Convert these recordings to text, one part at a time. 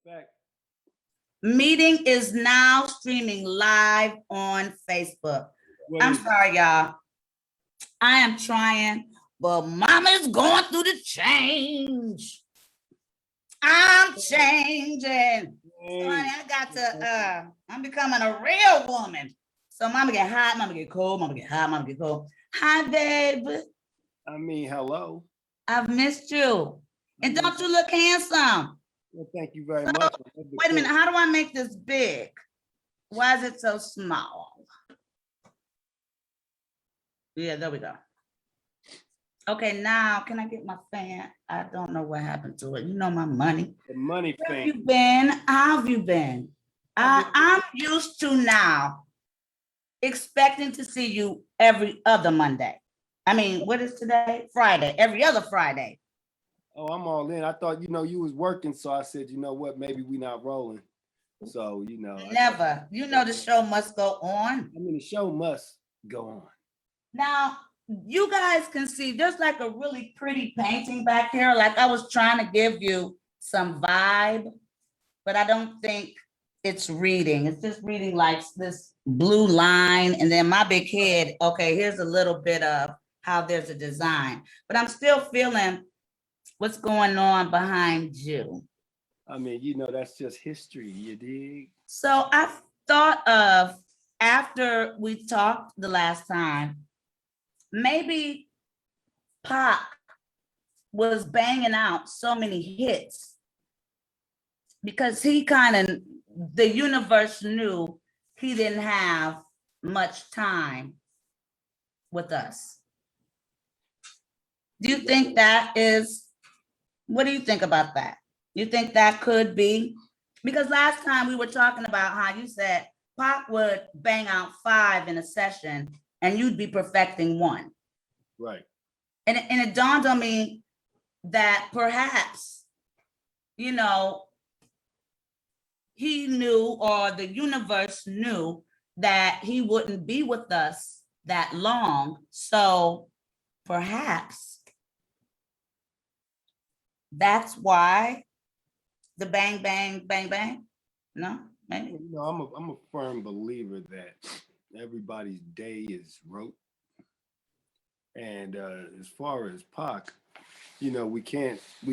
Fact. Meeting is now streaming live on Facebook. What I'm is it? sorry, y'all. I am trying, but mama's going through the change. I'm changing. So, honey, I got to, I'm becoming a real woman. So mama get hot, mama get cold, mama get hot, mama get cold. Hi, babe. I mean, hello. I've missed you. And don't you look handsome? Well, thank you very much. Wait a minute, how do I make this big? Why is it so small? Yeah, there we go. Okay, now can I get my fan? I don't know what happened to it. You know my money. The money Where have thing. you been? How have you been? I'm used to now expecting to see you every other Monday. I mean, what is today? Friday, every other Friday. Oh, I'm all in. I thought, you was working, so I said, you know what, maybe we not rolling. So, Never. You know the show must go on. I mean, the show must go on. Now, you guys can see there's like a really pretty painting back here. Like I was trying to give you some vibe, but I don't think it's reading. It's just reading like this blue line and then my big head. Okay, here's a little bit of how there's a design, but I'm still feeling what's going on behind you. I mean, that's just history, you dig? So I thought of, after we talked the last time, maybe Pac was banging out so many hits because he the universe knew he didn't have much time with us. Do you think what do you think about that? You think that could be? Because last time we were talking about how you said Pac would bang out 5 in a session and you'd be perfecting 1. Right. And it dawned on me that perhaps, he knew, or the universe knew, that he wouldn't be with us that long. So perhaps that's why the bang, bang, bang, bang. No, maybe. I'm a firm believer that everybody's day is wrote. And as far as Pac, we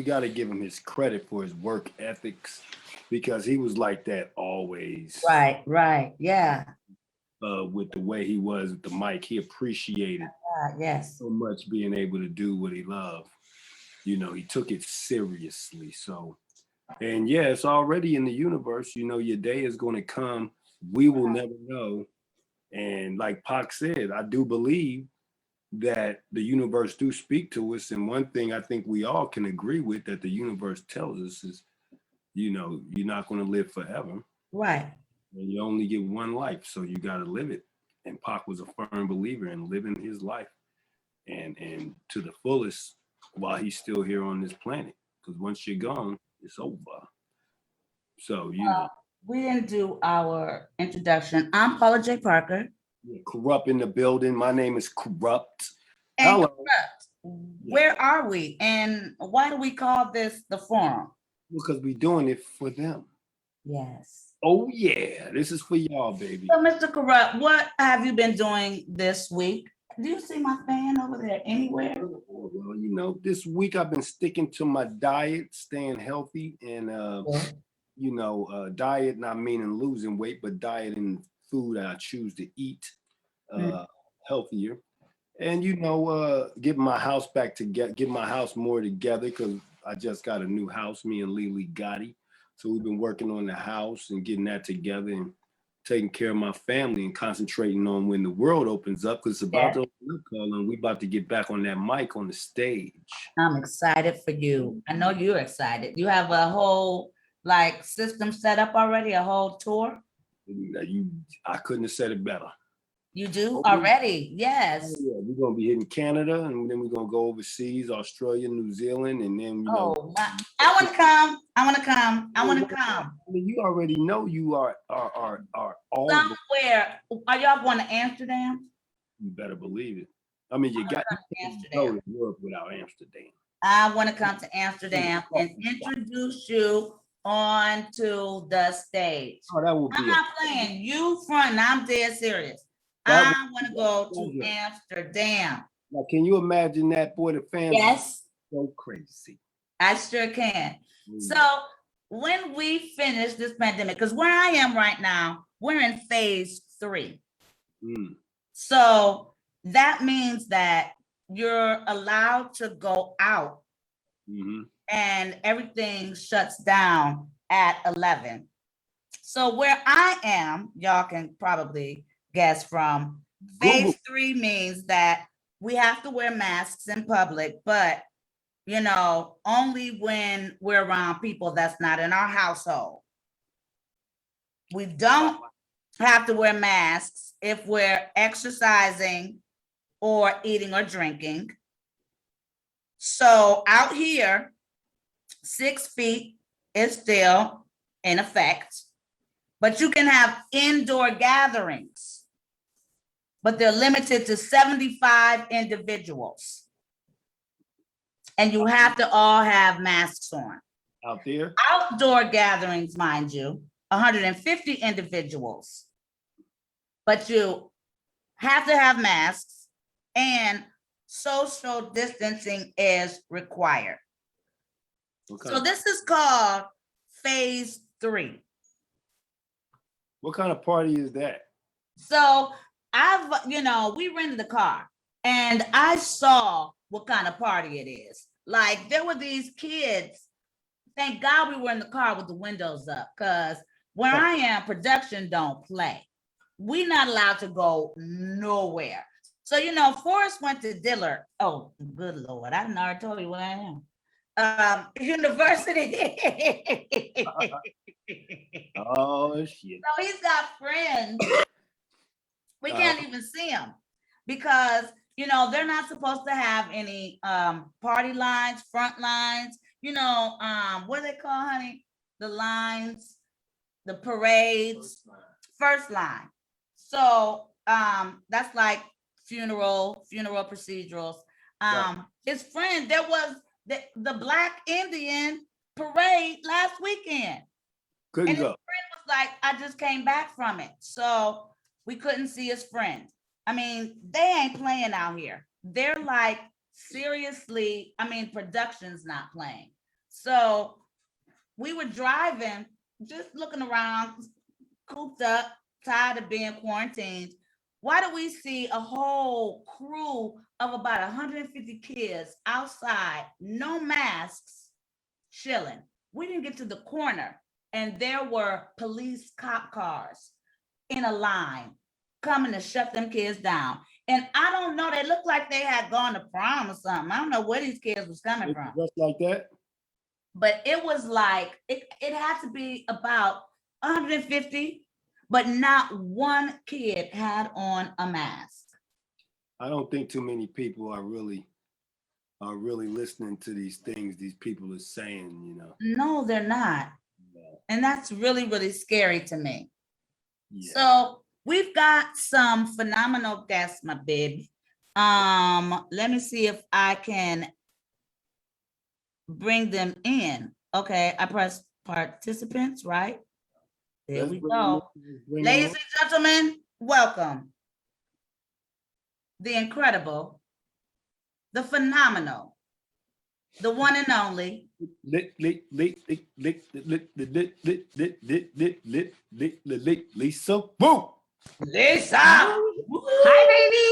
got to give him his credit for his work ethics, because he was like that always. Right, yeah. With the way he was with the mic, he appreciated yes. so much being able to do what he loved. He took it seriously. So, and yeah, it's already in the universe. Your day is going to come. We will never know. And like Pac said, I do believe that the universe do speak to us. And one thing I think we all can agree with, that the universe tells us, is, you're not going to live forever. Right. And you only get one life, so you got to live it. And Pac was a firm believer in living his life and to the fullest while he's still here on this planet. Because once you're gone, it's over. So, we didn't do our introduction. I'm Paula J. Parker. Kurupt in the building. My name is Kurupt. And hello. Kurupt, where are we? And why do we call this the forum? Because we're doing it for them. Yes. Oh, yeah. This is for y'all, baby. So, Mr. Kurupt, what have you been doing this week? Do you see my fan over there anywhere? Well, this week I've been sticking to my diet, staying healthy, and, diet, not meaning losing weight, but diet in food I choose to eat healthier. And, get my house back together, get my house more together, because I just got a new house, me and Lily Gotti. So we've been working on the house and getting that together and taking care of my family and concentrating on when the world opens up, because it's about to open up, and we about to get back on that mic on the stage. I'm excited for you. I know you're excited. You have a whole system set up already, a whole tour? I couldn't have said it better. You do already? Yes. Oh, yeah, we're gonna be hitting Canada, and then we're gonna go overseas, Australia, New Zealand, and then I want to come. I want to come. I want to come. I mean, you already know you are all somewhere. Are y'all going to Amsterdam? You better believe it. I mean, you got to go to Europe without Amsterdam. I want to come to Amsterdam and introduce you onto the stage. Oh, that would be I'm not playing. You front, and I'm dead serious. That I want to go to pleasure. Amsterdam. Now, can you imagine that? Boy, the fans Yes, go crazy. I sure can. So when we finish this pandemic, because where I am right now, we're in phase 3. So that means that you're allowed to go out and everything shuts down at 11. So where I am, y'all can probably guess from, phase 3 means that we have to wear masks in public, but you know, only when we're around people that's not in our household. We don't have to wear masks if we're exercising or eating or drinking. So out here, 6 feet is still in effect, but you can have indoor gatherings, but they're limited to 75 individuals. And you have to all have masks on. Out there? Outdoor gatherings, mind you, 150 individuals. But you have to have masks and social distancing is required. Okay. So this is called phase 3. What kind of party is that? So we rented a car and I saw what kind of party it is. Like there were these kids. Thank God we were in the car with the windows up, because where I am, production don't play. We're not allowed to go nowhere. So, Forrest went to Dillard. Oh, good Lord. I didn't already told you where I am. University. Oh, shit. So he's got friends. We can't even see them because, they're not supposed to have any party lines, front lines, what do they call, honey? The lines, the parades, first line. So that's like funeral procedurals. His friend, there was the Black Indian parade last weekend. Couldn't and go. His friend was like, I just came back from it. So we couldn't see his friend. I mean, they ain't playing out here. They're like, seriously, production's not playing. So we were driving, just looking around, cooped up, tired of being quarantined. Why do we see a whole crew of about 150 kids outside, no masks, chilling? We didn't get to the corner and there were police cop cars in a line coming to shut them kids down. And I don't know, they looked like they had gone to prom or something. I don't know where these kids was coming from. Just like that? But it was like, it had to be about 150, but not one kid had on a mask. I don't think too many people are really listening to these things these people are saying, No, they're not. No. And that's really, really scary to me. Yeah. So we've got some phenomenal guests, my baby. Let me see if I can bring them in. Okay, I press participants, right? There we go. Ladies and gentlemen, welcome. The incredible, the phenomenal, the one and only. Lisa. Woo! Lisa. Hi, baby.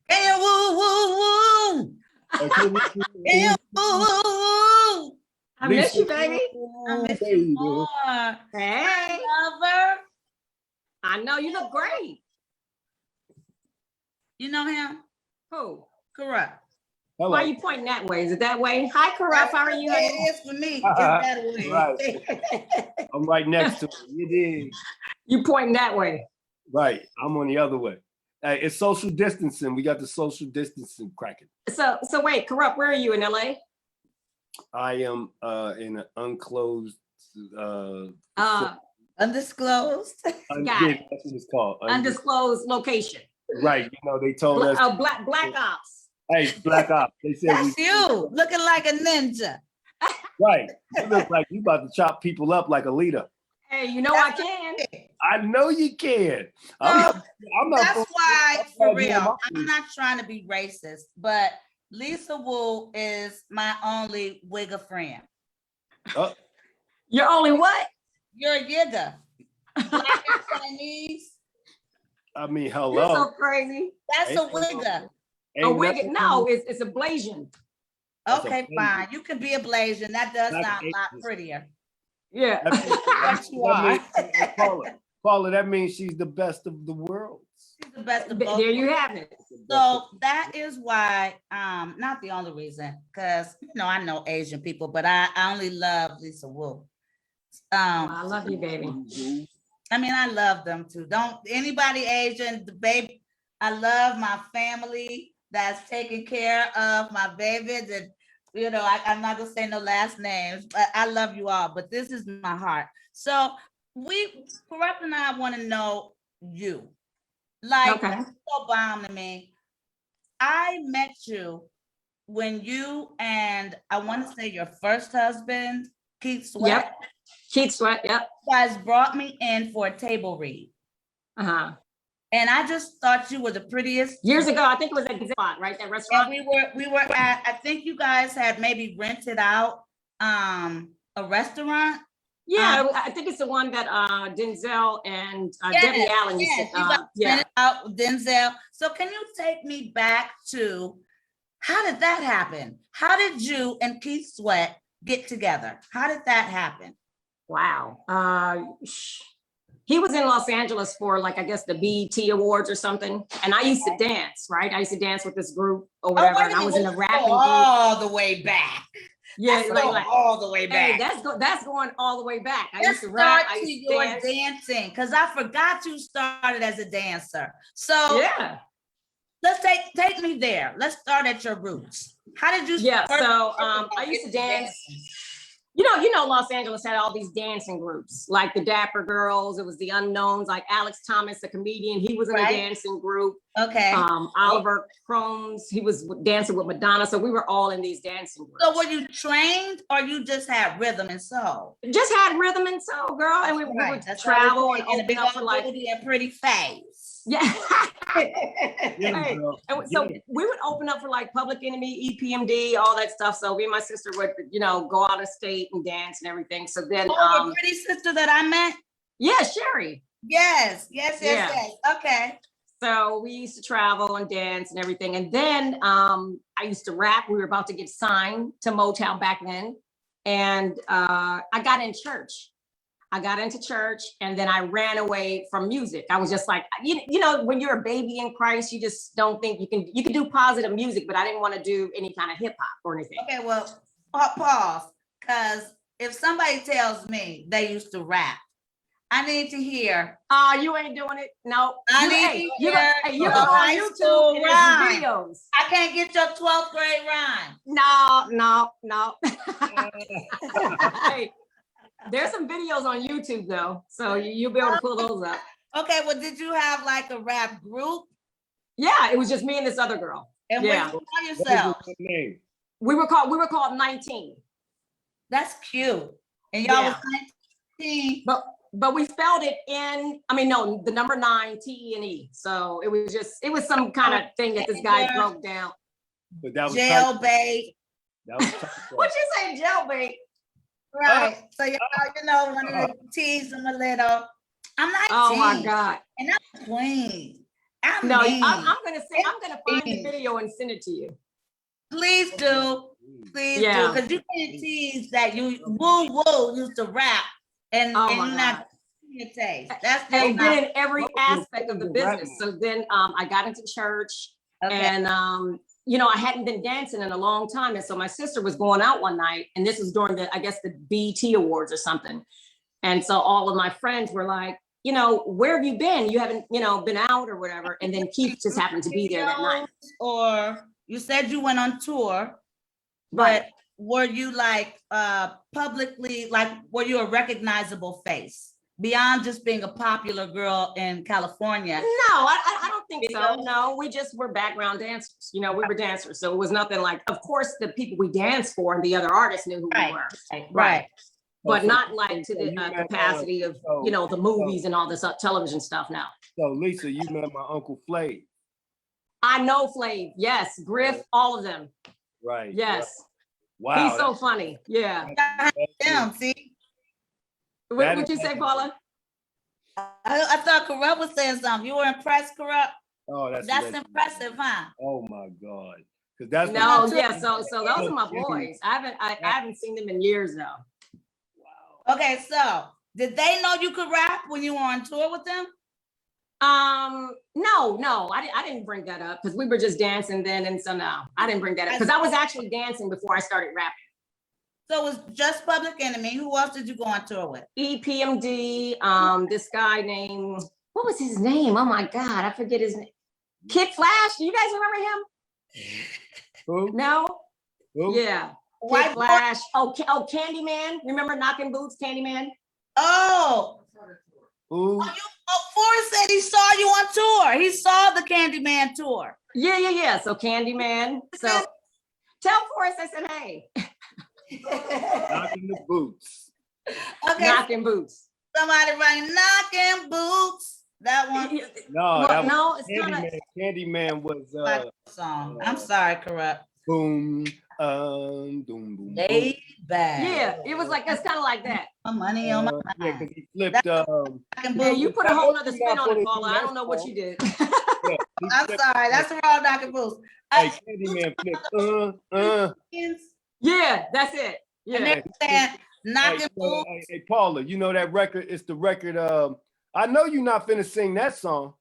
Hey, woo, woo, woo. Hey, woo, woo, woo. I miss you, baby. I miss you more. Hey, Lover. I know you look great. You know him? Who? Kurupt. Hello. Why are you pointing that way? Is it that way? Hi, Kurupt. How are you? It is for me. It's that way. Right. I'm right next to him. You did. You pointing that way. Right. I'm on the other way. Hey, it's social distancing. We got the social distancing cracking. So wait, Kurupt, where are you in LA? I am in an unclosed Undisclosed. Got it. That's what it's called. Undisclosed location. Right. They told us. Black Ops. Hey, Black Ops. They said That's you, looking like a ninja. Right. You look like you about to chop people up like a leader. Hey, you know I can. I know you can. So I'm not that's why, I'm for glad you on real, my I'm not trying to be racist, but Lisa Wu is my only Wigga friend. Oh, You're only what? You're a Yigga. Black and Chinese. I mean, You're hello. so crazy. That's a Ain't- Wigga. A ain't wig? nothing- No, it's a Blasian. That's a Okay, Blasian. fine. You can be a Blasian. That does Black sound a lot Asians. prettier. Yeah. But you That are. means- Paula, that means she's the best of the world. She's the best of both. There you have it. So that is why, not the only reason, because I know Asian people, but I only love Lisa Wu. I love you, baby. I mean, I love them too. Don't anybody Asian, the baby. I love my family that's taking care of my babies, and I'm not gonna say no last names, but I love you all. But this is my heart. So Kurupt and I want to know you. Like, Okay. so bomb to me. I met you when you and I want to say your first husband, Keith Sweat, Yep. Keith Sweat. Yep. guys brought me in for a table read. Uh-huh. And I just thought you were the prettiest. Years ago, I think it was at the spot, right? That And restaurant. we were at, I think you guys had maybe rented out a restaurant. Yeah, I think it's the one that Denzel and Yes, Debbie Allen used yes, to. you guys Yeah. rented out with Denzel. So can you take me back to how did that happen? How did you and Keith Sweat get together? How did that happen? Wow. He was in Los Angeles for I guess the BET Awards or something. And I used to dance, right? I used to dance with this group or whatever. wait a And I was in a minute, rapping group. all the way back. Yeah, Let's go all the way hey, back. that's going all the way back. I Let's used to rap, start I to used to your dance. dancing, because I forgot you started as a dancer. So Yeah. let's take me there. Let's start at your roots. How did you Yeah, first so think about I used to getting dance. dancing? You know, Los Angeles had all these dancing groups, like the Dapper Girls. It was the Unknowns, like Alex Thomas, the comedian. He was in Right. a dancing group. Okay. Oliver Cromes, he was dancing with Madonna. So we were all in these dancing groups. So were you trained or you just had rhythm and soul? Just had rhythm and soul, girl. And we would That's travel all and we say, open up for like, booty and pretty face. yeah. Yeah, Hey, girl. and so Yeah. we would open up for like Public Enemy, EPMD, all that stuff. So me and my sister would, go out of state and dance and everything. So then, Oh, the pretty sister that I met? yeah, Sherry. Yes. Yeah. Okay. So we used to travel and dance and everything. And then I used to rap. We were about to get signed to Motown back then. And I got in church. I got into church and then I ran away from music. I was just like, when you're a baby in Christ, you just don't think you can do positive music, but I didn't want to do any kind of hip hop or anything. Okay, well, pause. Because if somebody tells me they used to rap, I need to hear. You ain't doing it. No. I You need to go hear on your high YouTube school and there's rhyme. videos. I can't get your 12th grade rhyme. No. Hey, there's some videos on YouTube though, so you'll be able to pull those up. Okay, well, did you have like a rap group? Yeah, it was just me and this other girl. And Yeah. what you call What was yourself? your name? We were called 19, That's cute. And y'all Yeah. was 19. but we spelled it the number 9 TENE. So it was some kind of thing that this guy broke down. But that was tight. Jailbait. That was tight. What you say, jailbait? Right. So y'all wanted to tease them a little. I'm 19. Oh my God. And I'm queen. I'm No, mean. I'm gonna find the video and send it to you. Please do. Please Yeah. do. Because you can't tease that you woo used to rap and Oh you're my not your taste. That's I've just been not in every aspect of the business. So then I got into church okay. and I hadn't been dancing in a long time. And so my sister was going out one night, and this was during the BET Awards or something. And so all of my friends were like, where have you been? You haven't, been out or whatever. And then Keith just happened to be there that night. Or you said you went on tour, but Right. were you like publicly, like were you a recognizable face? beyond just being a popular girl in California? No, I don't think so. No, we just were background dancers. You know, we were dancers. So it was nothing like, of course, the people we danced for and the other artists knew who we were. Right. But So- not like to the you met, capacity of, you know, the movies and all this television stuff now. So Lisa, you met my Uncle Flav. I know Flav. Yes. Griff, all of them. Right. Yes. Right. Wow. He's so funny. Yeah. Damn, see? What would you say, Paula? I thought Kurupt was saying something. You were impressed, Kurupt? Oh, That's that's impressive, huh? Oh my God. Because that's No, what- yeah. So those are my boys. I haven't seen them in years though. Wow. Okay, so did they know you could rap when you were on tour with them? No, I didn't bring that up because we were just dancing then, and so no, I didn't bring that up because I was actually dancing before I started rapping. So it was just Public Enemy. Who else did you go on tour with? EPMD, this guy named, what was his name? Oh my God, I forget his name. Kid Flash, do you guys remember him? Who? No? Who? Yeah. White Kid boy? Flash. Oh, Candyman. Remember Knocking Boots, Candyman? Oh, Who? Forrest said he saw you on tour. He saw the Candyman tour. Yeah. So Candyman. So tell Forrest I said, hey, Knocking the boots. Okay, Knocking Boots. somebody write knocking boots. That one. No, Well, that was no, it's kind of, Candyman was My song. I'm sorry, Kurupt. boom, boom, boom. Laid back. yeah, it was like, it's kind of like that. My money on my Yeah, mind. because he flipped. Knocking Yeah, boots. you put a whole nother spin on it, Paula. I don't know what you did. Yeah, he I'm flipped- sorry. That's the wrong knocking boots. Hey, Candyman flipped. Yeah, that's it. And Yeah. they're saying knocking Hey, boots. hey, Paula, you know that record? It's the record. I know you're not finna sing that song.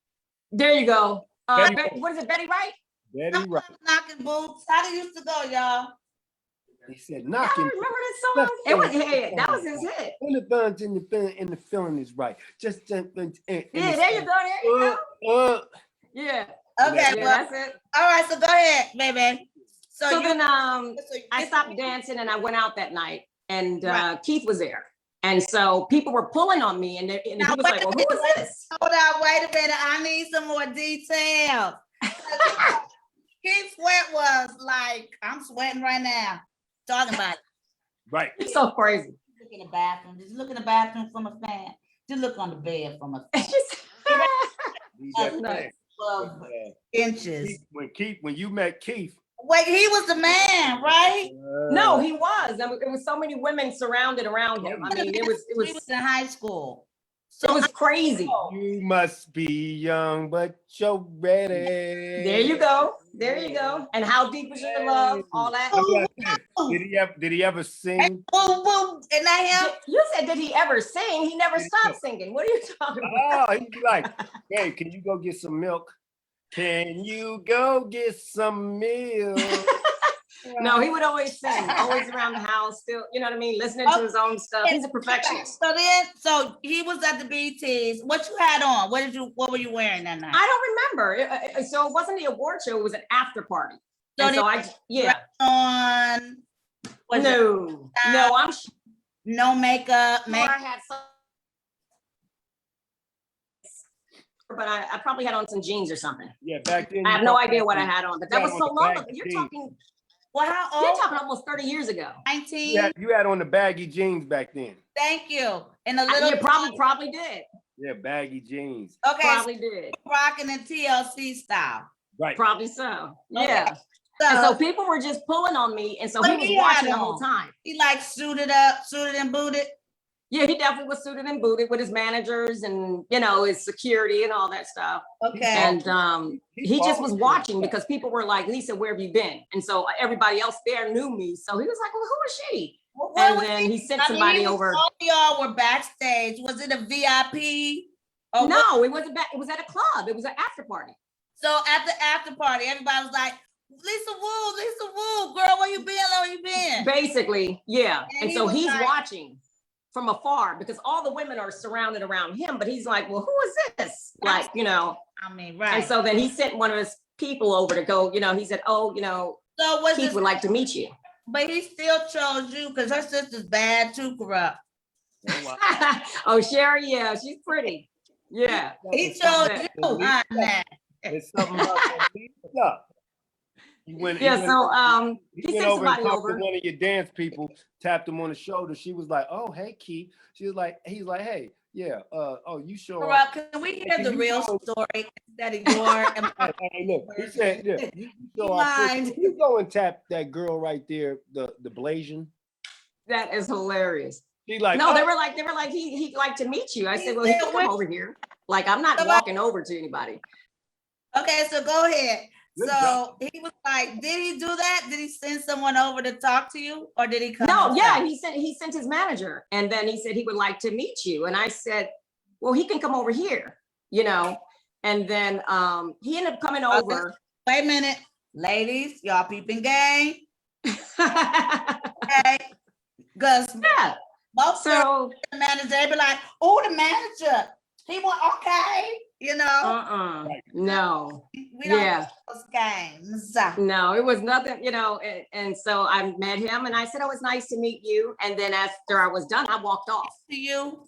There you go. Betty- What is it, Betty Wright? Betty Wright. Knocking boots. How did it used to go, y'all? He said I knocking. don't remember this song. It was yeah, that was his hit. When the buns in the bun and the feeling is right. Just jump in. Yeah, there you go. There you go. Yeah, Okay, yeah, well, that's it. all right. So go ahead, baby. So you, then so I stopped dancing and I went out that night and Keith was there. And so people were pulling on me and he was like, well, who is this? Hold on, wait a minute. I need some more details. Keith Sweat was like, I'm sweating right now. Talking about it. Right. It's so crazy. Look in the bathroom. Just look in the bathroom from a fan. Just look on the bed from a fan. He's That's that nice. man. 12 Yeah. inches. When you met Keith. Wait, he was the man, right? No, he was. I mean, there was so many women surrounded around him. I mean, He it was was in high school. it was crazy. You must be young, but you're ready. There you go. There you go. And how deep was your love? All that. Did he ever sing? Boom, boom. And that him? You said, did he ever sing? He never stopped singing. What are you talking about? Oh, he'd be like, hey, can you go get some milk? Can you go get some milk? No, he would always sing, always around the house, still, you know what I mean? Listening to his own stuff. He's a perfectionist. So he was at the BTs. What you had on? What were you wearing that night? I don't remember. So it wasn't the award show, it was an after party. So And so yeah. On was it No, I'm sure no makeup, I had some. But I probably had on some jeans or something. Yeah, back then. I have no idea what I had on, but that was so long ago. baggy You're talking Well, almost 30 years ago. 19. You had on the baggy jeans back then. Thank you. And a little Yeah, probably did. Yeah, baggy jeans. Okay, Probably did. rocking the TLC style. Right. Probably so. Okay. Yeah. And so people were just pulling on me, and so he What was he had watching the whole on? time. He like suited up, suited and booted. Yeah, he definitely was suited and booted with his managers and his security and all that stuff. Okay. And he just was watching because people were like, Lisa, where have you been? And so everybody else there knew me. So he was like, well, who is she? What was And then he sent somebody over. All y'all were backstage. Was it a VIP? Or what? No, it wasn't back. It was at a club. It was an after party. So at the after party, everybody was like, Lisa Wu, girl, where you been? Where you been? Basically, yeah. And And he so was he's like- watching from afar because all the women are surrounded around him, but he's like, well, who is this? Like, I mean, right. And so then he sent one of his people over to go, he said, oh, so was Keith this, would like to meet you. but he still chose you because her sister's bad too, Kurupt. Oh, wow. Oh, Sherry, yeah, she's pretty. Yeah. He showed you, huh, man. It's something about that Lisa. He went Yeah, so he he went sent over and somebody talked to over. one of your dance people, tapped him on the shoulder. She was like, "Oh, hey, Keith." She was like, he's like, "Hey, yeah, oh, you sure are." Kurupt, can we hear Can the you real go- story instead of your? Hey, look, he said, "Yeah, you You sure are pretty. mind? You go and tap that girl right there, the Blasian." That is hilarious. She like, No, oh, they were like, he'd like to meet you. I He said, well, he said can come which- over here. Like, I'm not Somebody- walking over to anybody. Okay, so go ahead. Good So job. he was like, did he do that? Did he send someone over to talk to you, or did he come? No, yeah, himself? he sent his manager, and then he said he would like to meet you. And I said, well, he can come over here, you know. And then he ended up coming over. Wait a minute, ladies, y'all peeping game, okay? Because Yeah. most of So the manager, they be like, oh, the manager, he want, okay, you know, no. we don't Yeah. play those games. No, it was nothing, you know, and so I met him and I said, oh, it's nice to meet you. And then after I was done, I walked off. To you,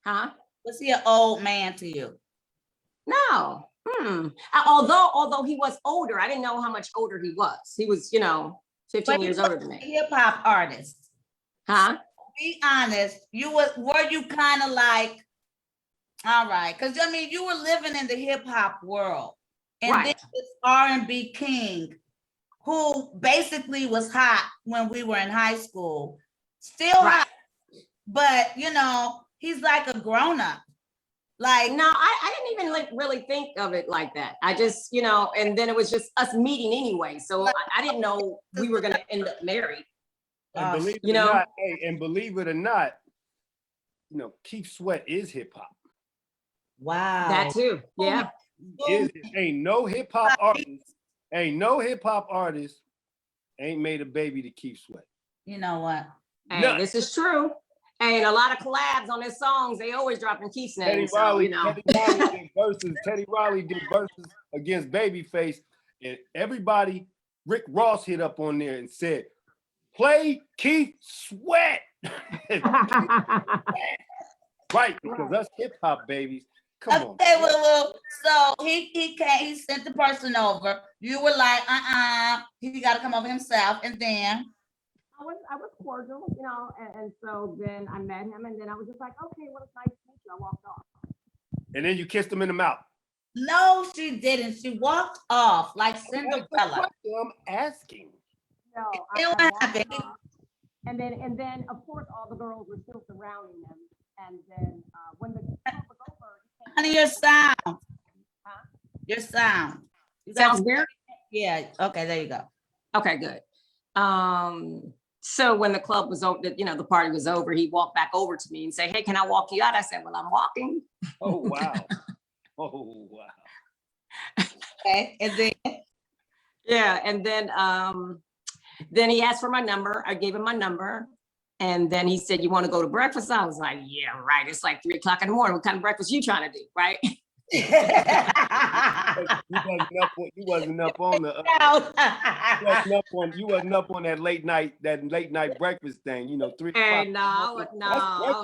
Huh? was he an old man to you? No. Although he was older, I didn't know how much older he was. He was, you know, 15 But he years was older than me. Hip hop artist. Huh? Be honest, were you kind of like, all right, because I mean, you were living in the hip hop world, and then Right. this R&B king, who basically was hot when we were in high school, still Right. hot, but you know, he's like a grown up. Like, No, I didn't even like really think of it like that. I just, you know, and then it was just us meeting anyway. So I didn't know we were gonna end up married. and believe it you or know. not, hey, and believe it or not, you know, Keith Sweat is hip hop. wow, That too. Yeah. Ain't no hip hop artist ain't made a baby to Keith Sweat. You know what? Hey, No. this is true. And a lot of collabs on their songs, they always dropping Keith's name. Teddy So, Riley, you know. Teddy Riley did verses against Babyface, and everybody, Rick Ross hit up on there and said, "Play Keith Sweat." Right, because us hip hop babies, come on. Okay, well, so he came, he sent the person over. You were like, he got to come over himself, and then I was cordial, you know, and so then I met him, and then I was just like, okay, well, it's nice to meet you. I walked off. And then you kissed him in the mouth. no, she didn't. She walked off like Cinderella. I'm asking. No, Then what happened? And then of course all the girls were still surrounding him. And then when the club was over, he came Honey, your sound. Huh? Your sound. You got- Sounds weird. Yeah. Okay. There you go. Okay, good. So when the club was over, you know, the party was over, he walked back over to me and said, hey, can I walk you out? I said, well, I'm walking. Oh, wow. Oh, wow. Okay. And then Yeah, and then he asked for my number. I gave him my number. And then he said, you want to go to breakfast? I was like, yeah, right. It's like 3 o'clock in the morning. What kind of breakfast you trying to do, right? You wasn't up on the you wasn't up on that late night breakfast thing, you know, 3 o'clock. And I was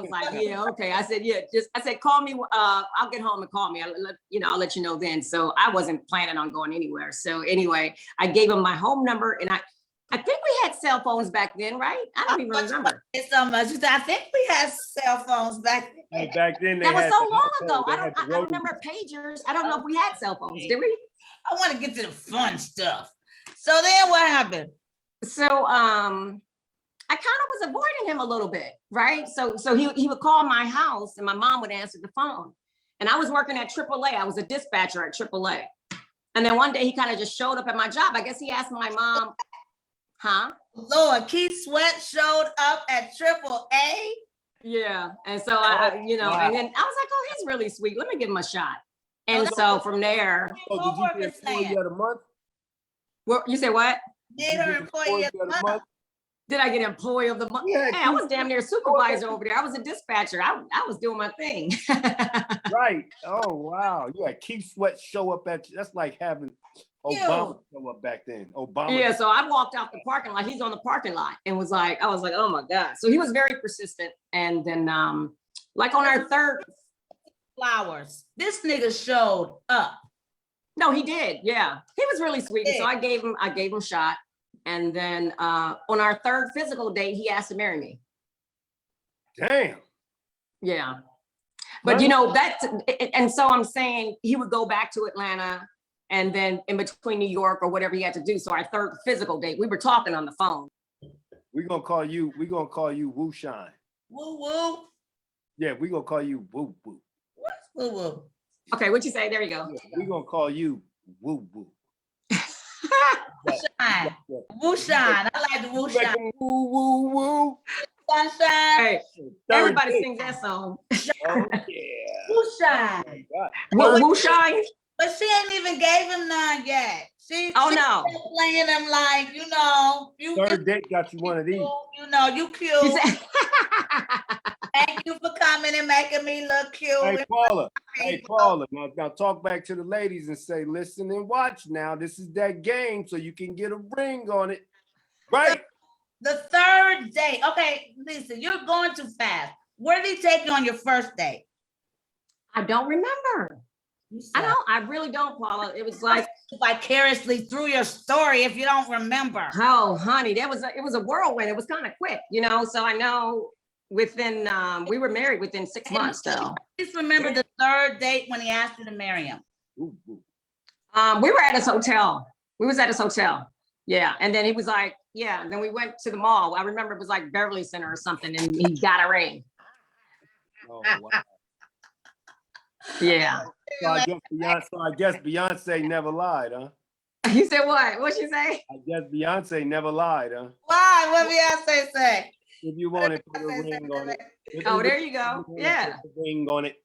like, yeah, okay. I said, yeah, I said, call me. I'll get home and call me. I'll let you know then. So I wasn't planning on going anywhere. So anyway, I gave him my home number, and I think we had cell phones back then, right? I don't even remember. It's so much. I think we had cell phones back then. Hey, back then they That was had so the long iPhone, ago. they I had the don't rotary. remember pagers. I don't know if we had cell phones, did we? I want to get to the fun stuff. So then what happened? So I kind of was avoiding him a little bit, right? So he would call my house and my mom would answer the phone. And I was working at AAA. I was a dispatcher at AAA. And then one day he kind of just showed up at my job. I guess he asked my mom, huh? Lord, Keith Sweat showed up at AAA. Yeah. And so I and then I was like, oh, he's really sweet. Let me give him a shot. And so from there, Oh, did you get employee of the month? you say what? Did her employee of the month? Did I get employee of the month? Yeah, Hey, I was damn near supervisor over there. I was a dispatcher. I was doing my thing. Right. Oh, wow. You had Keith Sweat show up at you. That's like having Obama show up back then. Obama. Yeah, so I walked out the parking lot. He's on the parking lot and was like, I was like, oh my God. So he was very persistent. And then like on our third. Flowers. This nigga showed up. No, he did. Yeah. He was really sweet. And so I gave him a shot. And then on our third physical date, he asked to marry me. Damn. Yeah. But you know, and so I'm saying he would go back to Atlanta and then in between New York or whatever he had to do. So our third physical date, we were talking on the phone. We're gonna call you Woo Shine. Woo woo. Yeah, we're gonna call you Woo Woo. What's woo woo? Okay, what'd you say? There you go. Yeah, we're gonna call you Woo Woo. Shine. Woo shine. I like the woo shine. Woo Woo Woo. Sunshine. Hey, everybody sings that song. Oh yeah. Woo shine. Woo shine. But she ain't even gave him none yet. She No. playing him like, you know, you Third date got you one of these. You know, you cute. Thank you for coming and making me look cute. Hey Paula. Now talk back to the ladies and say, listen and watch now. This is that game, so you can get a ring on it. Right? The third date. Okay, Lisa, you're going too fast. Where did he take you on your first date? I don't remember. I really don't, Paula. It was like vicariously through your story if you don't remember. Oh, honey, it was a whirlwind. It was kind of quick, you know. So I know within we were married within 6 months, though. Just remember the third date when he asked you to marry him. We were at his hotel. We was at his hotel. Yeah, and then he was like, yeah. And then we went to the mall. I remember it was like Beverly Center or something, and he got a ring. Oh, wow. Yeah. So I guess Beyonce never lied, huh? You said what? What'd she say? I guess Beyonce never lied, huh? Why? What Beyonce say? If you want to put a ring on it. Oh, there you go. Yeah. Put a ring on it.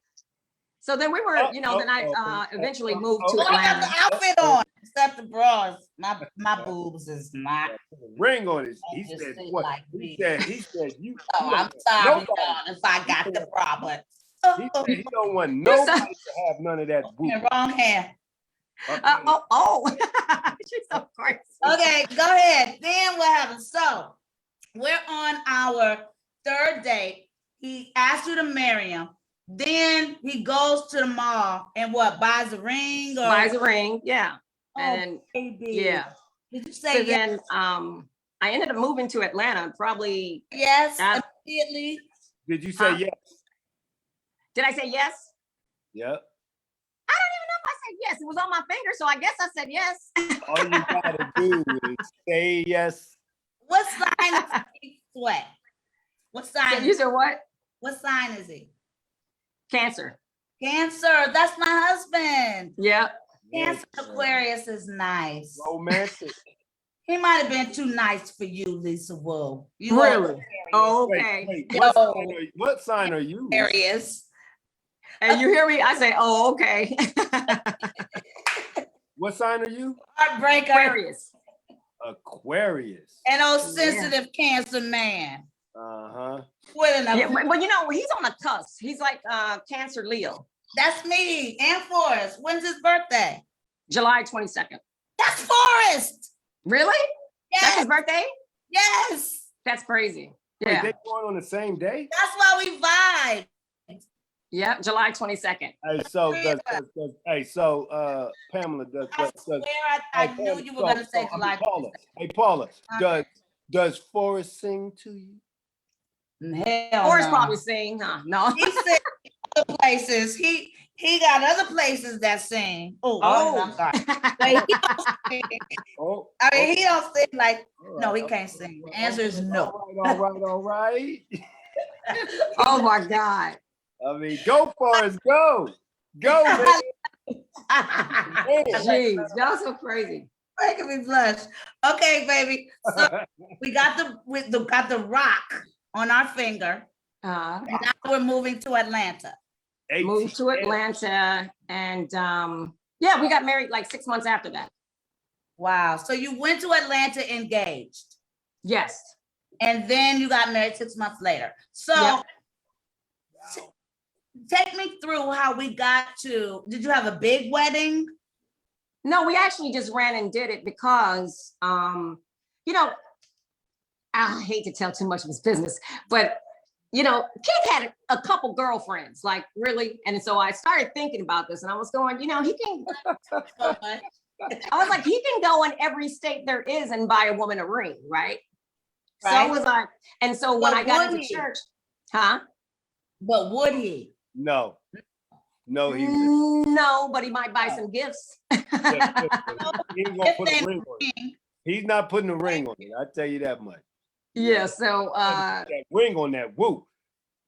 So then we were, you know, then I eventually moved to I got Atlanta. the outfit on, except the bras. My boobs is not. Ring on it. He Just said sit what? like He me. said you. Oh, I'm sorry, Dawn, if I got the bra, but He said he don't want nobody to have none of that boob. wrong hand. She's so crazy. Okay, go ahead. Then what happened? So we're on our third date. He asked you to marry him. Then he goes to the mall and what, buys a ring? Or Buys a ring, yeah. Oh, And baby. yeah. Did you So say yes? then I ended up moving to Atlanta probably. Yes, Uh, immediately. Did you say Huh? yes? Did I say yes? Yep. I don't even know if I said yes. It was on my finger, so I guess I said yes. All you gotta do is say yes. What sign is he? Sweat. What sign? You said what? What sign is he? Cancer. Cancer. That's my husband. Yep. Cancer Aquarius is nice. Romantic. He might have been too nice for you, Lisa Wu. You Really? Oh, okay. Wait, No. what sign are you? Aquarius. And you hear me? I say, oh, okay. What sign are you? Heartbreaker. Aquarius. Aquarius. An old sensitive Cancer man. Uh-huh. With an Yeah, but you know, he's on a cusp. He's like Cancer Leo. That's me and Forrest. When's his birthday? July 22nd. That's Forrest. Really? That's Yes. his birthday? Yes. That's crazy. Wait, Yeah. they born on the same day? That's why we vibe. Yep, July 22nd. Hey, so Pamela does. I swear I knew you were gonna say July. Paula. Hey Paula, does Forrest sing to you? Hell Forrest no. probably sing, huh? No. He said other places. He got other places that sing. Oh, I'm sorry. But he don't sing. Oh, I mean, he don't sing like. all right, No, he all can't right, sing. The all answer is no. All right. Oh my God. I mean, go Forrest, go, baby. Jeez, y'all so crazy. Making me blush. Okay, baby. So we got the rock on our finger. Uh, And now we're moving to Atlanta. moved to Atlanta and yeah, we got married like 6 months after that. Wow. So you went to Atlanta engaged, Yes. and then you got married 6 months later. So Yep. take me through how we got to. Did you have a big wedding? No, we actually just ran and did it because, you know, I hate to tell too much of his business, but you know, Keith had a couple girlfriends, like really. And so I started thinking about this and I was going, you know, he can, I was like, he can go in every state there is and buy a woman a ring, right? So I was like, and so when I got into church, huh? But would he? No, no, No, but he might buy some gifts. he ain't gonna put a ring on it. He's not putting a ring on it. I tell you that much. Yeah, so that ring on that woo.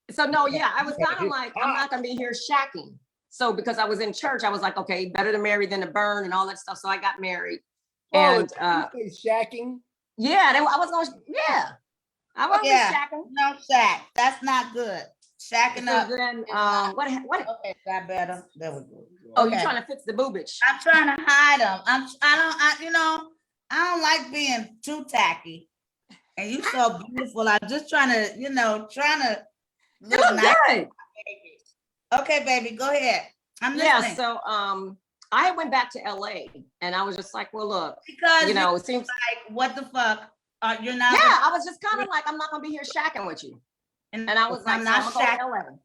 So no, yeah, I was kind of like, I'm not gonna be here shacking. So because I was in church, I was like, okay, better to marry than to burn and all that stuff. So I got married. And you say shacking? yeah, I was going, yeah. I wasn't shacking. No shack. That's not good. Shacking So up. then what Okay, got better. There we go. oh, Okay. you're trying to fix the boobage. I'm trying to hide them. I don't like being too tacky. And you so beautiful. I'm just trying to, You look look nice. good. Okay, baby, go ahead. I'm Yeah, listening. so I went back to LA and I was just like, well, look, Because you know, it seems like, what the fuck? You're not. yeah, I was just kind of like, I'm not gonna be here shacking with you. And I was like, I'm so not I'm gonna go to LA.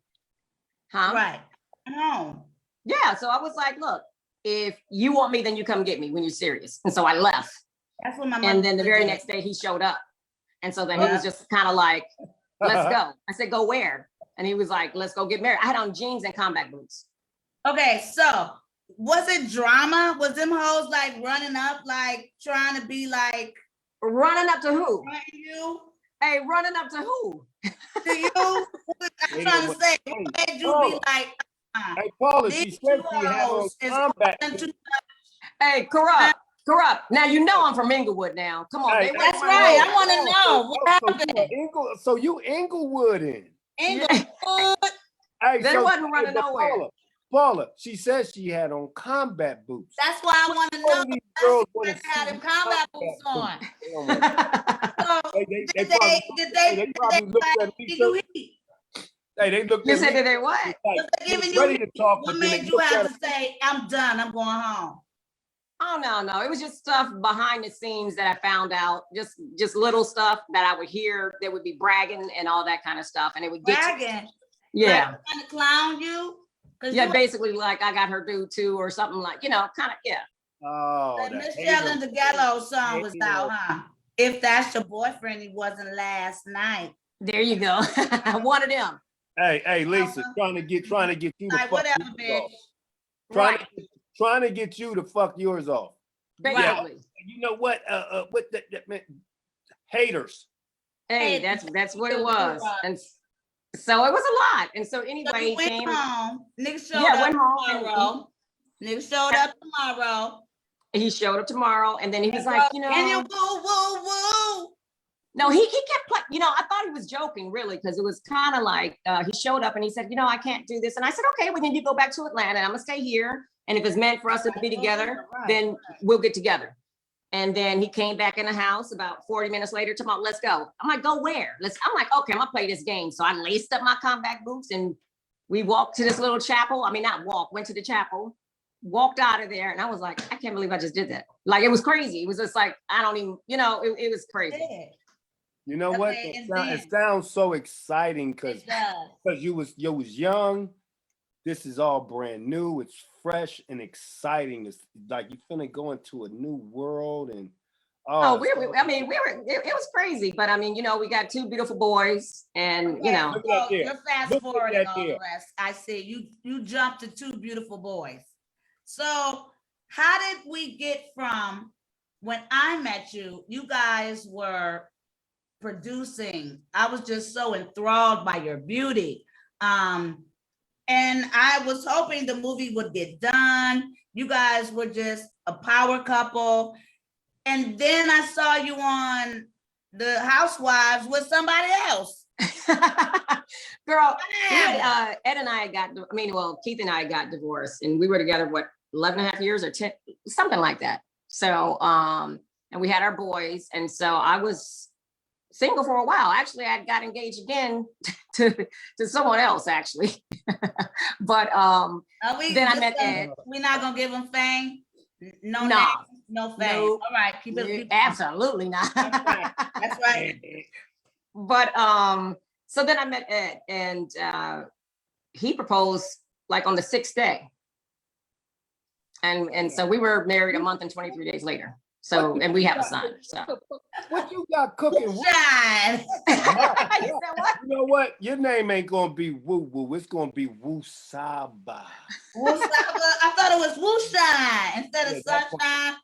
Huh? Right. No. Yeah, so I was like, look, if you want me, then you come get me when you're serious. And so I left. That's what my mother And then the very did. next day he showed up. And so then he was just kind of like, let's go. I said, go where? And he was like, let's go get married. I had on jeans and combat boots. Okay, so was it drama? Was them hoes like running up, like trying to be like Running up to who? you? Hey, running up to who? To you? I'm trying to say, what made you be like, Hey, Paula, she these said two she had on hoes is combat. Hey, Kurupt. Now you know I'm from Inglewood now. Come on. Hey, they that's went right. I running want to know what happened. So you Inglewood in. Inglewood. Hey, They wasn't running but nowhere. Paula, she said she had on combat boots. That's why I want to All know. these That's girls why wanna they had see them combat boots on. So They did probably looked at me. did you eat? Hey, they looked You at said me. that they what? Like, Was they giving they ready you to talk, what but then made they you looked have at to say, I'm done, I'm going home? Oh no. It was just stuff behind the scenes that I found out. Just little stuff that I would hear. They would be bragging and all that kind of stuff, and it would get Bragging? yeah, Like, trying to clown you? yeah. Basically, like I got her due too, or something like kind of yeah. Oh, The that Michelle and the Gallo song was hater. out, huh? If that's your boyfriend, he wasn't last night. There you go. One of them. Hey, Lisa, trying to get you to Like, fuck whatever, yours bitch. off. Right. Trying to get you to fuck yours off. Basically. You know what? What that meant? Haters. Hey, that's what it was. And so it was a lot. And so So anyway, you he came. went home. Nigga showed Yeah, up went home tomorrow. Nigga showed up tomorrow. He showed up tomorrow, and then he was like, you And you know, woo. no, he kept playing. You know, I thought he was joking, really, because it was kind of like he showed up and he said, you know, I can't do this, and I said, okay, well then you go back to Atlanta, and I'm gonna stay here, and if it's meant for us to be together, then we'll get together. And then he came back in the house about 40 minutes later, talking about, let's go. I'm like, go where? I'm like, okay, I'm gonna play this game. So I laced up my combat boots and we walked to this little chapel. I mean, not walk, went to the chapel, walked out of there. And I was like, I can't believe I just did that. Like, it was crazy. It was just like, I don't even, it was crazy. You know what? It sounds so exciting because you was young. This is all brand new. It's fresh and exciting. It's like you finna go into a new world and we were. It was crazy, but I mean, we got two beautiful boys, and So you're fast forwarding all the rest. I see you jumped to two beautiful boys. So how did we get from when I met you? You guys were producing. I was just so enthralled by your beauty. And I was hoping the movie would get done. You guys were just a power couple. And then I saw you on The Housewives with somebody else. Girl, Ed and I Keith and I got divorced, and we were together, 11 and a half years or 10, something like that. So, and we had our boys. And so I was single for a while. Actually, I got engaged again to someone else, actually. But then I met Ed. We're not gonna give him fame. No No. name, no fame. Nope. All right, keep it. Absolutely not. That's right. That's right. But so then I met Ed, and he proposed like on the 6th day. And so we were married a month and 23 days later. So, and we have a son. So What you got cooking? Shine. you said what? You know what? Your name ain't gonna be Woo Woo. It's gonna be Woo Saba. Woosaba. I thought it was Wooshine instead of Yeah, that's Sunshine.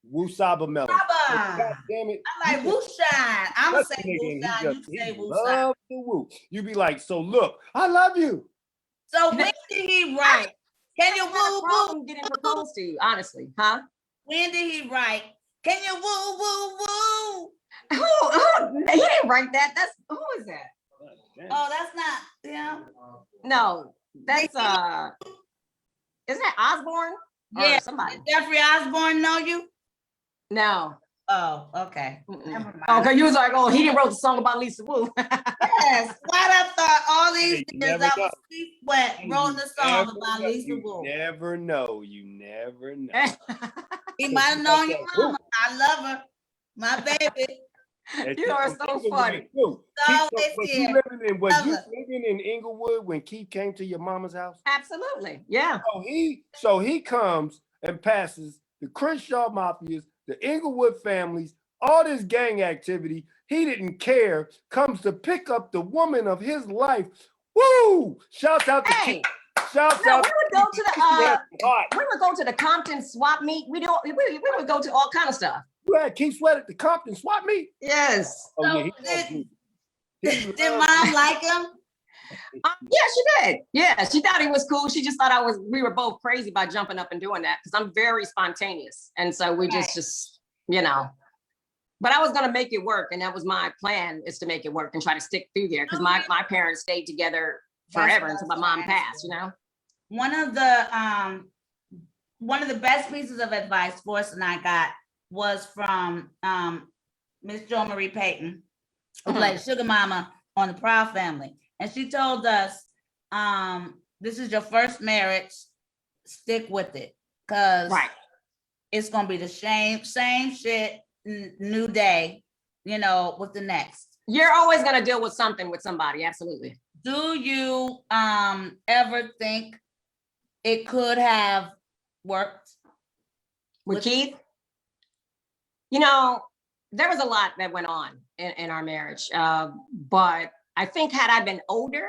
Woo Saba Melon. Saba. God damn it. I like Wooshine. I'm That's saying the nigga, and Wooshine. You he say Woosine. love the woo. You be like, so look, I love you. So when did he write? Can you I had a woo woo? problem getting proposed to, honestly, huh? When did he write? Can you woo woo woo? Who? He didn't write that. That's who is that? Oh, that's not him. No, that's isn't that Osborne? Or Yeah. somebody. Did Jeffrey Osborne know you? No. Oh, okay. Mm-mm. Never mind. Oh, because you was like, oh, he didn't wrote the song about Lisa Wu. Yes. Why I thought all these Hey, you years never I know. was Keith Sweat wrote the song about Lisa You Wu. never know. You never know. He might have known your mama. I love her. My baby. And You she are from so Inglewood, funny. too. So Keith, it's was here. was you Love living in Inglewood when Keith came to your mama's house? Absolutely. Yeah. So he comes and passes the Crenshaw Mafias, the Inglewood families, all this gang activity. He didn't care. Comes to pick up the woman of his life. Woo! Shouts out to Hey, Keith. Shouts no, out. we would go to the Hot. we would go to the Compton swap meet. We would go to all kind of stuff. You had Keith Sweat at the Compton swap meet. Yes. Oh yeah, he So loved you. He did loved mom like him? Yeah, she did. Yeah, she thought he was cool. She just thought we were both crazy by jumping up and doing that because I'm very spontaneous. And so we just, you know, but I was going to make it work. And that was my plan, is to make it work and try to stick through there because my parents stayed together forever until my mom passed, you know? One of the best pieces of advice Forrest and I got was from Miss Jo Marie Payton, who played Sugar Mama on the Proud Family. And she told us, this is your first marriage, stick with it. Cause it's gonna be the same shit, new day, you know, with the next. You're always gonna deal with something with somebody, absolutely. Do you ever think it could have worked with Keith? You know, there was a lot that went on in our marriage, but I think had I been older,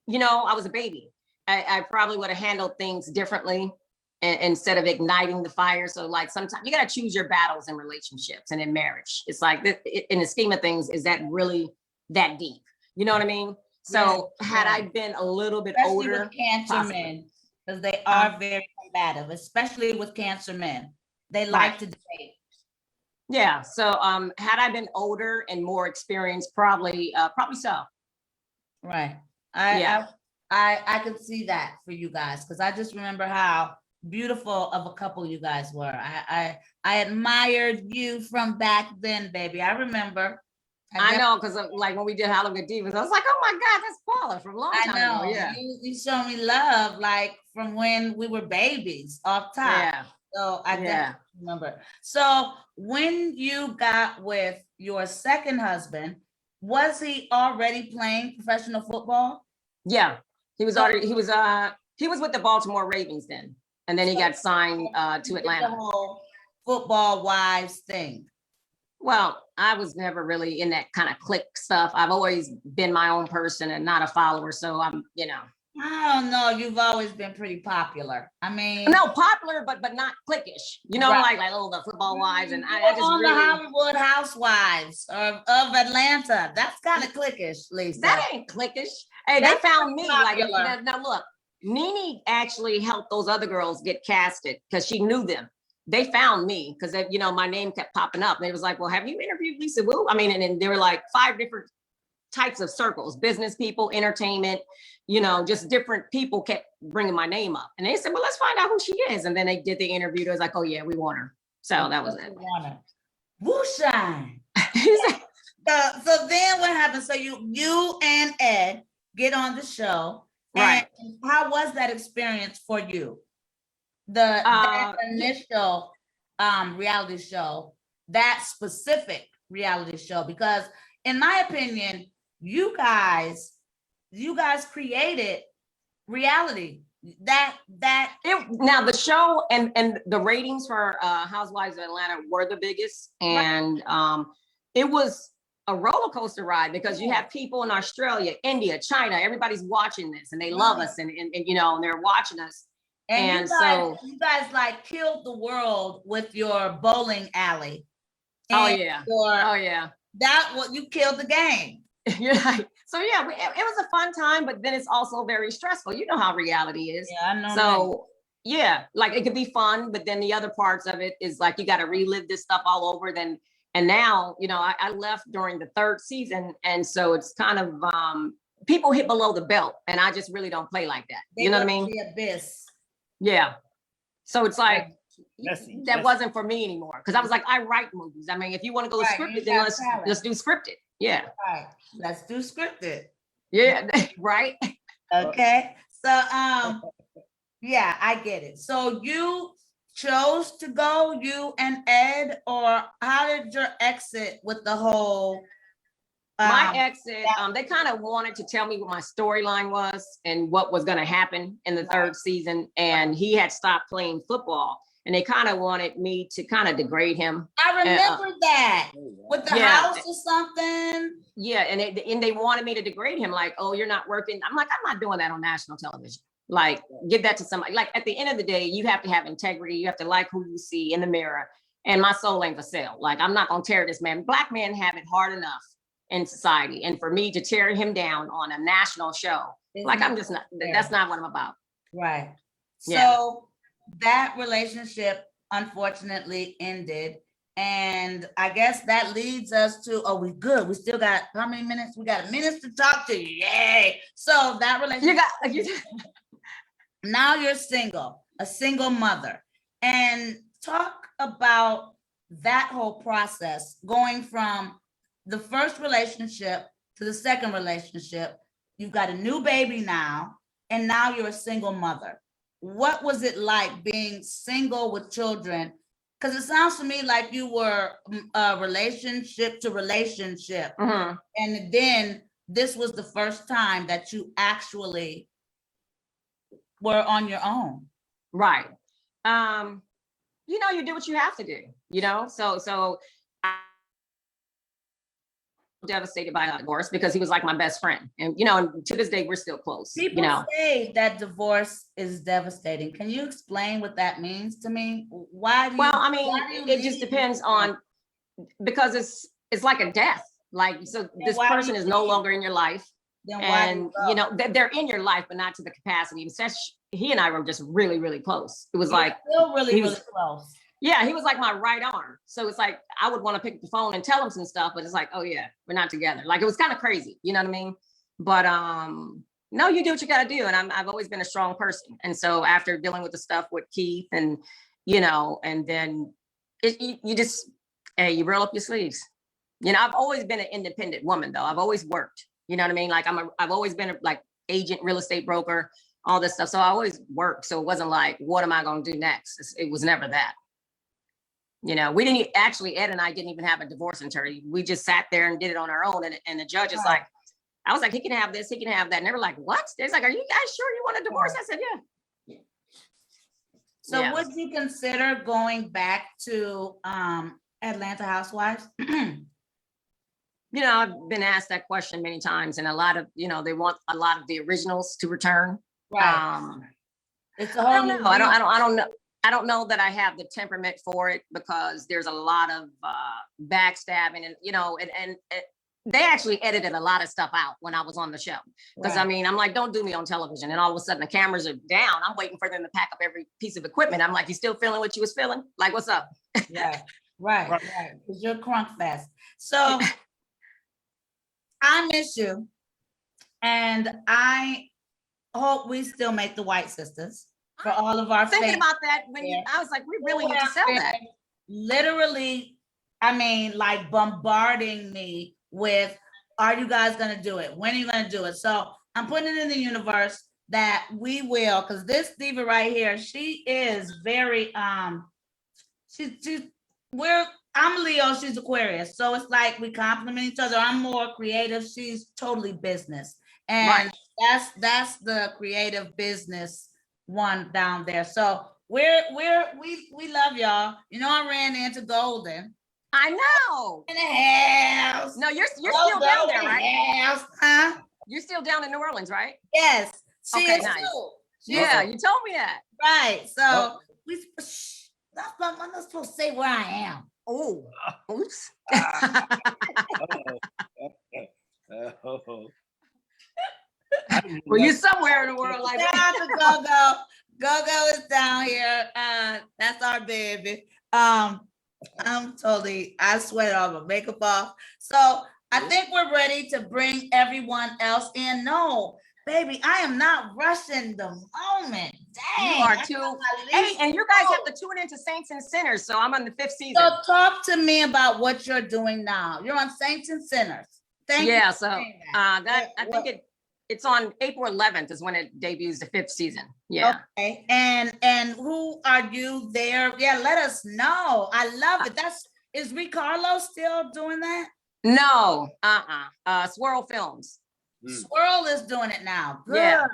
you know, I was a baby. I probably would have handled things differently instead of igniting the fire. So like sometimes you got to choose your battles in relationships and in marriage. It's like, in the scheme of things, is that really that deep? You know what I mean? So had I been a little bit especially older, with Cancer men, because they are very combative, especially with Cancer men. They like to debate. Yeah. So had I been older and more experienced, probably so. Right. I could see that for you guys, because I just remember how beautiful of a couple you guys were. I admired you from back then, baby. I remember. I know, because like when we did Hollywood Divas, I was like, oh my God, that's Paula from a long time ago. Yeah. You showed me love like from when we were babies off top. Yeah. So I definitely remember. So when you got with your second husband, was he already playing professional football? Yeah, he was already, he was with the Baltimore Ravens then. And then he got signed to Atlanta. The whole football wives thing. Well, I was never really in that kind of clique stuff. I've always been my own person and not a follower. So I'm, you know. I don't know. You've always been pretty popular. I mean, no, popular, but not cliquish. You know, like oh, the football wives, and I just on really the Hollywood Housewives of Atlanta. That's kind of cliquish, Lisa. That ain't cliquish. Hey, they found me popular. Like now. Look, Nene actually helped those other girls get casted because she knew them. They found me because you know my name kept popping up. And they was like, "Well, have you interviewed Lisa Wu?" I mean, and there were like 5 different types of circles: business people, entertainment. You know, just different people kept bringing my name up. And they said, well, let's find out who she is. And then they did the interview. They was like, oh yeah, we want her. So that was it. Woo-shine. So then what happened? So you and Ed get on the show. Right. And how was that experience for you? that Yeah. initial reality show, that specific reality show, because in my opinion, you guys created reality. Now the show and the ratings for Housewives of Atlanta were the biggest, and it was a roller coaster ride because you have people in Australia, India, China, everybody's watching this and they love us and you know, and they're watching us. And you guys like killed the world with your bowling alley. Oh yeah. Oh yeah. That what you killed the game. You're right. So yeah, it was a fun time, but then it's also very stressful. You know how reality is. Yeah, I know. So yeah, like it could be fun, but then the other parts of it is like you got to relive this stuff all over. Then and now, you know, I left during the 3rd season, and so it's kind of people hit below the belt, and I just really don't play like that. You know what I mean? The abyss. Yeah. So it's like that That's- wasn't for me anymore because I was like, I write movies. I mean, if you want to go scripted, then let's do scripted. Yeah. Right. Let's do scripted. Yeah. Right. Okay. So yeah, I get it. So you chose to go, you and Ed, or how did your exit with the whole My exit, they kind of wanted to tell me what my storyline was and what was going to happen in the 3rd season. And he had stopped playing football, and they kind of wanted me to kind of degrade him. I remember that with the house or something. Yeah, and they wanted me to degrade him, like, oh, you're not working. I'm like, I'm not doing that on national television. Like, give that to somebody. Like, at the end of the day, you have to have integrity. You have to like who you see in the mirror. And my soul ain't for sale. Like, I'm not gonna tear this man. Black men have it hard enough in society, and for me to tear him down on a national show, like, I'm just not. That's not what I'm about. Right. Yeah. So that relationship unfortunately ended. And I guess that leads us to, oh, we good. We still got how many minutes? We got a minute to talk to you. Yay. So that relationship. Now you're single, a single mother. And talk about that whole process going from the first relationship to the second relationship. You've got a new baby now, and now you're a single mother. What was it like being single with children? Because it sounds to me like you were relationship to relationship. Mhm. And then this was the first time that you actually were on your own. Right. You know, you do what you have to do, you know? So I'm devastated by that divorce because he was like my best friend. And, you know, and to this day, we're still close. People you know, say that divorce is devastating. Can you explain what that means to me? Why do you? well, I mean, it just leave? depends on, because it's like a death. Like, so this why do person you is no leave? longer in your life. Then why do And, go? you know, they're in your life, but not to the capacity. And such, he and I were just really, really close. It was You're like, still really, he was- really close. yeah, he was like my right arm. So it's like, I would want to pick up the phone and tell him some stuff, but it's like, oh yeah, we're not together. Like, it was kind of crazy, you know what I mean? But no, you do what you got to do. And I've always been a strong person. And so after dealing with the stuff with Keith and, you know, and then you just, hey, you roll up your sleeves. You know, I've always been an independent woman though. I've always worked, you know what I mean? Like I've always been a like agent, real estate broker, all this stuff. So I always worked. So it wasn't like, what am I going to do next? It was never that. You know, we didn't actually, Ed and I didn't even have a divorce attorney. We just sat there and did it on our own. And the judge is like, I was like, he can have this, he can have that. And they were like, what? They're like, are you guys sure you want a divorce? I said, yeah. So Yeah. would you consider going back to Atlanta Housewives? You know, I've been asked that question many times, and a lot of, you know, they want a lot of the originals to return. It's a I whole don't know. I don't know that I have the temperament for it because there's a lot of backstabbing and, you know, and they actually edited a lot of stuff out when I was on the show. Because I mean, I'm like, don't do me on television. And all of a sudden the cameras are down. I'm waiting for them to pack up every piece of equipment. I'm like, you still feeling what you was feeling? Like, what's up? Right. Because you're crunk fest. So I miss you. And I hope we still make the White Sisters for all of our Thinking fans. about that when I was like, we really need to sell that. Literally, I mean, like bombarding me with, are you guys gonna do it? When are you gonna do it? So I'm putting it in the universe. that we will, because this diva right here, she is very I'm Leo, she's Aquarius. So it's like we complement each other. I'm more creative, she's totally business. And that's the creative business one down there. So we love y'all. You know, I ran into Golden I know. in the house. No, you're still down there, right? House, huh? You're still down in New Orleans, right? Yes, she Okay, is nice. too. Yeah, you told me that. Right. So Oh. I'm not supposed to say where I am. Oh, oops. Oh. Well, you're somewhere in the world like Shout out to Go-Go. Go-Go is down here. That's our baby. I sweat all my makeup off. So I think we're ready to bring everyone else in. No, baby, I am not rushing the moment. Dang, You are that's too. my Hey, least and you guys goal. have to tune into Saints and Sinners. So I'm on the 5th season. So talk to me about what you're doing now. You're on Saints and Sinners. Thank you. Yeah, for so saying that. I think it's on April 11th is when it debuts, the 5th season. Yeah. Okay, and who are you there? Yeah, let us know. I love it. Is Ricardo still doing that? No, Swirl Films. Swirl is doing it now. Good. Yeah.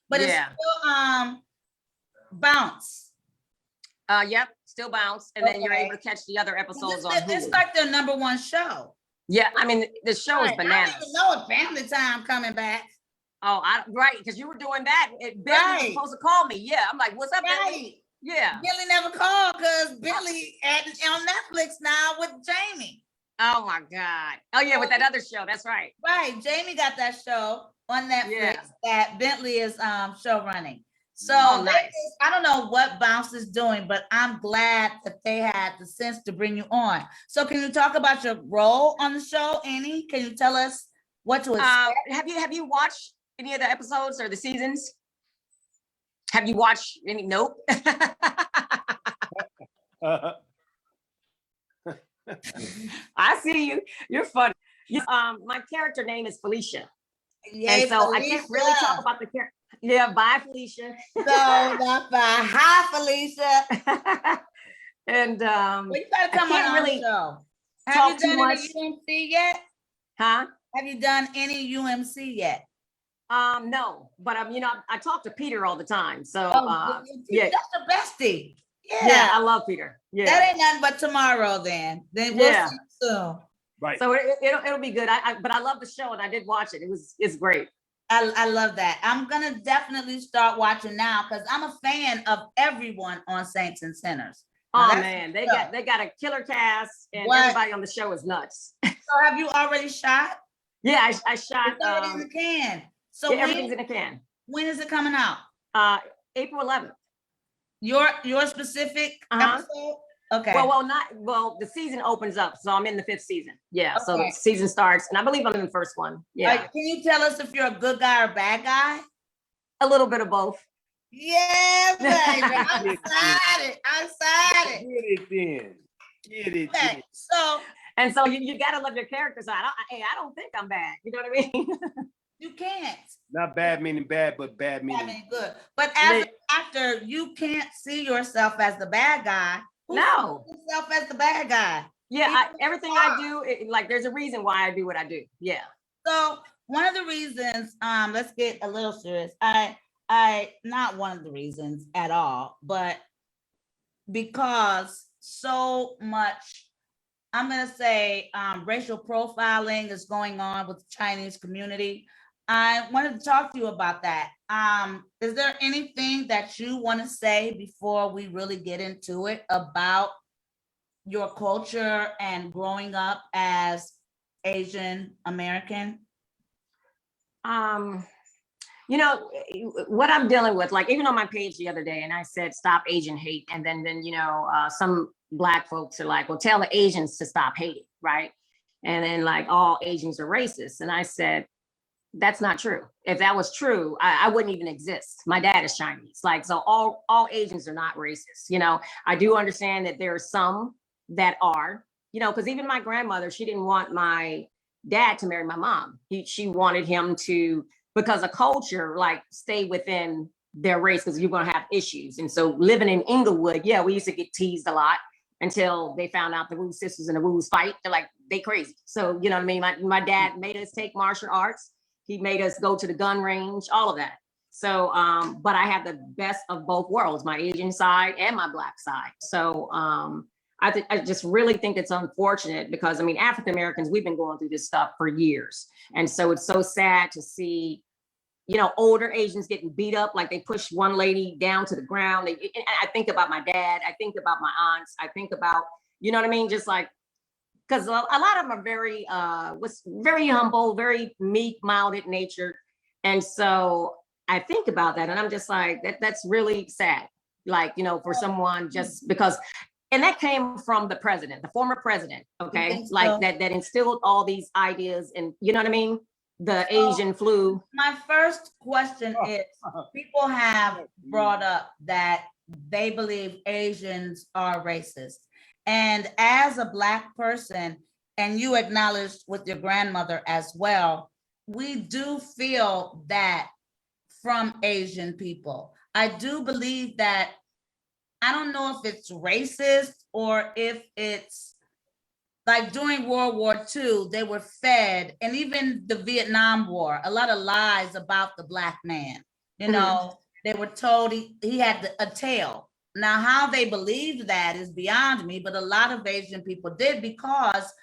But it's Yeah. still Bounce. Yep, still Bounce, and then you're Okay. able to catch the other episodes on It's Hulu. like their #1 show. Yeah, I mean the show is Right, bananas. I don't even know if Family Time coming back. Oh, right, because you were doing that. Billy was Right. supposed to call me. Yeah, I'm like, what's up, Billy? Right. Yeah. Billy never called because Billy on Netflix now with Jamie. Oh my God. Oh yeah, with that other show. That's right. Right, Jamie got that show on Netflix Yeah. that Bentley is show running. So Oh, nice. I don't know what Bounce is doing, but I'm glad that they had the sense to bring you on. So can you talk about your role on the show, Annie? Can you tell us what to expect? Have you watched any of the episodes or the seasons? Have you watched any? Nope. I see you. You're funny. My character name is Felicia. Yay, And so I can't really talk about the character. Yeah, bye, Felicia. No, not bye. Hi, Felicia. And Well, you gotta come can't on really the show. Have talk you too done much. any UMC yet? huh? Have you done any UMC yet? No, but I talk to Peter all the time. So yeah, that's the bestie. yeah, I love Peter. Yeah. That ain't nothing but tomorrow then. Then we'll Yeah. see you soon. Right. So it'll be good. But I love the show and I did watch it. It's great. I love that. I'm gonna definitely start watching now because I'm a fan of everyone on Saints and Sinners. Now, Oh that's man, they stuff. got a killer cast and What? everybody on the show is nuts. So have you already shot? Yeah, I shot It's already in the can. So yeah, everything's in a can. when is it coming out? April 11th. Your specific episode? Okay. Well, the season opens up, so I'm in the 5th season. Yeah, so Okay. the season starts, and I believe I'm in the first one. Yeah, Can you tell us if you're a good guy or bad guy? a little bit of both. Yeah, baby. I'm excited. I'm excited. Get it then. Get it Okay. then. So And so you gotta love your characters. I don't think I'm bad. You know what I mean? you can't. Not bad meaning bad, but bad I meaning. mean, good. But as an actor, you can't see yourself as the bad guy. Who No. sees yourself as the bad guy? Yeah, everything I do, like there's a reason why I do what I do. Yeah. So one of the reasons, let's get a little serious. Not one of the reasons at all, but because so much, I'm gonna say, racial profiling is going on with the Chinese community. I wanted to talk to you about that. Is there anything that you want to say before we really get into it about your culture and growing up as Asian American? What I'm dealing with, like even on my page the other day, and I said stop Asian hate, and then some Black folks are like, well, tell the Asians to stop hating, right? And then like all Asians are racist, and I said that's not true. If that was true, I wouldn't even exist. My dad is Chinese, like so all Asians are not racist. I do understand that there are some that are, because even my grandmother, she didn't want my dad to marry my mom. She wanted him to because a culture like stay within their race because you're going to have issues. And so living in Inglewood, yeah, we used to get teased a lot until they found out the Wu sisters and the Wu's fight. They're like, they crazy. So, you know what I mean? My dad made us take martial arts. He made us go to the gun range, all of that. So, but I have the best of both worlds, my Asian side and my Black side. So I just really think it's unfortunate because, I mean, African Americans, we've been going through this stuff for years. And so it's so sad to see, you know, older Asians getting beat up, like they pushed one lady down to the ground. I think about my dad, I think about my aunts, I think about, you know what I mean? Just like, because a lot of them are very, very humble, very meek, mild natured. And so I think about that and I'm just like, that's really sad. Like, you know, for someone just because, and that came from the president, the former president, okay? Like that instilled all these ideas and, you know what I mean? The Asian flu. My first question is, people have brought up that they believe Asians are racist. And as a Black person, and you acknowledged with your grandmother as well, we do feel that from Asian people. I do believe that, I don't know if it's racist or if it's like during World War II, they were fed, and even the Vietnam War, a lot of lies about the Black man. You know, they were told he had a tail. Now, how they believed that is beyond me, but a lot of Asian people did because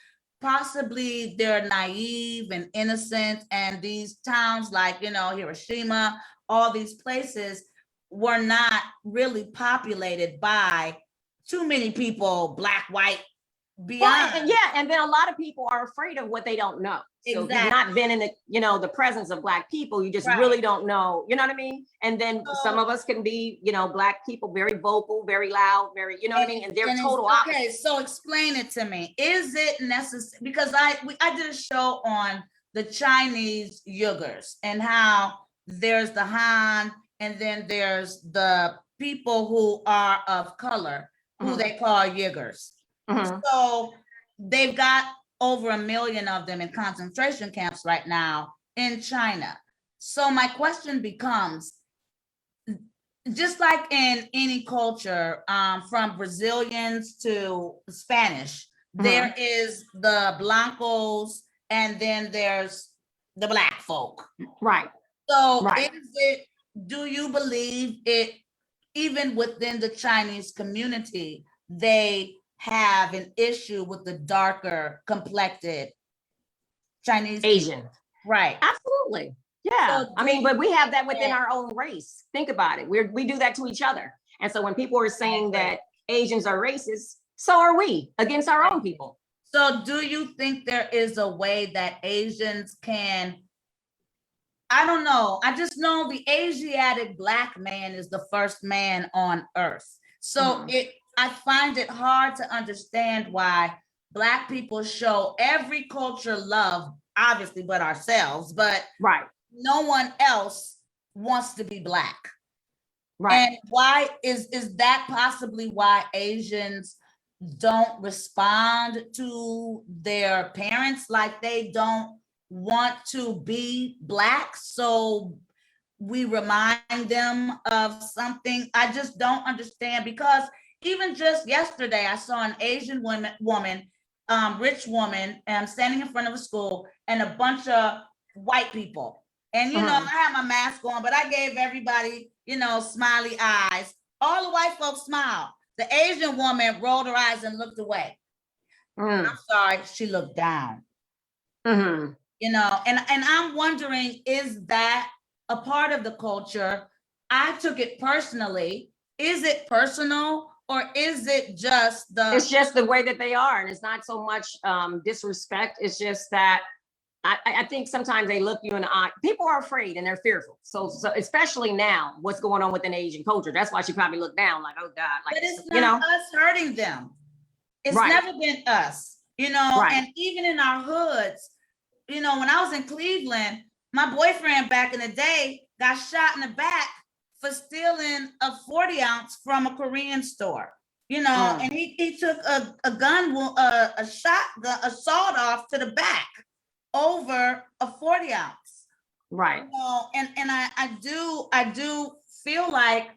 possibly they're naive and innocent, and these towns like, you know, Hiroshima, all these places were not really populated by too many people, Black, white, beyond. Well, and then a lot of people are afraid of what they don't know. So if you've not been in the, you know, the presence of Black people, you just really don't know, you know what I mean? And then some of us can be, you know, Black people, very vocal, very loud, very, you know what I mean? And they're total opposite. Okay, so explain it to me. Is it necessary? Because I did a show on the Chinese Uyghurs and how there's the Han, and then there's the people who are of color, who they call Uyghurs. So they've got over 1 million of them in concentration camps right now in China. So my question becomes, just like in any culture, from Brazilians to Spanish, there is the Blancos and then there's the Black folk. Right. So do you believe it, even within the Chinese community, they have an issue with the darker complected Chinese Asian? Right. Absolutely. Yeah. So I mean, but we have that within our own race. Think about it. We do that to each other. And so when people are saying that Asians are racist, so are we against our own people. So do you think there is a way that Asians can, I don't know, I just know the Asiatic Black man is the first man on earth. So I find it hard to understand why Black people show every culture love, obviously, but ourselves, but no one else wants to be Black. And why is that possibly why Asians don't respond to their parents like they don't want to be Black? So we remind them of something. I just don't understand, because even just yesterday, I saw an Asian woman, rich woman, standing in front of a school and a bunch of white people. And, you know, I had my mask on, but I gave everybody, you know, smiley eyes. All the white folks smiled. The Asian woman rolled her eyes and looked away. I'm sorry, she looked down. You know, and I'm wondering, is that a part of the culture? I took it personally. Is it personal? Or is it just it's just the way that they are, and it's not so much disrespect. It's just that I think sometimes they look you in the eye. People are afraid and they're fearful. So especially now, what's going on within Asian culture? That's why she probably looked down like, oh God, like, but it's not us hurting them. It's never been us, you know. And even in our hoods, you know, when I was in Cleveland, my boyfriend back in the day got shot in the back for stealing a 40 ounce from a Korean store, you know, and he took a gun, a shotgun, a sawed off to the back over a 40 ounce. Right. No, and I do feel like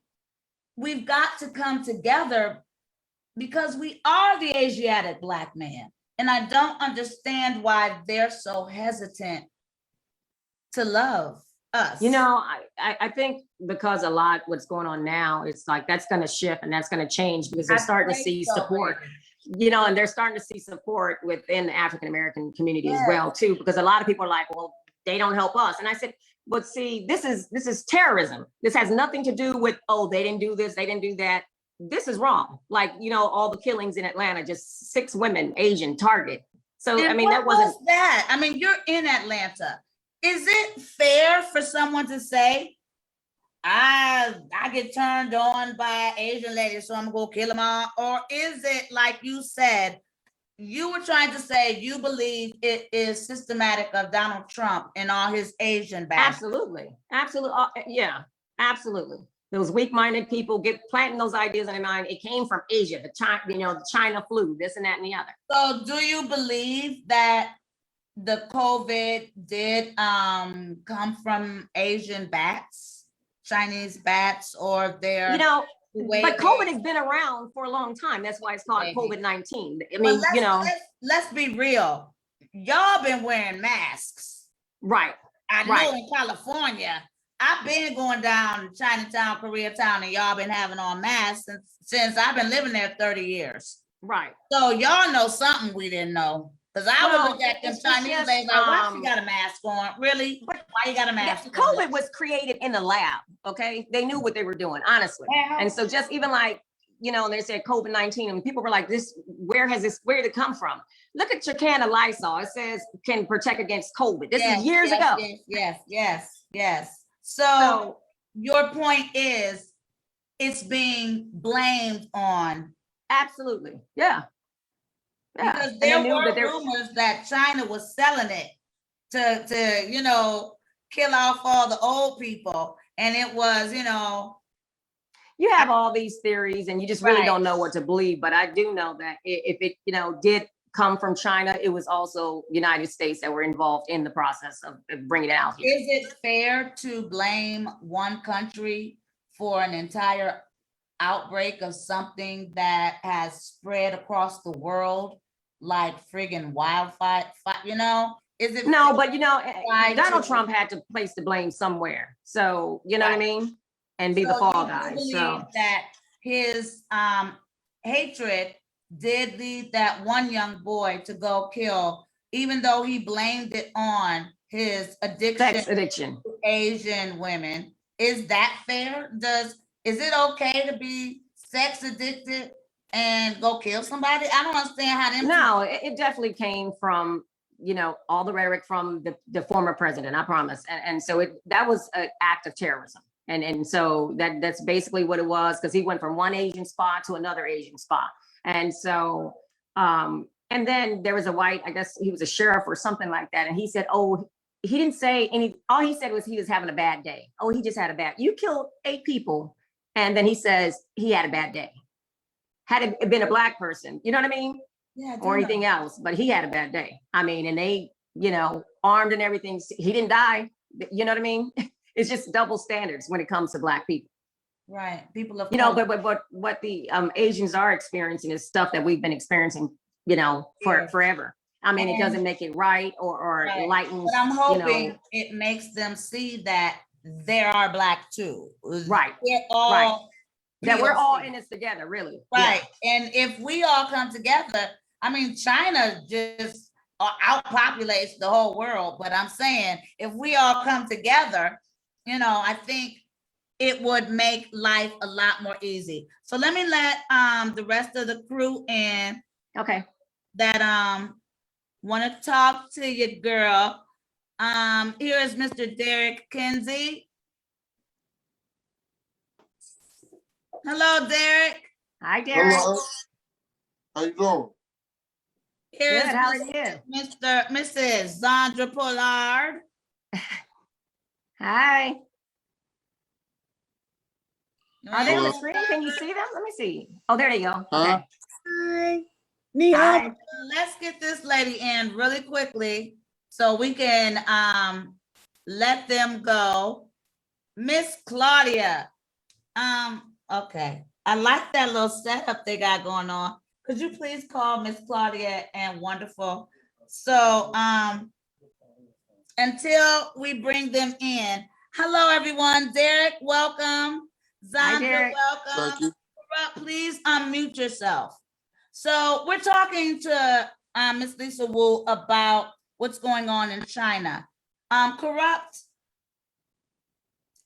we've got to come together because we are the Asiatic Black man. And I don't understand why they're so hesitant to love us. You know, I think because a lot what's going on now, it's like that's going to shift and that's going to change because they're I starting to pray see so, support, baby. you know, and they're starting to see support within the African American community as Yes. well, too, because a lot of people are like, well, they don't help us. And I said, but see, this is terrorism. This has nothing to do with, oh, they didn't do this, they didn't do that. This is wrong. Like, you know, all the killings in Atlanta, just 6 women, Asian, Target. So, And I mean, what that wasn't. was that? I mean, you're in Atlanta. Is it fair for someone to say, I get turned on by Asian ladies, so I'm gonna go kill them all? Or is it like you said, you were trying to say you believe it is systematic of Donald Trump and all his Asian back? Absolutely, absolutely, yeah, absolutely. Those weak-minded people get planting those ideas in their mind. It came from Asia, the China, you know, the China flu, this and that and the other. So do you believe that the COVID did come from Asian bats, Chinese bats, or their You know, way but they- COVID has been around for a long time. That's why it's called Maybe. COVID-19. I Well, mean, you know, let's be real. Y'all been wearing masks. right. I know Right. in California, I've been going down to Chinatown, Koreatown, and y'all been having on masks since I've been living there 30 years. Right. So y'all know something we didn't know. Because I Well, would look at them it's Chinese just, ladies like, why she got a mask on? Really? Why you got a mask on? COVID was created in the lab, okay? They knew what they were doing, honestly. Yeah. And so just even like, you know, they said COVID-19 and people were like, where did it come from? Look at your can of Lysol. It says can protect against COVID. This is years ago. Yes. So your point is it's being blamed on. Absolutely. Yeah. Because there were rumors that China was selling it to you know, kill off all the old people. And it was, you know. You have all these theories and you just really don't know what to believe. But I do know that if it, you know, did come from China, it was also United States that were involved in the process of bringing it out here. Is it fair to blame one country for an entire outbreak of something that has spread across the world like friggin' wildfire, you know? Is it no, but you know, Donald Trump had to place the blame somewhere. So, you know what I mean? And be the fall guy. So that his hatred did lead that one young boy to go kill, even though he blamed it on his sex addiction to Asian women. Is that fair? Is it okay to be sex addicted and go kill somebody? I don't understand how them. No, it definitely came from, you know, all the rhetoric from the former president, I promise. And so that was an act of terrorism. And so that's basically what it was, because he went from one Asian spot to another Asian spot. And so, and then there was a white, I guess he was a sheriff or something like that. And he said, oh, he didn't say all he said was he was having a bad day. Oh, he just had a bad, you killed 8 people. And then he says he had a bad day. Had it been a Black person, you know what I mean? Yeah, or anything else, but he had a bad day. I mean, and they, you know, armed and everything. He didn't die. You know what I mean? It's just double standards when it comes to Black people. Right. People of you know, but what the Asians are experiencing is stuff that we've been experiencing, you know, forever. I mean, it doesn't make it right or lightens. But I'm hoping it makes them see that there are Black too. Right. We're all that we're all in this together, really. Right. Yeah. And if we all come together, I mean, China just outpopulates the whole world. But I'm saying if we all come together, you know, I think it would make life a lot more easy. So let me let the rest of the crew in. Okay. That want to talk to you, girl. Here is Mr. Derek Kinsey. Hello, Derek. Hi, Derek. Hello. How you doing? Here's good. How are you? Mrs. Zandra Pollard. Hi. Are they on the Hello. screen? Can you see them? Let me see. Oh, there they go. Huh? Okay. Hi. Let's get this lady in really quickly so we can let them go. Miss Claudia. Okay. I like that little setup they got going on. Could you please call Miss Claudia and Wonderful? So until we bring them in. Hello, everyone. Derek, welcome. Hi, Zandra, Derek. welcome. Thank you. Please unmute yourself. So we're talking to Miss Lisa Wu about what's going on in China. Kurupt,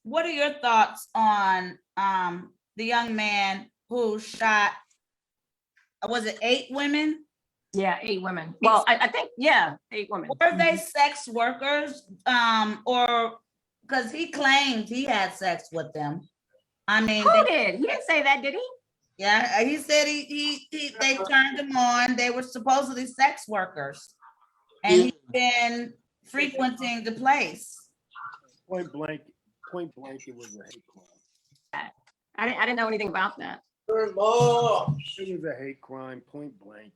what are your thoughts on the young man who shot, was it 8 women? Yeah, 8 women. Well, I think, yeah, 8 women. Were they sex workers? Or because he claimed he had sex with them. I mean, Who did? He didn't say that, did he? yeah, he said they turned him on. They were supposedly sex workers. And he's been frequenting the place. Point blank, it was a hate crime. I didn't know anything about that. It was a hate crime, point blank.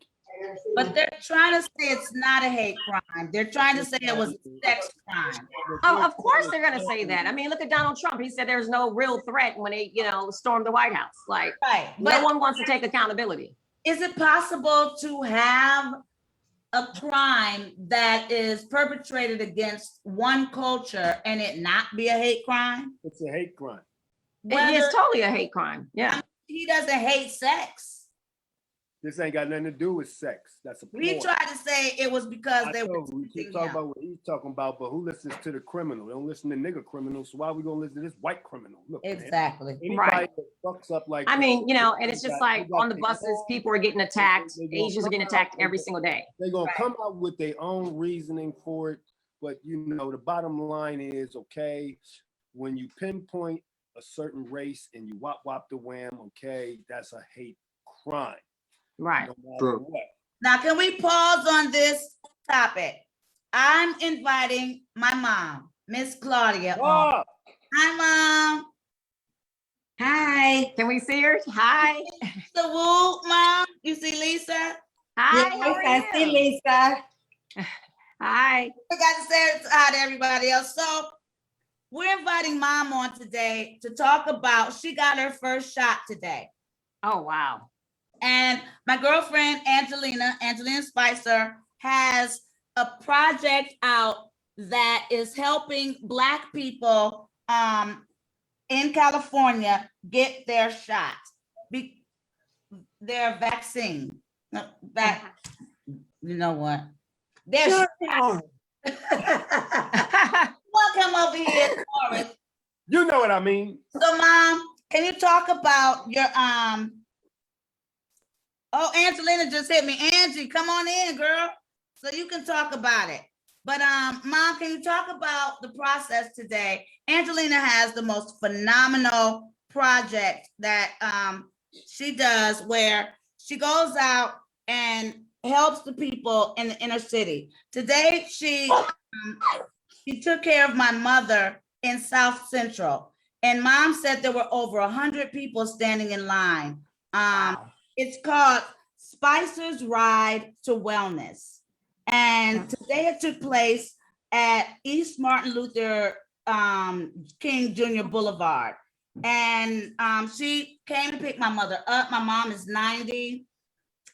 But they're trying to say it's not a hate crime. They're trying to say it was a sex crime. Oh, of course they're gonna say that. I mean, look at Donald Trump. He said there's no real threat when they, stormed the White House. Like, Right. no But one wants to take accountability. is it possible to have a crime that is perpetrated against one culture and it not be a hate crime? It's a hate crime. It is totally a hate crime. Yeah. He doesn't hate sex. This ain't got nothing to do with sex. That's a We ploy. tried to say it was because they were We keep teaching talking him. about what he's talking about, but who listens to the criminal? They don't listen to nigger criminals. So why are we gonna listen to this white criminal? Look, man, Exactly. anybody Right. that fucks up like I mean, and it's they just got- like they got on the their buses, own- people are getting attacked. they gonna Asians are getting come out attacked every single day. They're gonna Right. come out with their own reasoning for it, but the bottom line is, okay, when you pinpoint a certain race and you wop the wham, okay, that's a hate crime. Right. No matter Sure. what. Now, can we pause on this topic? I'm inviting my mom, Miss Claudia. on. Ah! Hi, Mom. Hi. Can we see her? Hi. The Woo, Mom. You see Lisa? Hi. How are I see you? Lisa. Hi. We got to say hi to everybody else. So we're inviting Mom on today to talk about, she got her first shot today. Oh, wow. And my girlfriend, Angelina Spicer, has a project out that is helping Black people in California get their shot, their vaccine. No, you know what? Their Sure. Well, come over here, Forrest. You know what I mean? So, Mom, can you talk about your Oh, Angelina just hit me. Angie, come on in, girl, so you can talk about it. But Mom, can you talk about the process today? Angelina has the most phenomenal project that she does, where she goes out and helps the people in the inner city. Today, she took care of my mother in South Central, and Mom said there were over 100 people standing in line. Wow. It's called Spicer's Ride to Wellness. And today it took place at East Martin Luther King Jr. Boulevard. And she came to pick my mother up. My mom is 90.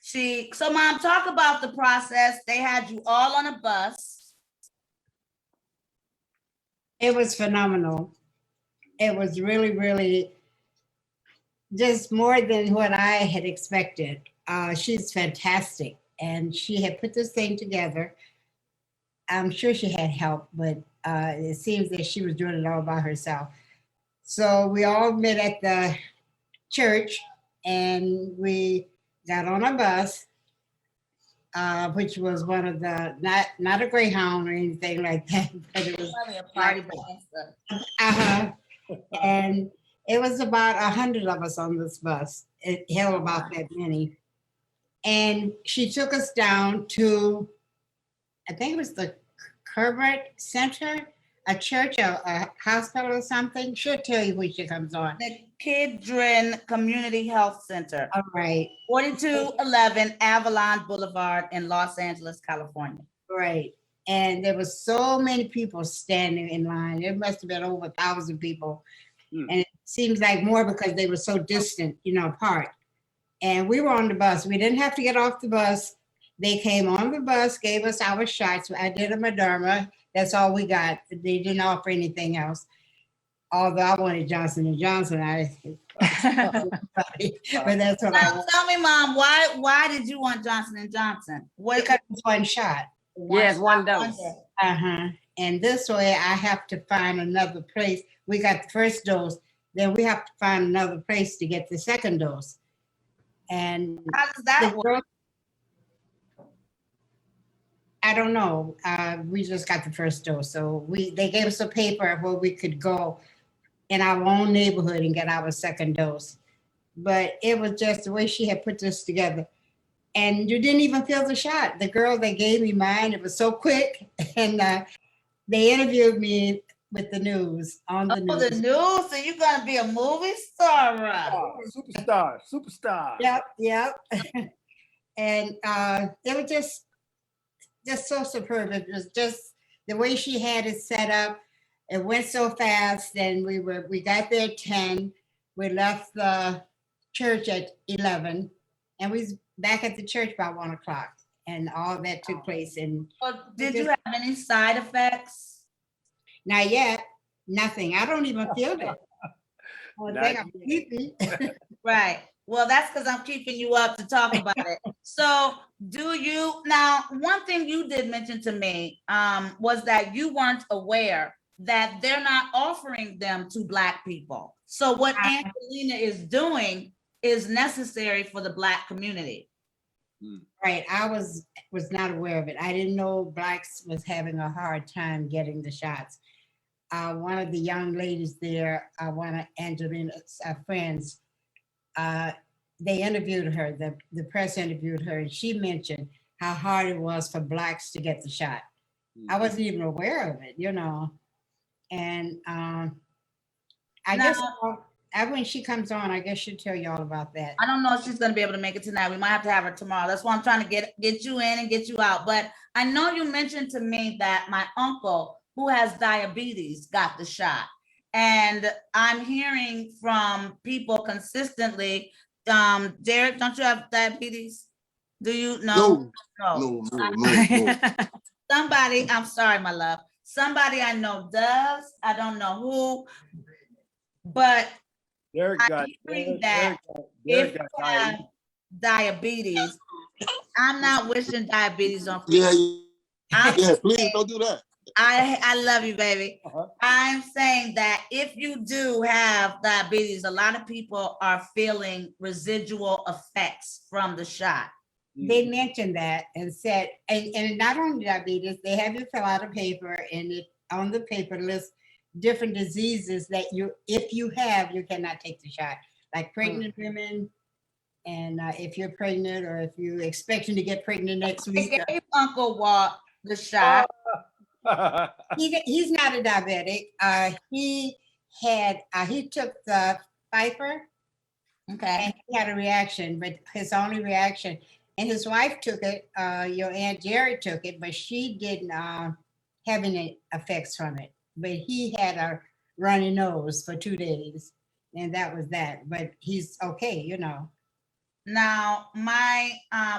So Mom, talk about the process. They had you all on a bus. It was phenomenal. It was really, really just more than what I had expected. She's fantastic. And she had put this thing together. I'm sure she had help, but it seems that she was doing it all by herself. So we all met at the church and we got on a bus, which was one of the, not a Greyhound or anything like that, but it was Probably a party bus. and it was about 100 of us on this bus. It held about that many. And she took us down to, I think it was the Kurupt Center, a church, a hospital or something. She'll tell you when she comes on. The Kidron Community Health Center, All right, 4211 Avalon Boulevard in Los Angeles, California. right. And there was so many people standing in line. It must have been over 1,000 people. And it seems like more because they were so distant, apart. And we were on the bus. We didn't have to get off the bus. They came on the bus, gave us our shots. I did a Moderna. That's all we got. They didn't offer anything else. Although I wanted Johnson & Johnson, but that's what I Now wanted. tell me, Mom, why did you want Johnson & Johnson? What? Because it's one shot. Yes, one shot dose. wonder. And this way I have to find another place. We got the first dose, then we have to find another place to get the second dose. And How does that the work? girl, I don't know. We just got the first dose. So they gave us a paper where we could go in our own neighborhood and get our second dose. But it was just the way she had put this together. And you didn't even feel the shot. The girl that gave me mine, it was so quick. And they interviewed me with the news on the Oh, news. the news. So you're gonna be a movie star, right? Superstar. Yep. And it was just so superb. It was just the way she had it set up. It went so fast, and we got there at 10. We left the church at 11, and we was back at the church by 1 o'clock. And all that took place. And Well, did you have any side effects? not yet, nothing. I don't even feel it. I Not think I'm sleepy. Right. Well, that's because I'm keeping you up to talk about it. So now, one thing you did mention to me was that you weren't aware that they're not offering them to Black people. So what Angelina is doing is necessary for the Black community. Right, I was not aware of it. I didn't know Blacks was having a hard time getting the shots. One of the young ladies there, one of Angelina's friends, they interviewed her, the press interviewed her, and she mentioned how hard it was for Blacks to get the shot. I wasn't even aware of it, And I guess when she comes on, I guess she'll tell you all about that. I don't know if she's going to be able to make it tonight. We might have to have her tomorrow. That's why I'm trying to get you in and get you out. But I know you mentioned to me that my uncle, who has diabetes, got the shot. And I'm hearing from people consistently, Derek, don't you have diabetes? Do you know? No. Somebody, I'm sorry, my love. Somebody I know does. I don't know who, but Derek I'm got, hearing Derek, that Derek if got you have diabetes, I'm not wishing diabetes on Yeah, people. yeah, please don't do that. I love you, baby. I'm saying that if you do have diabetes, a lot of people are feeling residual effects from the shot. They mentioned that and said, and not only diabetes, they have you fill out a paper, and it on the paper lists different diseases that if you have, you cannot take the shot, like pregnant women. And if you're pregnant, or if you're expecting to get pregnant next week. They gave Uncle Walt the shot. He's not a diabetic. He took the Pfizer. Okay. And he had a reaction, but his only reaction, and his wife took it, your Aunt Jerry took it, but she didn't have any effects from it. But he had a runny nose for 2 days, and that was that. But he's okay, Now,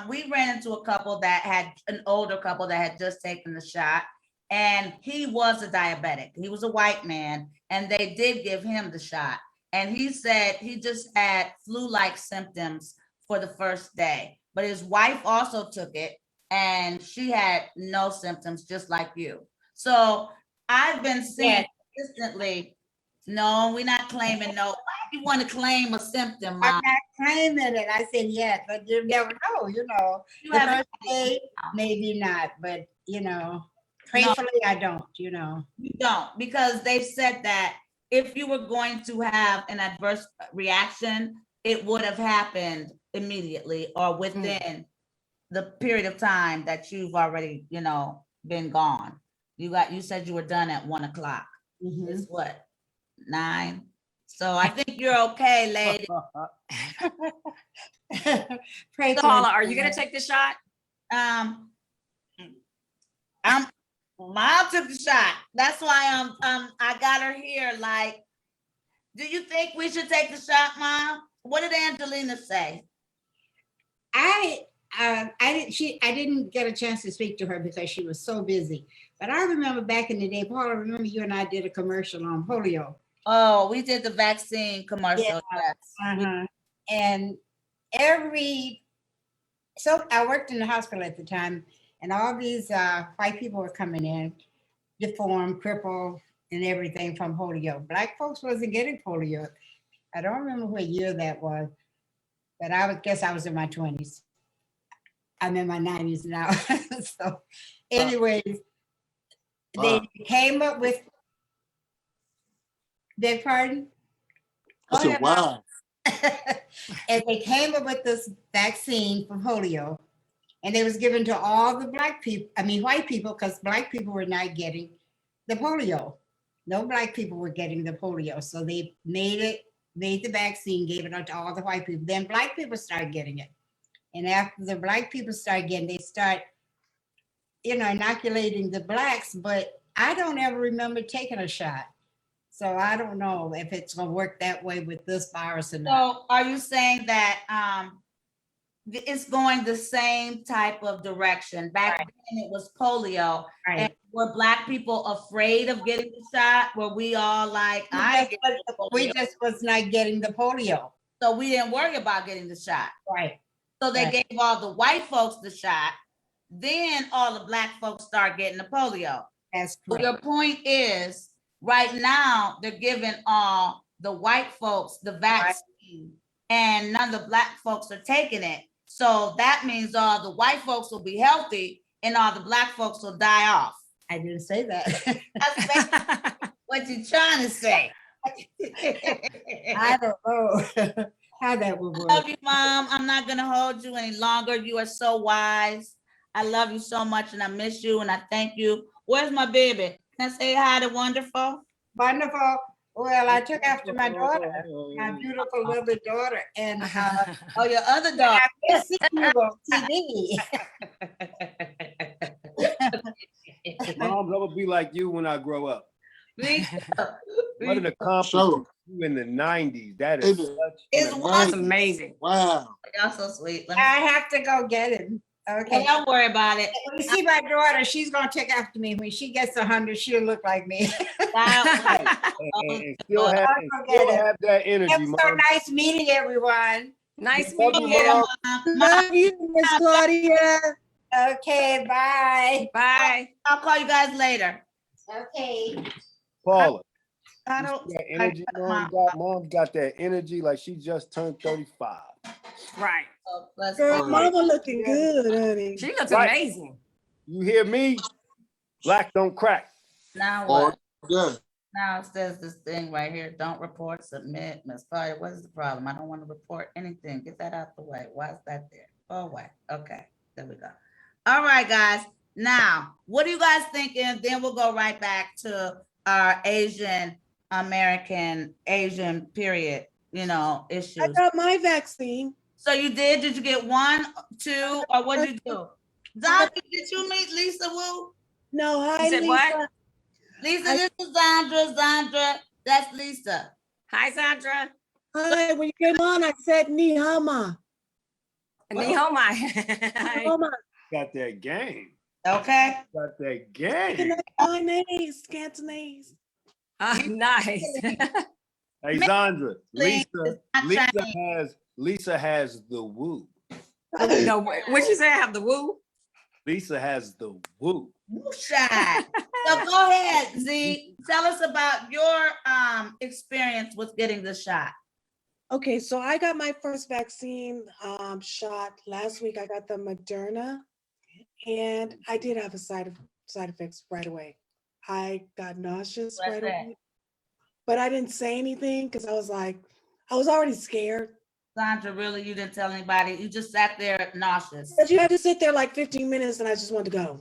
we ran into a couple that had an older couple that had just taken the shot, and he was a diabetic. He was a white man, and they did give him the shot. And he said he just had flu-like symptoms for the first day, but his wife also took it, and she had no symptoms, just like you. So I've been seeing consistently, no, we're not claiming no. You want to claim a symptom, Mom? I'm not claiming it. I said yes, but you never know, You The have first day, maybe not, but prayerfully I don't, You don't, because they've said that if you were going to have an adverse reaction, it would have happened immediately or within the period of time that you've already, been gone. You said you were done at 1 o'clock. It's what, 9? So I think you're okay, lady. Pray for Paula, me. are you gonna take the shot? I'm Mom took the shot. That's why I got her here. Like, do you think we should take the shot, Mom? What did Angelina say? I didn't get a chance to speak to her because she was so busy. But I remember back in the day, Paula, remember you and I did a commercial on polio. Oh, we did the vaccine commercial. Yeah. Yes. Uh-huh. And so I worked in the hospital at the time, and all these white people were coming in, deformed, crippled, and everything from polio. Black folks wasn't getting polio. I don't remember what year that was, but I would guess I was in my 20s. I'm in my 90s now. So anyways, they came up with, beg pardon? I said, wow. And they came up with this vaccine for polio, and it was given to all the white people, because black people were not getting the polio. No black people were getting the polio. So they made the vaccine, gave it out to all the white people. Then black people started getting it. And after the black people started getting, they start, inoculating the blacks, but I don't ever remember taking a shot. So I don't know if it's gonna work that way with this virus or not. So are you saying that it's going the same type of direction? Back then it was polio. Right. And were black people afraid of getting the shot? Were we all like, We just was not getting the polio. so we didn't worry about getting the shot. Right. So they Right. gave all the white folks the shot. Then all the black folks start getting the polio. That's So correct. your point is, right now, they're giving all the white folks the vaccine, and none of the black folks are taking it. So that means all the white folks will be healthy and all the black folks will die off. I didn't say that. That's basically what you're trying to say. I don't know how that would I work. love you, Mom. I'm not gonna hold you any longer. You are so wise. I love you so much, and I miss you, and I thank you. Where's my baby? Can I say hi to Wonderful? Wonderful. Well, I took after my daughter, my beautiful little daughter, and Oh, your other dog. I miss seeing you on TV. Mom, I'm gonna be like you when I grow up. Me too. What an accomplishment So, you in the 90s. That is It is. such It's an That's one. amazing. wow. Y'all so sweet. I have to go get him. Okay. Don't worry about it. When you see my daughter, she's gonna take after me. When she gets 100, she'll look like me. and still have that energy, It was so Mom. nice meeting everyone. Nice Love meeting you, you. Mom. Love you, Miss Claudia. Okay, bye. Bye. I'll call you guys later. Okay. Paula, I you don't. see that energy Mom's got that energy like she just turned 35. Right. Let's Girl, go. mama looking good, honey. She looks Right. amazing. You hear me? Black don't crack. Now Or what? yeah. Now it says this thing right here. Don't report, submit. Miss Claudia, what is the problem? I don't want to report anything. Get that out the way. Why is that there? Go away. Okay, there we go. All right, guys. Now, what do you guys think? And then we'll go right back to our Asian American, Asian period, I issues. got my vaccine. So you did? Did you get 1, 2, or what did you do? Zandra, did you meet Lisa Wu? No, hi, You said Lisa. what? Lisa, this is Zandra. Zandra, that's Lisa. Hi, Sandra. Hi, when you came on, I said ni hama. Ni hao mai. Hama. Got that game. Okay. Got that game. Cantonese, Cantonese. Nice. Hey, Zandra, Please, Lisa has the woo. No, what you say? I have the woo? Lisa has the woo. Woo shot. So go ahead, Z. Tell us about your experience with getting the shot. Okay, so I got my first vaccine shot last week. I got the Moderna, and I did have a side effects right away. I got nauseous What's right that? away, but I didn't say anything because I was already scared. Sandra, really, you didn't tell anybody. You just sat there nauseous. But you had to sit there like 15 minutes, and I just wanted to go.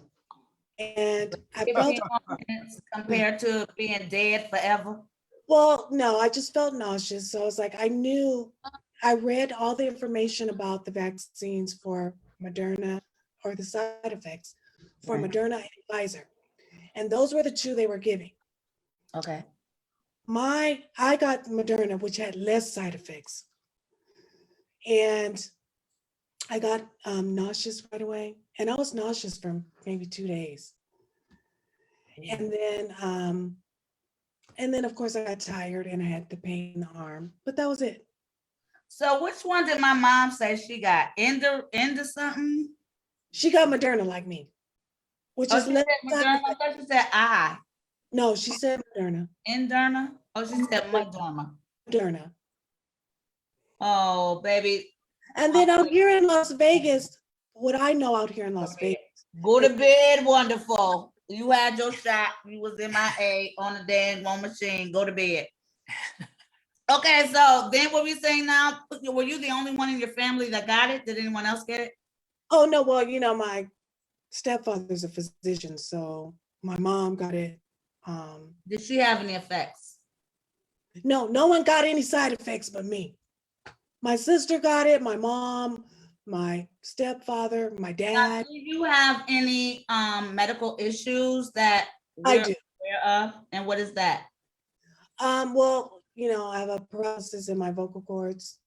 And I 15 felt more minutes compared to being dead forever. well, no, I just felt nauseous. So I was like, I read all the information about the vaccines for Moderna or the side effects for Right. Moderna and Pfizer. And those were the two they were giving. Okay. I got Moderna, which had less side effects. And I got nauseous right away. And I was nauseous for maybe 2 days. And then of course I got tired and I had the pain in the arm, but that was it. So which one did my mom say she got? Into something? She got Moderna like me, which Oh, is she less said side Moderna. I effects. thought she said I. No, she said Moderna. Moderna? Oh, she said Moderna. Moderna. Oh, baby. And then out here in Las Vegas, what I know out here in Las Vegas. Go to bed, wonderful. You had your shot. You was in my A on the dang one machine. Go to bed. Okay, so then what we saying now? Were you the only one in your family that got it? Did anyone else get it? Oh no, well, my stepfather's a physician, so my mom got it. Did she have any effects? No one got any side effects but me. My sister got it, my mom, my stepfather, my Now, dad. do you have any medical issues that I we're do. aware of? And what is that? Well, I have a paralysis in my vocal cords,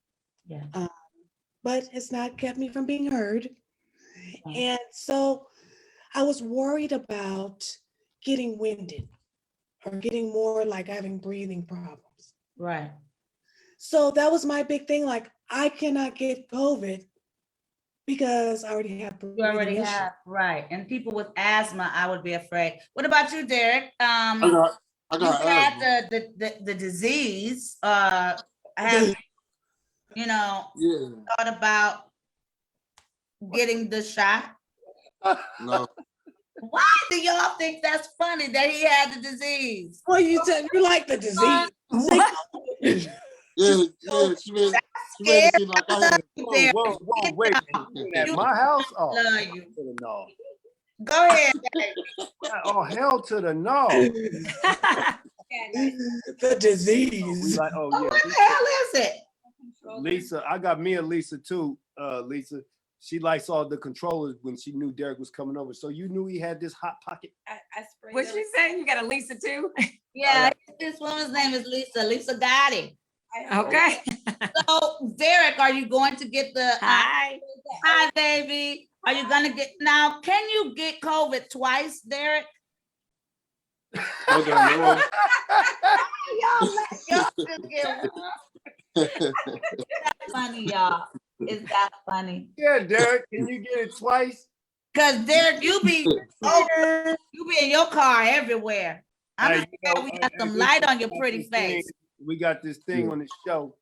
Yeah. but it's not kept me from being heard. Okay. And so I was worried about getting winded or getting more like having breathing problems. Right. So that was my big thing. Like, I cannot get COVID because I already have You already breathing issues. have, right. And people with asthma, I would be afraid. What about you, Derek? I You got asthma. had the disease, have, Yeah. thought about getting the shot? No. Why do y'all think that's funny that he had the disease? Well, you said you like the disease. Yeah. She made it seem like I had. Whoa, wait. At my house? Oh, Love hell you. to the no. Go ahead, Derek. Oh, hell to the no. The We disease. like, Oh, oh what yeah. the hell is it? Lisa, I got me and Lisa too. Lisa, she likes all the controllers when she knew Derek was coming over. So you knew he had this hot pocket. I sprayed What it. she saying? You got a Lisa too? Yeah, this woman's name is Lisa. Lisa got it. Okay. So, Derek, are you going to get the? Hi. Hi, baby. Are you gonna get now? Can you get COVID twice, Derek? Okay, no. Y'all just get That's funny, y'all. Is that funny? Yeah, Derek, can you get it twice? Cause Derek, you be in your car everywhere. I'm Hey, just glad we got some light on your pretty face. We got this thing on the show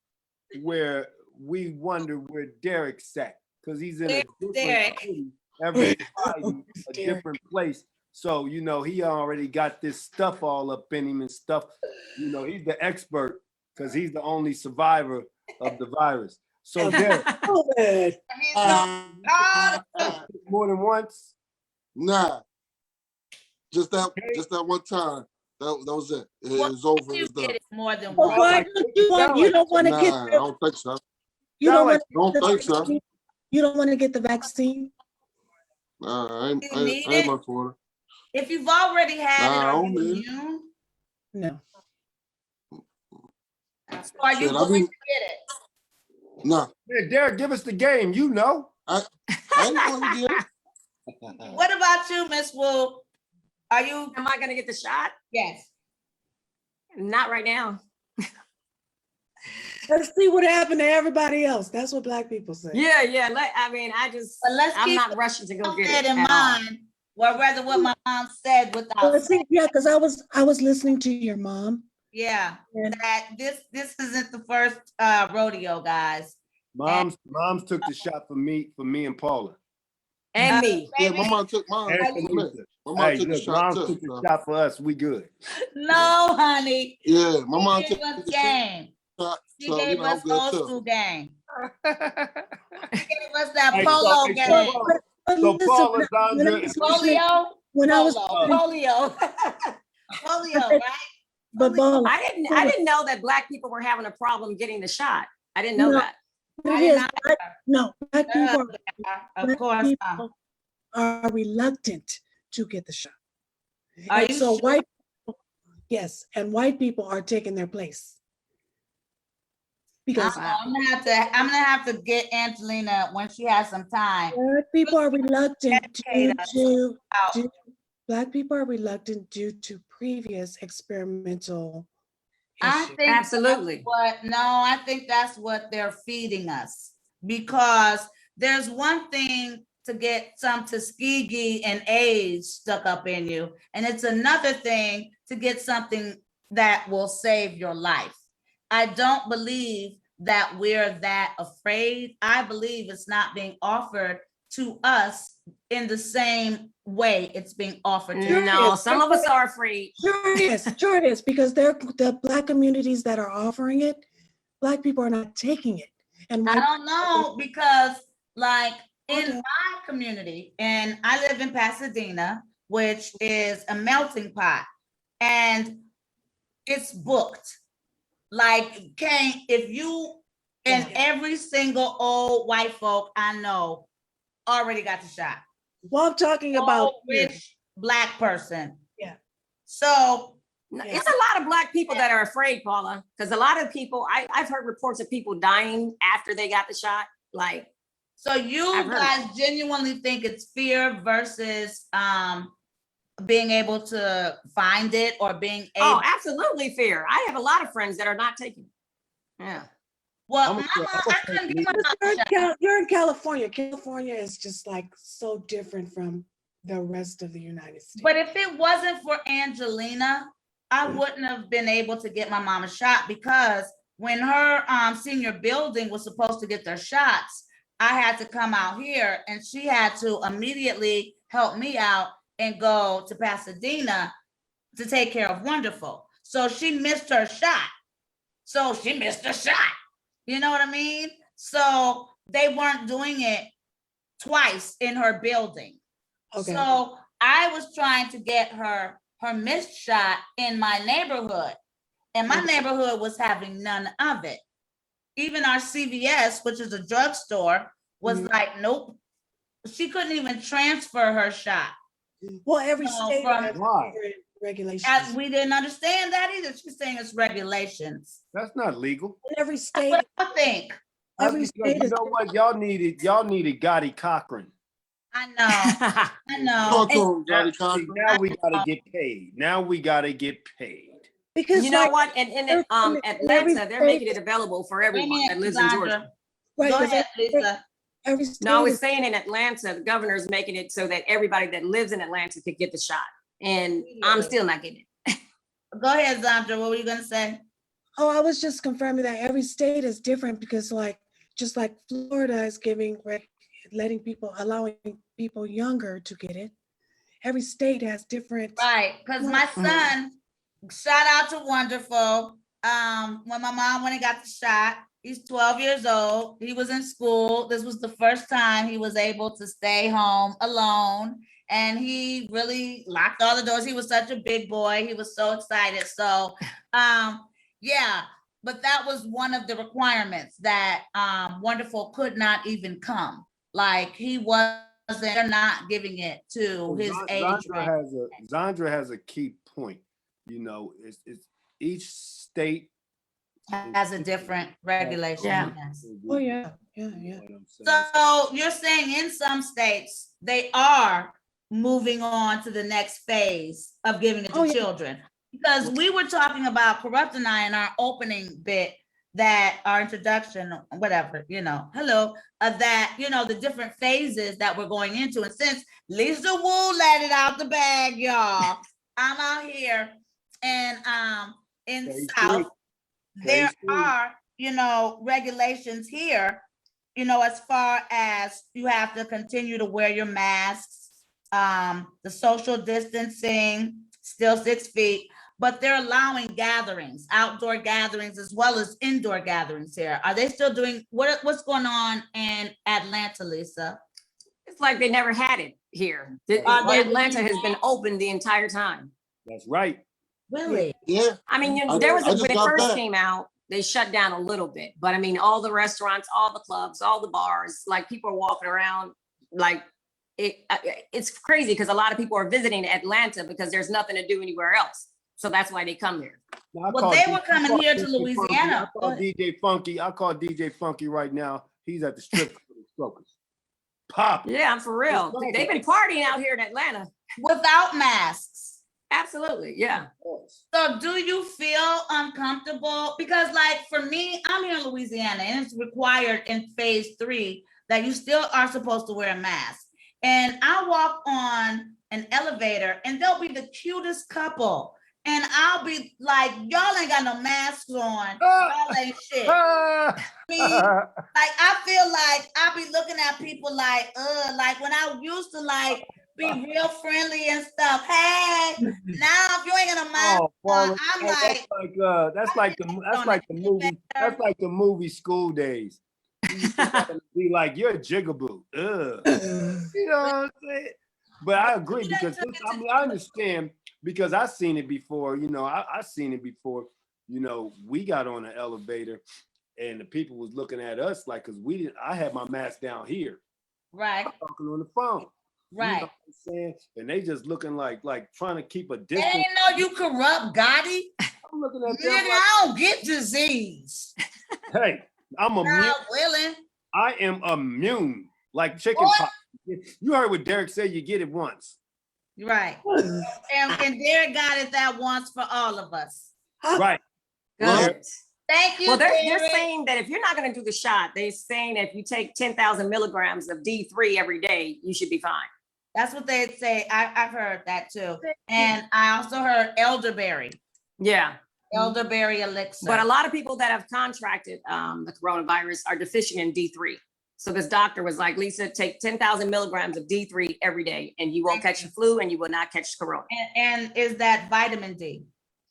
where we wonder where Derek's at because he's in a different Derek? city, every Friday, a Derek. different place. So, he already got this stuff all up in him and stuff. He's the expert because he's the only survivor of the virus. So, Derek, COVID. He's so- more than once. Nah. Just that one time. That was it. It Well, was over. It you was done. get it more than But once. why you don't want to Nah, get I don't think so. you don't want Don't think so. you don't want to get the vaccine? Nah, I ain't You need it? much for it. If you've already had Nah, I it, are don't you need it. immune? No. So are you Shit, going to get it? Nah, Yeah, Derek, give us the game. I ain't going to get it. What about you, Miss Wu? Are you? Am I gonna get the shot? Yes. Not right now. Let's see what happened to everybody else. That's what Black people say. Yeah. But let's I'm keep not rushing to go get that it in at all. mind, or rather what my mom said without Well, see, yeah, because I was listening to your mom. yeah, And that this isn't the first rodeo, guys. Moms took the shot for me and Paula. And me. Yeah, Baby, my mom took mine. And for My Lisa. mom Hey, took the look, shot Moms too. took So. the shot for us. We good. no, honey. Yeah, my mom She took gave us the game. shot. She So, gave I'm us good old too. school game. She gave us that Hey, polo so- game. but So listen, Paula, when I Zandra, was listening- Polio. when I was Polio. Polio, right? but Paula, I didn't know that Black people were having a problem getting the shot. I didn't know No. that. it I is, did not- no, Black people, Of Black course. people are reluctant to get the shot. Are And you so sure? yes, and white people are taking their place. Because I'm gonna have to get Angelina when she has some time. black people are reluctant Educate us about- Black people are reluctant due to previous experimental I issues. think Absolutely. I think that's what they're feeding us. Because there's one thing to get some Tuskegee and age stuck up in you, and it's another thing to get something that will save your life. I don't believe that we're that afraid. I believe it's not being offered to us in the same way it's being offered to. No, some of us are afraid. Sure it is, because the black communities that are offering it, black people are not taking it. And I white don't know, because like in Okay. my community, and I live in Pasadena, which is a melting pot, and it's booked. Like, if you, and Yeah. every single old white folk I know already got the shot. Well, I'm talking about Old, rich, black person. Yeah. So, No, Yeah. it's a lot of black people that are afraid, Paula, because a lot of people, I've heard reports of people dying after they got the shot. Like, so you I've heard. guys genuinely think it's fear versus being able to find it, or being able? oh, absolutely fear. I have a lot of friends that are not taking it. Yeah. Well, I'm my a- mom, I'm a I couldn't fan get my mom shot. you're in California. California is just like so different from the rest of the United States. But if it wasn't for Angelina, I wouldn't have been able to get my mom a shot, because when her senior building was supposed to get their shots, I had to come out here, and she had to immediately help me out and go to Pasadena to take care of Wonderful. So she missed her shot. So she missed her shot. You know what I mean? So they weren't doing it twice in her building. Okay. So I was trying to get her missed shot in my neighborhood, and my neighborhood was having none of it. Even our CVS, which is a drugstore, was like, nope. She couldn't even transfer her shot. Well, every No, state from- has Why? different regulations. And we didn't understand that either. She's saying it's regulations. That's not legal. Every That's state, what I think. every Because state you is know what? Y'all needed Gotti Cochran. I know. I Talk know. to him, Now, Johnny Cochran. now we gotta get paid. Now we gotta get paid. because You know like, what? And in every Atlanta, they're making state- it available for Wait a everyone minute, that lives in Georgia. Sandra. right, Go 'cause ahead, Lisa. every state No, I was is- saying in Atlanta, the governor is making it so that everybody that lives in Atlanta could get the shot. And I'm still not getting it. Go ahead, Sandra. What were you gonna say? Oh, I was just confirming that every state is different, because just like Florida is allowing people younger to get it. Every state has different. Right, because my son, shout out to Wonderful. When my mom went and got the shot, he's 12 years old. He was in school. This was the first time he was able to stay home alone. And he really locked all the doors. He was such a big boy. He was so excited. So, yeah, but that was one of the requirements, that Wonderful could not even come. Like, they're not giving it to his age range. Zandra has a key point. You know, it's each state Has a different regulation. Yeah. Yes. Oh, yeah. You know what I'm saying? So you're saying in some states, they are moving on to the next phase of giving it Oh, to yeah. children? Because we were talking about Kurupt and I in our opening bit, that our introduction, whatever, hello, that, the different phases that we're going into. And since Lisa Wu let it out the bag, y'all, I'm out here and in Phase South, there Phase three. are, regulations here, as far as you have to continue to wear your masks, the social distancing, still 6 feet, but they're allowing gatherings, outdoor gatherings, as well as indoor gatherings here. Are they still doing, what's going on in Atlanta, Lisa? It's like they never had it here. Are they Atlanta doing has been open the entire time. That's right. Really? Yeah, I mean, I there was, just when it got first back. came out, they shut down a little bit, but I mean, all the restaurants, all the clubs, all the bars, like people are walking around, like it's crazy because a lot of people are visiting Atlanta because there's nothing to do anywhere else. So that's why they come here. Now, I Well, call they D- were I coming call here to DJ Funky. Louisiana. I Go call ahead. DJ Funky. I call DJ Funky right now. He's at the strip club with smokers. Pop. Yeah, I'm for real. It's right. They've been partying out here in Atlanta. Without masks. Absolutely. Yeah. So do you feel uncomfortable? Because like for me, I'm here in Louisiana and it's required in phase 3 that you still are supposed to wear a mask. And I walk on an elevator and they'll be the cutest couple. And I'll be like, y'all ain't got no masks on. Y'all ain't shit. I mean, like I feel like I be looking at people like when I used to like be real friendly and stuff. Hey, now if you ain't gonna mind, Oh, Paula, I'm that's like, that's like the movie. That's like the movie School Days. You used to be like, you're a jigaboo. Ugh. You know what I'm saying? But I agree because I understand because I've seen it before. You know, I seen it before. You know, we got on an elevator and the people was looking at us like, cause I had my mask down here. right, I'm talking on the phone. right. You know what I'm saying? And they just looking like trying to keep a They distance. ain't know you corrupt, Gotti. I'm looking at Nigga, them like, I don't get disease. hey, I'm immune. God willing. I am immune, like chicken Boy. pox. You heard what Derek said, you get it once. Right. And Derek got it that once for all of us. Right. Good. Thank you, Well, they're Derek. saying that if you're not going to do the shot, they're saying if you take 10,000 milligrams of D3 every day, you should be fine. That's what they say. I've heard that too. And I also heard elderberry. Yeah. Elderberry elixir. But a lot of people that have contracted the coronavirus are deficient in D3. So this doctor was like, Lisa, take 10,000 milligrams of D3 every day and you won't catch the flu and you will not catch corona. And is that vitamin D?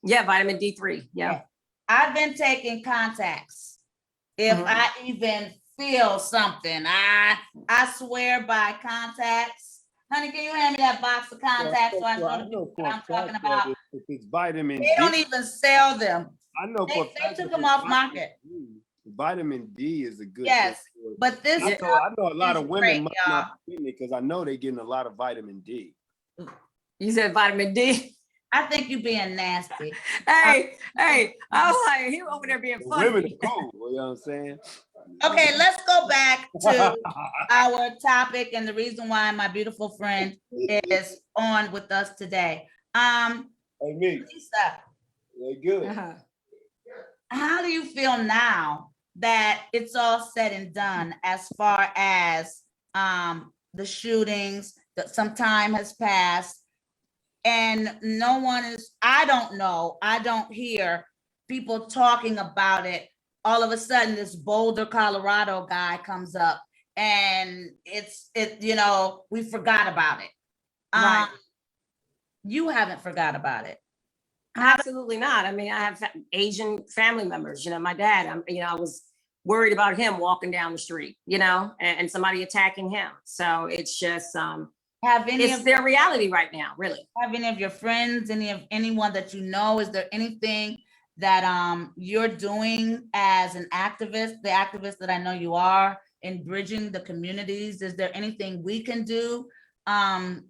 Yeah, vitamin D3. Yeah. I've been taking contacts. If I even feel something, I swear by contacts. Honey, can you hand me that box of contacts so I show the people what I'm talking about? If it's vitamin They D, don't even sell them. I know They for a fact took if them it's off vitamin market. D, vitamin D is a good Yes, thing. but this I know a lot is of women great, might y'all. not be getting it because I know they're getting a lot of vitamin D. You said vitamin D. I think you being nasty. Hey, I was like, he over there being The funny. women are cool, you know what I'm saying? Okay, let's go back to our topic and the reason why my beautiful friend is on with us today. Hey, me, Lisa, they good. how do you feel now that it's all said and done as far as the shootings, that some time has passed and no one is, I don't hear people talking about it. All of a sudden this Boulder, Colorado guy comes up and we forgot about it. Right. You haven't forgot about it. Absolutely not. I mean, I have Asian family members, my dad, I was worried about him walking down the street, and somebody attacking him. So it's just, it's their reality right now, really. Have any of your friends, anyone that you know, is there anything that you're doing as an activist, the activist that I know you are, in bridging the communities? Is there anything we can do to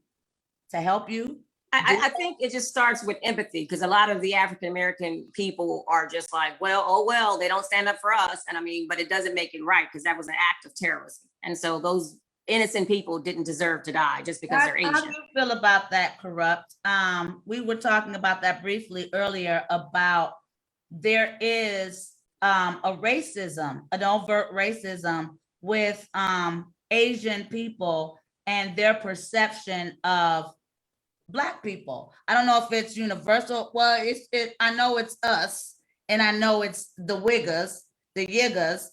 help you? I think it just starts with empathy, because a lot of the African-American people are just like, well, they don't stand up for us. And but it doesn't make it right, because that was an act of terrorism. And so those innocent people didn't deserve to die just because they're Asian. How do you feel about that, Kurupt? We were talking about that briefly earlier about there is a racism, an overt racism with Asian people and their perception of Black people. I don't know if it's universal. Well, I know it's us, and I know it's the Wiggers, the Yiggers.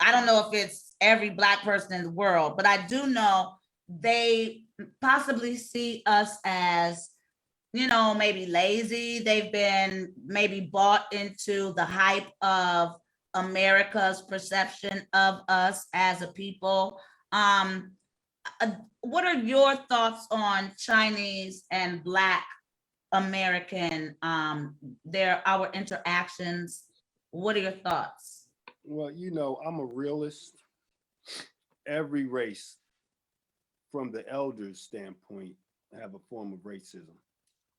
I don't know if it's every Black person in the world, but I do know they possibly see us as, maybe lazy. They've been maybe bought into the hype of America's perception of us as a people. What are your thoughts on Chinese and Black American, our interactions? What are your thoughts? Well, I'm a realist. Every race, from the elders' standpoint, have a form of racism.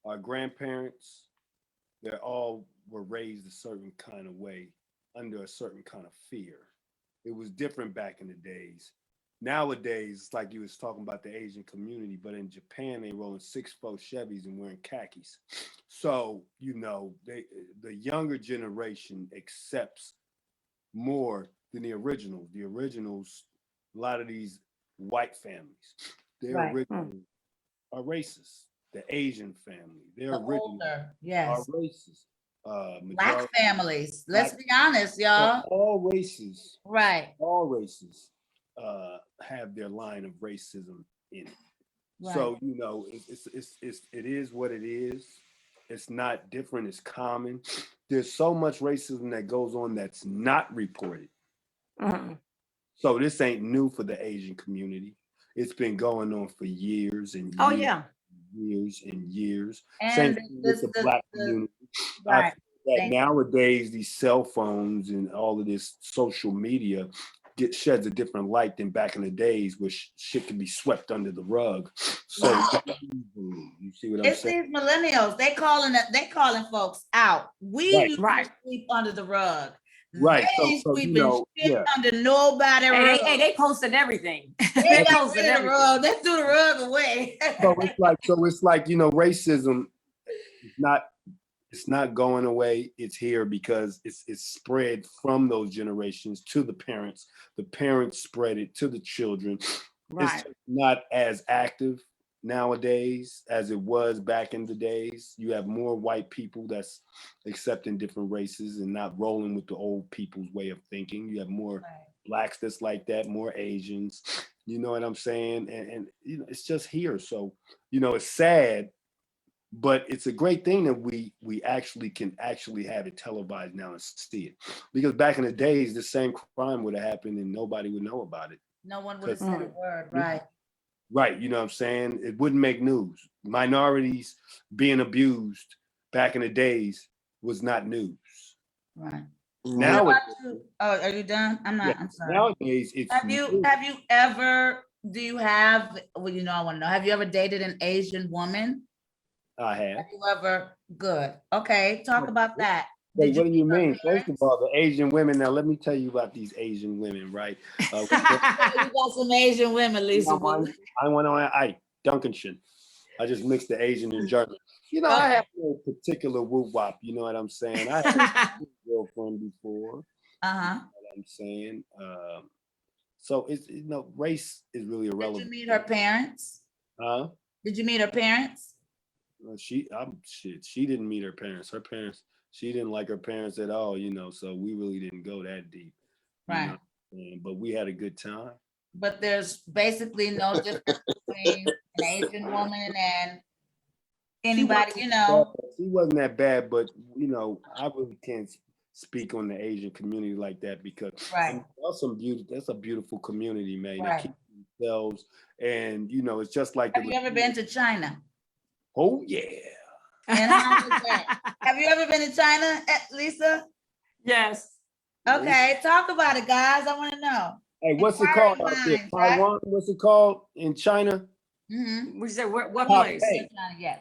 Our grandparents, they all were raised a certain kind of way, under a certain kind of fear. It was different back in the days. Nowadays, it's like you was talking about the Asian community, but in Japan, they rolling 6'4" Chevys and wearing khakis. So, the younger generation accepts more than the originals. The originals, a lot of these white families, their Right. originals are racist. The Asian family, their The originals older, are yes. racist. Black families, let's Black- be honest, y'all. all races, Right, have their line of racism in it. right. So it is what it is. It's not different. It's common. There's so much racism that goes on that's not reported. Mhm. So this ain't new for the Asian community. It's been going on for years and years, Oh, yeah. years and years. And Same thing with the Black community. I right. think that Thank you. nowadays these cell phones and all of this social media sheds a different light than back in the days where shit can be swept under the rug. So you see what I'm It's saying? these millennials, they calling folks out. We Right. used to Right. sweep under the rug. Right, They ain't sweeping shit yeah. under nobody rug. Hey, they posted everything. They They got posted rid of the everything. rug. They threw the rug away. So it's like racism it's not going away. It's here because it's spread from those generations to the parents. The parents spread it to the children. Right. It's not as active nowadays as it was back in the days. You have more white people that's accepting different races and not rolling with the old people's way of thinking. You have more blacks that's like that, more Asians. You know what I'm saying? And it's just here. So, it's sad, but it's a great thing that we can have it televised now and see it. Because back in the days, the same crime would have happened and nobody would know about it. No one would have said a word, Yeah. right? Right, you know what I'm saying? It wouldn't make news. Minorities being abused back in the days was not news. Right. Now, Oh, are you done? I'm not. yeah, I'm sorry. nowadays it's Have you ever? Do you have? Well, I want to know. Have you ever dated an Asian woman? I have. Have you ever? Good. Okay, talk about that. Wait, what do you meet her mean? First of parents? all, the Asian women. Now, let me tell you about these Asian women, right? You got some Asian women, Lisa. I went on Duncanshire. I just mixed the Asian and German. I have no particular whoop wop. You know what I'm saying? I had a girlfriend before. Uh-huh. You know what I'm saying? So it's race is really irrelevant. Did you meet her parents? Huh? Did you meet her parents? She didn't meet her parents. She didn't like her parents at all, so we really didn't go that deep. Right. But we had a good time. But there's basically no difference between an Asian woman and anybody, She wasn't that bad, but I really can't speak on the Asian community like that because Right. that's a beautiful community, man. Right. They keep themselves, and it's just like. Have you ever been to China? Oh yeah. And how was that? Have you ever been to China, Lisa? Yes. Okay, talk about it, guys. I want to know. Hey, what's it called out there? Inquiring minds, right? Taiwan? What's it called in China? Mm-hmm. We said what Top place? eight. Yes.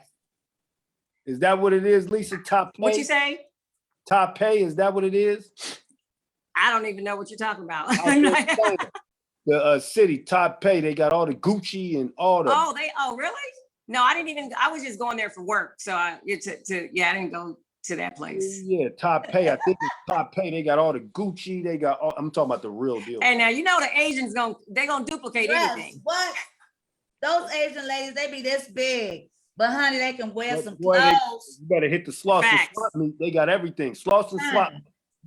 Is that what it is, Lisa? Top pay? What you say? Top pay? Is that what it is? I don't even know what you're talking about. The city Top Pay, they got all the Gucci and all the. Oh, really? No, I was just going there for work. So I didn't go to that place. Yeah, Top Pay. I think it's Top Pay. They got all the Gucci. They got all. I'm talking about the real deal. And now the Asians they're gonna duplicate anything. What? Those Asian ladies, they be this big. But honey, they can wear some Boy, clothes. you better hit the sloss and Facts. swap meet. They got everything. Sloss and swap.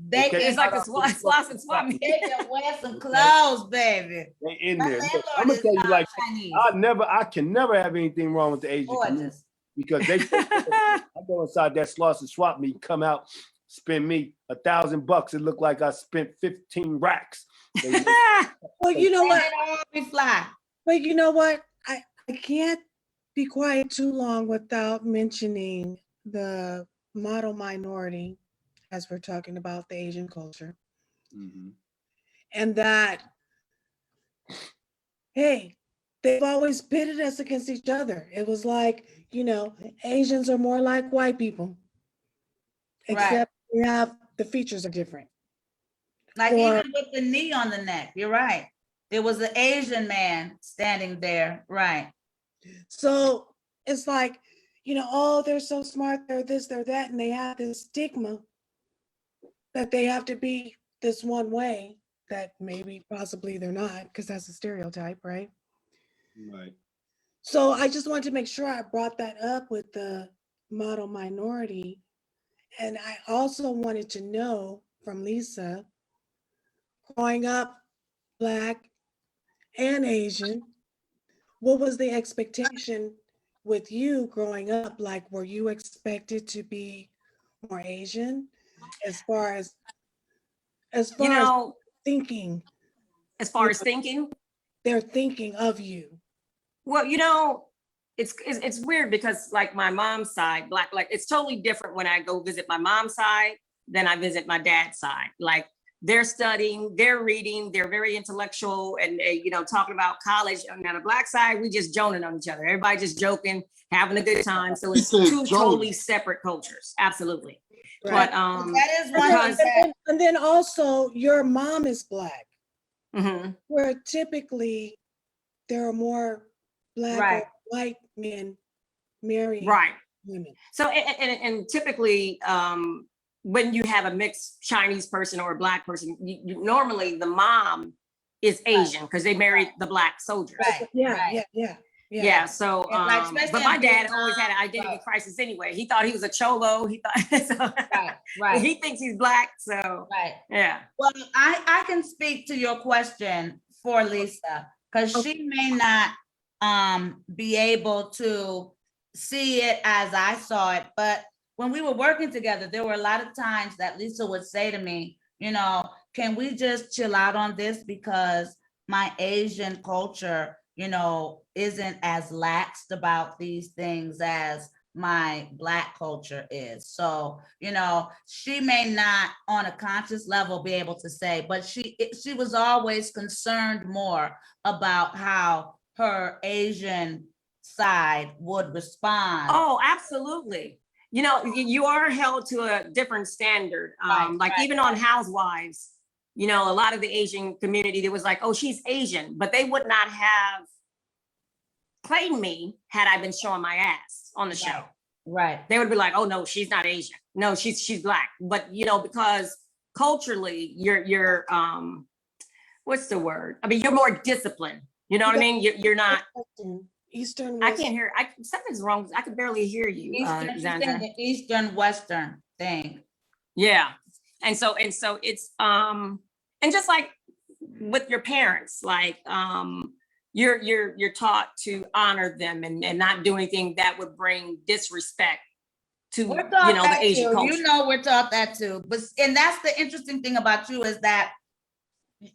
They Okay. can, It's like a sloss and swap meet. they can wear some clothes, baby. They in My there. Look, landlord I'm gonna is, tell you like Chinese. I can never have anything wrong with the Asian community Gorgeous. because I go inside that sloss and swap meet, come out, spend me $1,000. It looked like I spent 15 racks. Well, you know what? We fly. But you know what? I can't be quiet too long without mentioning the model minority as we're talking about the Asian culture. Mhm. And that, hey, they've always pitted us against each other. It was like, Asians are more like white people, Right. except we have the features are different. Like Or- even with the knee on the neck, you're right. There was an Asian man standing there, right? So it's like, oh, they're so smart, they're this, they're that, and they have this stigma that they have to be this one way that maybe possibly they're not, because that's a stereotype, right? Right. So I just wanted to make sure I brought that up with the model minority. And I also wanted to know from Lisa, growing up Black and Asian, what was the expectation with you growing up? Like, were you expected to be more Asian as far as thinking? As far as thinking, They're thinking of you. well, it's weird because like my mom's side, Black, like it's totally different when I go visit my mom's side than I visit my dad's side. Like they're studying, they're reading, they're very intellectual and, talking about college. And on the Black side, we just joning on each other. Everybody just joking, having a good time. So it's said two joning. totally separate cultures. Absolutely. Right. But, That is one because- thing. And then also your mom is Black, Mhm. where typically there are more Black Right. or white men marrying Right. women. So, and typically, when you have a mixed Chinese person or a Black person, normally the mom is Asian because they married the Black soldiers. Right. Yeah. Yeah. So, And like, but especially my in dad Vietnam, always had an identity right. crisis anyway. He thought he was a cholo. He thought so. Right. He thinks he's Black. So, Right. yeah. Well, I can speak to your question for Lisa, because she may not be able to see it as I saw it, but when we were working together, there were a lot of times that Lisa would say to me, can we just chill out on this because my Asian culture, isn't as laxed about these things as my Black culture is. So, she may not on a conscious level be able to say, but she was always concerned more about how her Asian side would respond. Oh, absolutely. You are held to a different standard. Like even on Housewives, a lot of the Asian community, there was like, oh, she's Asian, but they would not have claimed me had I been showing my ass on the show. Right. They would be like, oh no, she's not Asian. No, she's Black. But because culturally you're what's the word? I mean, you're more disciplined. You know what I mean? You're not. Eastern. I can't hear. Something's wrong. I can barely hear you. The Eastern Western thing. Yeah. And so it's and just like with your parents, like you're taught to honor them and not do anything that would bring disrespect to We're taught the that Asian too. culture. We're taught that too. And that's the interesting thing about you is that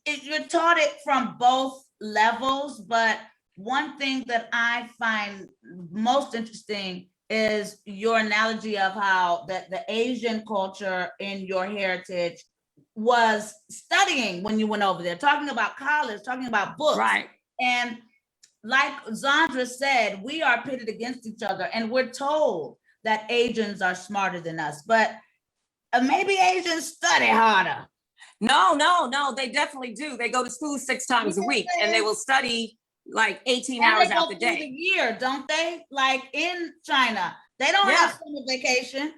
you're taught it from both levels, but one thing that I find most interesting is your analogy of how the Asian culture in your heritage was studying when you went over there, talking about college, talking about books. Right. And like Zandra said, we are pitted against each other and we're told that Asians are smarter than us, but maybe Asians study harder. No, they definitely do. They go to school 6 times a week and they will study like 18 And hours they go out the through day. the year, don't they? Like in China, they don't have summer vacation.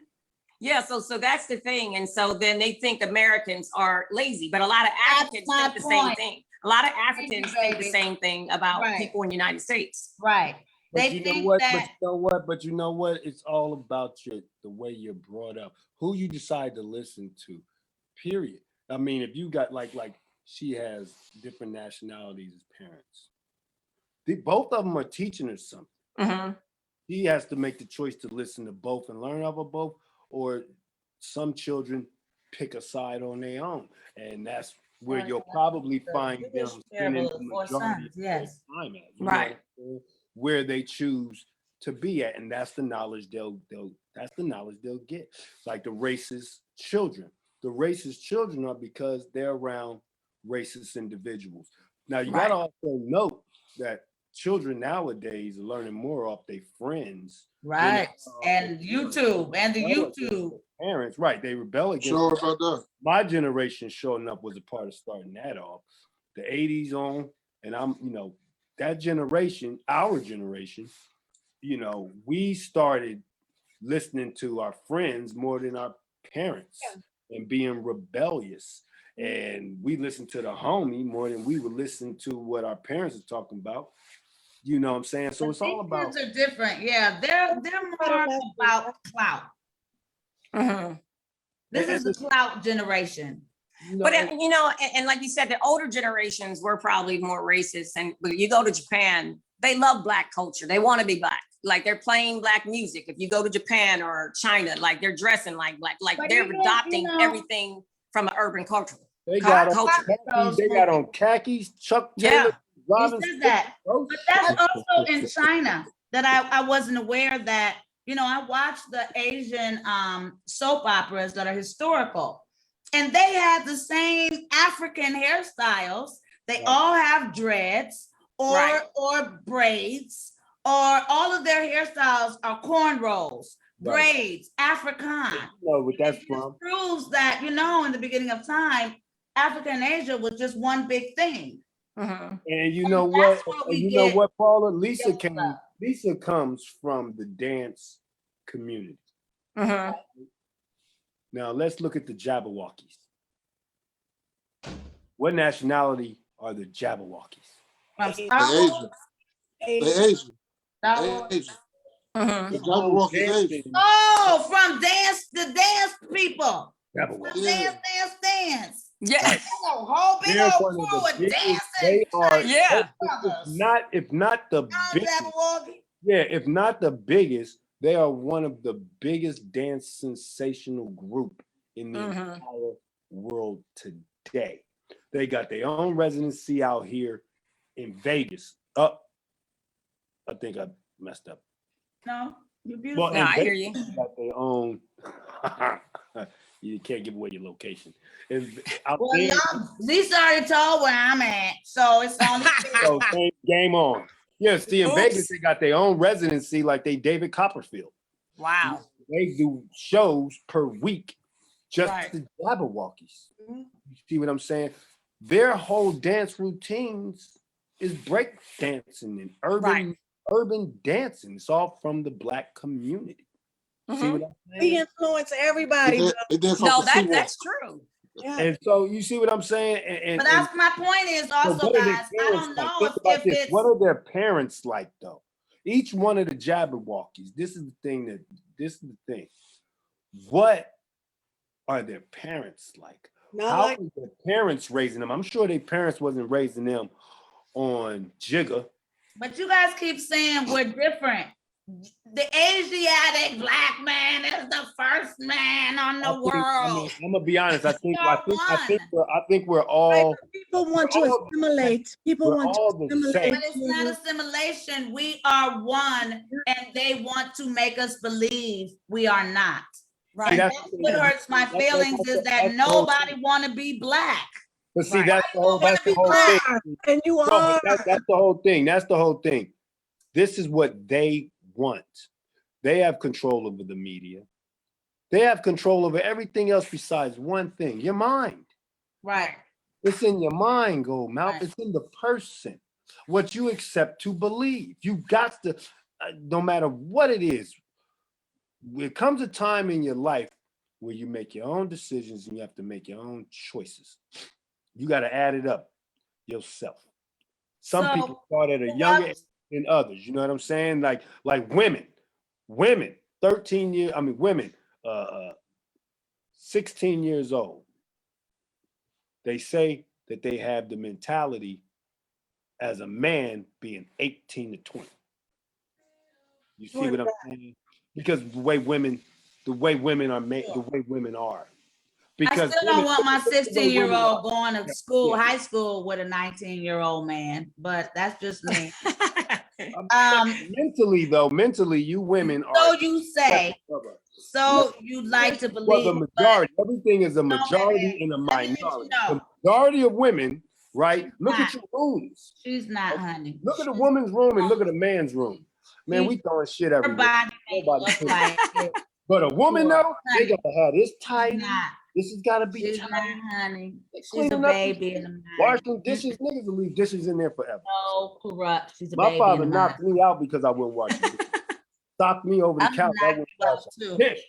Yeah, so that's the thing. And so then they think Americans are lazy, but a lot of Africans think the same thing. A lot of Africans think the same thing about people in the United States. Right. But They you know think what? that. But you know what? It's all about the way you're brought up, who you decide to listen to. Period. I mean, if you got like she has different nationalities as parents, both of them are teaching her something. Mm-hmm. She has to make the choice to listen to both and learn of both, or some children pick a side on their own, and that's where you'll probably find them spending the majority of their time at. Right. Where they choose to be at, and that's the knowledge they'll get. Like the racist children. The racist children are because they're around racist individuals. Now you gotta also note that children nowadays are learning more off their friends. Right, than, and YouTube, and the rebel against YouTube. their parents, right? They rebel against. Sure about that. My generation, sure enough, was a part of starting that off. The 80s on, and I'm, that generation, our generation, we started listening to our friends more than our parents and being rebellious. And we listened to the homie more than we would listen to what our parents are talking about. You know what I'm saying? So it's all about. Kids are different. Yeah, they're more about clout. Mhm. This is the clout generation. But and like you said, the older generations were probably more racist. But you go to Japan, they love Black culture. They want to be Black. Like they're playing Black music. If you go to Japan or China, like they're dressing like Black. Like But they're even, adopting everything from an urban culture. They got on culture. khakis, they got on khakis, Chuck Taylor. You said that. But that's also in China that I wasn't aware that, I watched the Asian soap operas that are historical. And they had the same African hairstyles. They all have dreads or braids, or all of their hairstyles are cornrows, braids, African. What that's It from. proves that, in the beginning of time, Africa and Asia was just one big thing. Mhm. And you know that's what? what we You know get what, Paula? Lisa mixed up. Lisa comes from the dance community. Mhm. Now let's look at the Jabberwockies. What nationality are the Jabberwockies? From They Star They Wars, Asian. They Asian. Star They Wars. Asian. Mhm. The Jabberwockies Asian. Oh, from the dance people. Jabberwockies. Yeah. Dance. Yeah. Hello, whole big They're old one of crew the of biggest. dancing. They are. Yeah. If not the biggest. Jabberwocky. Yeah, if not the biggest, they are one of the biggest dance sensational group in the Mhm. entire world today. They got their own residency out here in Vegas. I think I messed up. No, you're beautiful. Well, No, in I hear Vegas, you. they got their own. You can't give away your location. Out Well, there, Lisa already told where I'm at, so it's only so game on. Yeah, see, in Oops. Vegas, they got their own residency like they David Copperfield. Wow. They do shows per week, just Right. the Jabberwockies. Mhm. You see what I'm saying? Their whole dance routines is break dancing and urban dancing. It's all from the Black community. See Mhm. what I'm We saying? influence everybody. They dance No, off the seawall. that's true. Yeah. And so you see what I'm saying? And But that's my point is so also, what are their guys, I parents don't like? know Think about if this. it's What are their parents like though? Each one of the Jabberwockies. This is the thing. What are their parents like? Not How like was their parents raising them? I'm sure their parents wasn't raising them on Jigga. But you guys keep saying we're different. The Asiatic Black man is the first man on the world. I'm gonna be honest. I think we're right, all but people want to all- assimilate. People we're want to all the assimilate. same. But it's not assimilation. We are one, and they want to make us believe we are not. Right. And That's that's the what thing. hurts my That's- feelings is that that's the whole nobody want to be Black. But see, Right. that's the whole wanna be black. thing. And you No, are. but that's the whole thing. That's the whole thing. This is what they want. They have control over the media. They have control over everything else besides one thing: your mind. Right. It's in your mind, Goldmouth. Right. It's in the person. What you accept to believe. You got to, no matter what it is, there comes a time in your life where you make your own decisions and you have to make your own choices. You got to add it up yourself. Some So, people start at a younger age than others. You know what I'm saying? Like women, 16 years old. They say that they have the mentality as a man being 18 to 20. You see what I'm saying? Because the way women are made, the way women are. I still don't want my 16-year-old going to school, Yeah. high school with a 19-year-old man, but that's just me. Mentally, you women are. So you say, so you'd like to Well, believe. the majority, everything is a No, majority baby, and a let me let you minority. know. The majority of women right? Look not. at your rooms. She's not, honey. Look at the woman's room and look at the man's room. Man, we throwing shit Her everywhere. body ain't Nobody look cares. like it. But a woman though, they Honey, gotta have this She's tidy. not. This has gotta be She's not, tidy. honey. They She's a cleaning up this baby in the mind. Washing dishes, niggas will leave dishes in there forever. No, corrupt. She's a My baby father in the knocked mind. me out because I wouldn't wash the dishes. Stopped me over the I'm couch. I knocked wouldn't you out wash a too. dish.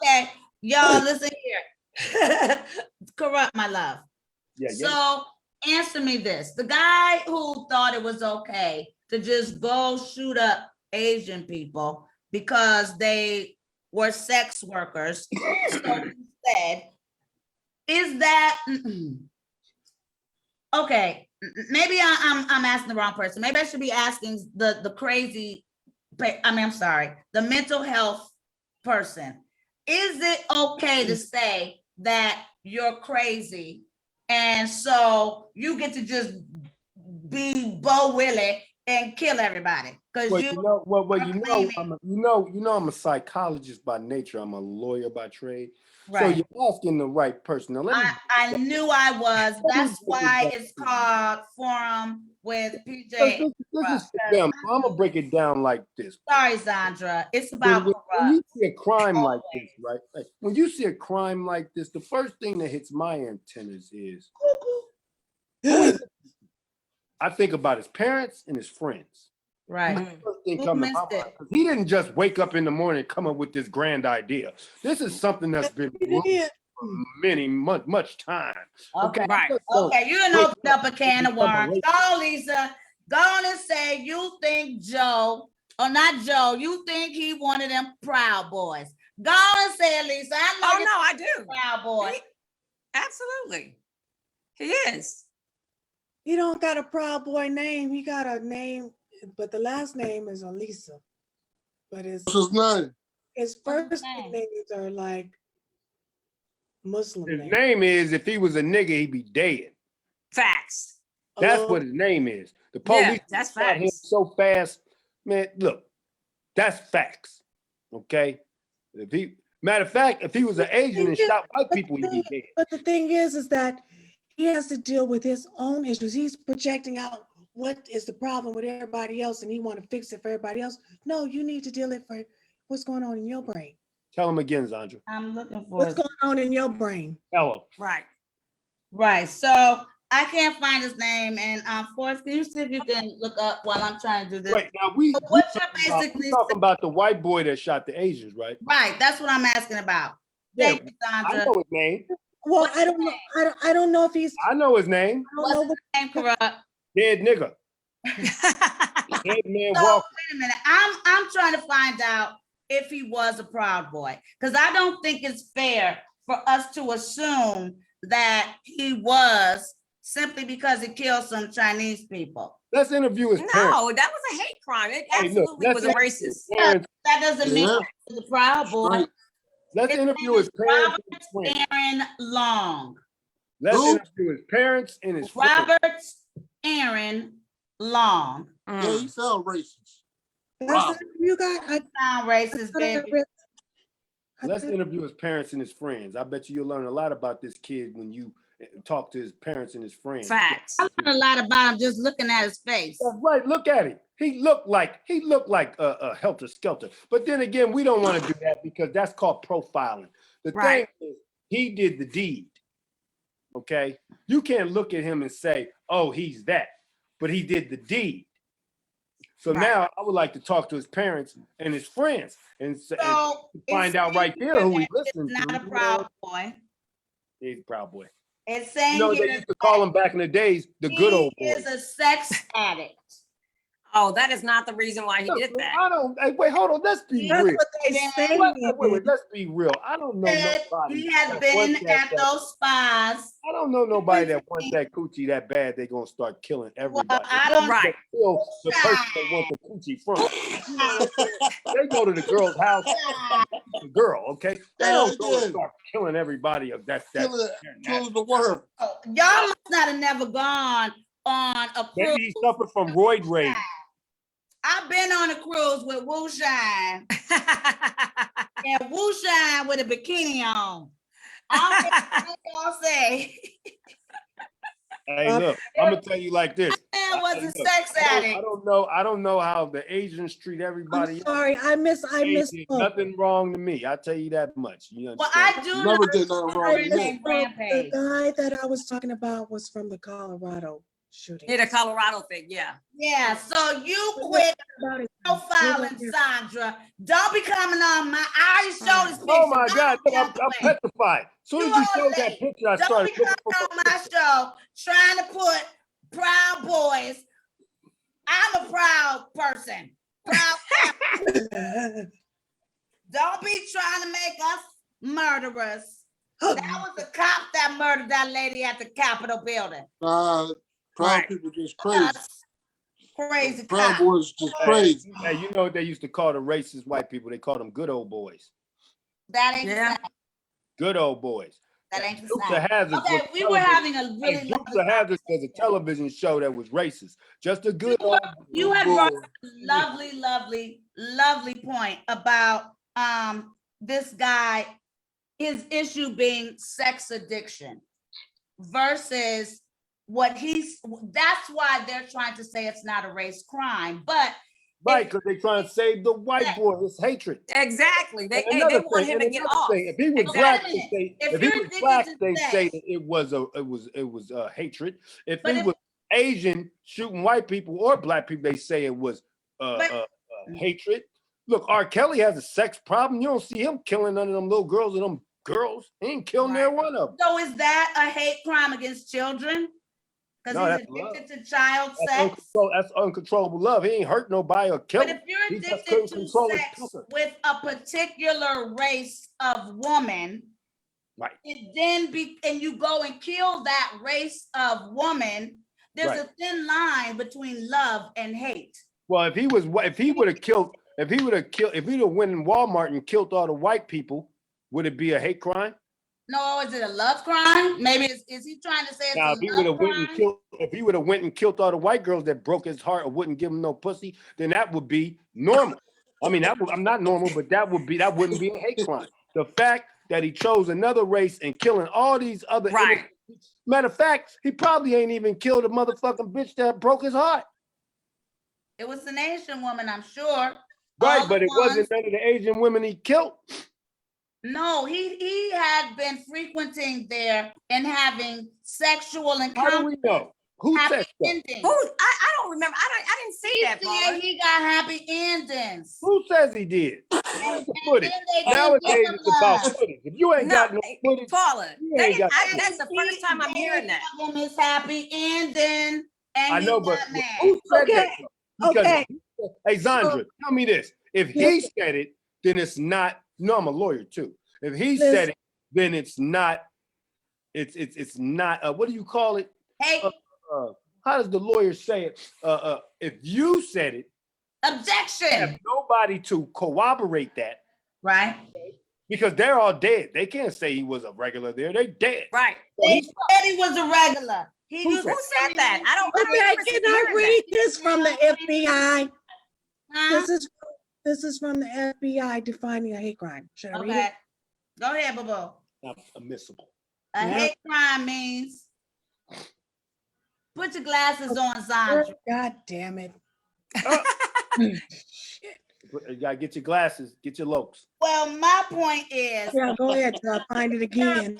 Okay, y'all, listen here. Corrupt, my love. Yeah, yeah. So answer me this. The guy who thought it was okay to just go shoot up Asian people because they were sex workers, so he said, is that okay? Maybe I'm asking the wrong person. Maybe I should be asking the crazy. I'm sorry, the mental health person. Is it okay to say that you're crazy and so you get to just be Bo Willie and kill everybody? Because Well, you I'm a psychologist by nature. I'm a lawyer by trade. So right. you're asking the right person. Now, let me. I knew I was. me That's break it why down it's for you. called Forum with PJ. This is for them. I'm gonna break it down like this. Sorry, Zandra. It's about When corrupt. you see a crime like this, right? Like, when you see a crime like this, the first thing that hits my antennas is I think about his parents and his friends. Right. First thing Who come to my missed mind, it? 'cause he didn't just wake up in the morning and come up with this grand idea. This is something that's been brewing for much time. Okay. Right. Okay, you done opened up a can of become a worms. Go, Lisa. Go on and say you think Joe, or not Joe, you think he one of them Proud Boys. Go on and say it, Lisa. I know Oh, you're no, I do. a Proud Boy. Absolutely. He is. He don't got a Proud Boy name. He got a name, but the last name is Elisa. But his What's his name? What's his first name? names are like Muslim His names. name is, if he was a nigga, he'd be dead. Facts. That's Hello? what his name is. The Yeah, police that's shot him facts. so fast. Man, look, that's facts. Okay? If he, matter of fact, if he was an Asian and shot white people, he'd be dead. But the thing is that he has to deal with his own issues. He's projecting out what is the problem with everybody else, and he want to fix it for everybody else. No, you need to deal it for what's going on in your brain. Tell him again, Zandra. I'm looking for What's it. going on in your brain? Tell him. Right. Right. So I can't find his name. And Forrest, can you see if you can look up while I'm trying to do this? Wait, now we What you're talking basically talking about the white boy that shot the Asians, right? Right. That's what I'm asking about. Yeah, Thank you, I Sandra. know his name. Well, What's I don't know. I don't know if he's. I know his name. I don't know What's what, his name, Corrupt? Dead nigga. Dead man So walking. wait a minute. I'm trying to find out if he was a Proud Boy, because I don't think it's fair for us to assume that he was simply because he killed some Chinese people. Let's interview his parents. No, that was a hate crime. It Hey, look, absolutely was a let's racist. interview his parents. That doesn't mean Yeah. he was a Proud Boy. Straight. Let's His interview name his is parents and his Robert friends. Aaron Long. Let's Who? interview his parents and his friends. Robert Aaron Long. Yeah, Mm. he sound racist. that's you got. Sound racist, baby. Let's interview his parents and his friends. I bet you'll learn a lot about this kid when you talk to his parents and his friends. Facts. I learned a lot about him just looking at his face. That's right. Look at him. He looked like a helter skelter. But then again, we don't want to do that because that's called profiling. The Right. thing is, he did the deed. Okay, you can't look at him and say, "Oh, he's that," but he did the deed. So Right. now I would like to talk to his parents and his friends and So find it's out right saying there who here he's that listening it's to. not a Proud Boy. He's a Proud Boy. It's saying You know, here they used to call him back in the days the good old he boy. is a sex addict. Oh, that is not the reason why he did that. I don't. Hey, wait, hold on. Let's be That's real. what they say. Wait, let's be real. I don't know Said nobody. he had that been wants that- at those spas. I don't know nobody that wants that coochie that bad. They're gonna start killing everybody. I don't- Right. They kill the person they want the coochie from. They go to the girl's house, the girl. Okay, they don't go and start killing everybody. Of that. Killing the world. Y'all must not have never gone on a cruise. Maybe he suffered from roid rage. I've been on a cruise with Wu Shine and Wu Shine with a bikini on. I don't care what y'all say. Hey, look, I'm gonna tell you like this. Man was a Look, sex addict. I don't know how the Asians treat I'm everybody else. sorry, I missed. Ain't nothing wrong to me. I tell you that much. You Well, understand? I do Never know did nothing wrong with me. named The Rampage. guy that I was talking about was from the Colorado shooting. Yeah, the Colorado thing, yeah. Yeah, so you quit About it. profiling Sandra. Don't be coming on my. I already showed this picture. Oh my God, Don't I'm play. petrified. As soon as You you all showed that late. picture, I Don't started be looking coming for on my show trying to put proud boys. I'm a proud person. Proud. Don't be trying to make us murderers. That was a cop that murdered that lady at the Capitol building. Proud Right. people just crazy. Us crazy Proud cop. boys just crazy. Hey, you know what they used to call the racist white people? They called them good old boys. That ain't Yeah. the same. Good old boys. That ain't the Dukes same. of Hazzard. Okay, we were having a really Dukes lovely of Hazzard was a conversation. television show that was racist. Just a good old. You had brought up a lovely point about this guy, his issue being sex addiction versus that's why they're trying to say it's not a race crime. But Right, because they're trying to save the white boy. It's hatred. Exactly. They And they another want him to and get another off. thing, if he was Exactly. black, they say, If if he you're was addicted black, to they sex- say that it was hatred. If But he if- was Asian shooting white people or black people, they say it was But- hatred. Look, R. Kelly has a sex problem. You don't see him killing none of them little girls and them girls. He ain't killing near one of them. So is that a hate crime against children? Because No, he's that's love. addicted to child sex. That's uncontrollable love. He ain't hurt nobody or But killed. if you're He just addicted couldn't to control his sex temper. with a particular race of woman, Right. and you go and kill that race of woman, there's Right. a thin line between love and hate. Well, if he would have went in Walmart and killed all the white people, would it be a hate crime? No, is it a love crime? Maybe is he trying to say it's Now, a if he would love have went and crime? killed, if he would have went and killed all the white girls that broke his heart or wouldn't give him no pussy, then that would be normal. I mean, I'm not normal, but that wouldn't be a hate crime. The fact that he chose another race and killing all these other Right. matter of fact, he probably ain't even killed a motherfucking bitch that broke his heart. It was an Asian woman, I'm sure. Right, All but the it wasn't ones- none of the Asian women he killed. No, he had been frequenting there and having sexual How do encounters. we know? Who Happy said that? endings. Who? I don't remember. I didn't see that, Yeah, Paula. he got happy endings. Who says he did? Where's the footage? then they didn't Nowadays give him it's about love. footage. If you ain't got no footage, Paula, you ain't got no that's the first time I'm hearing that. Give him his happy ending, and I know, he but got mad. who said Okay, that? Because, okay. hey, Zandra, tell me this. If he said it, then it's not. No, I'm a lawyer too. If he said it, then it's not. It's not. What do you call it? Hey, How does the lawyer say it? If you said it, objection. have nobody to corroborate that Right. because they're all dead. They can't say he was a regular there. They dead. Right. They said he was a regular. He Who used Who said that? I don't Okay, remember can I hearing read this from the FBI? Huh? This is from the FBI defining a hate crime. Should I read Okay. it? Go ahead, Boo. Not admissible. A Yeah. hate crime means put your glasses on, Sandra. God damn it. Shit. You gotta get your glasses, get your lokes. Well, my point is, Yeah, go ahead till I find it again.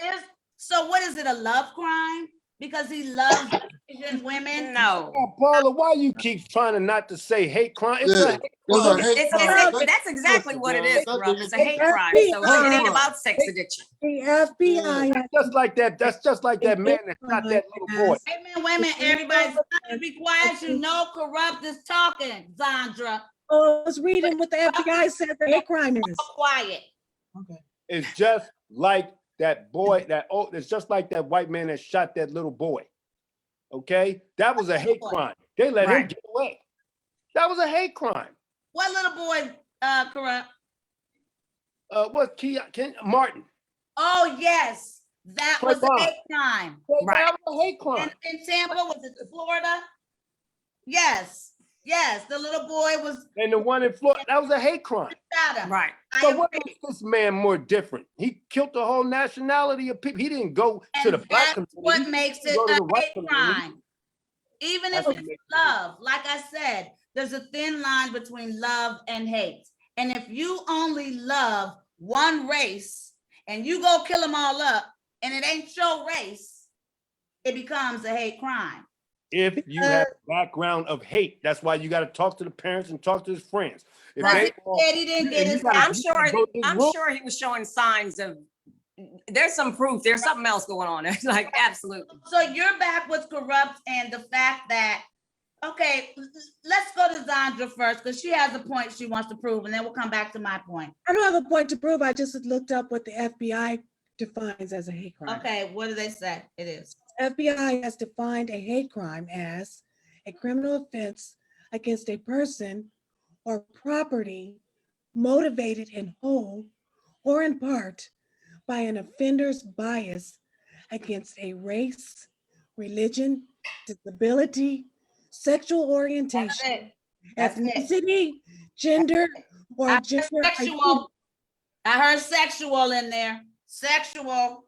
so what is it, a love crime? Because he loves Asian women? No. Oh, Paula, why you keep trying not to say hate crime? It's Yeah, a hate there's a crime. hate crime. That's exactly what it is, That Kurupt. nigga- It's a hate crime. So it ain't about sex addiction. The FBI. That's just like that. That's just like that man that shot that little boy. Wait a minute, everybody, be quiet. You know Kurupt is talking, Zandra. Oh, I was reading what the FBI said the hate crime is. Quiet. Okay. It's just like that boy. It's just like that white man that shot that little boy. Okay, that was a hate crime. They let him Right. get away. That was a hate crime. What little boy, Kurupt? What Martin? Oh, yes, that was a Trayvon. hate crime. Right. That was a hate crime. In Tampa, was it Florida? Yes. Yes, the little boy was And the one in Florida, that was a hate crime. shot him. Right. I So what approve. makes this man more different? He killed the whole nationality of people. He didn't go to the And black that's community. what He makes didn't it go to a the white hate community. crime. Even That's if what it's makes it love, like I said, there's a thin line between love and hate. And if you only love one race and you go kill them all up and it ain't your race, it becomes a hate crime. If you have a background of hate, that's why you got to talk to the parents and talk to his friends. If But they he said he didn't get you his gotta- I'm you gotta sure. go to his I'm room. sure he was showing signs of. There's some proof. There's something else going on. It's like absolutely. So you're back with Kurupt and the fact that, okay, let's go to Zandra first because she has a point she wants to prove and then we'll come back to my point. I don't have a point to prove. I just looked up what the FBI defines as a hate crime. Okay, what do they say it is? FBI has defined a hate crime as a criminal offense against a person or property motivated in whole or in part by an offender's bias against a race, religion, disability, sexual That's orientation, it. That's it. ethnicity, gender, or I heard gender sexual. I heard sexual in there. Sexual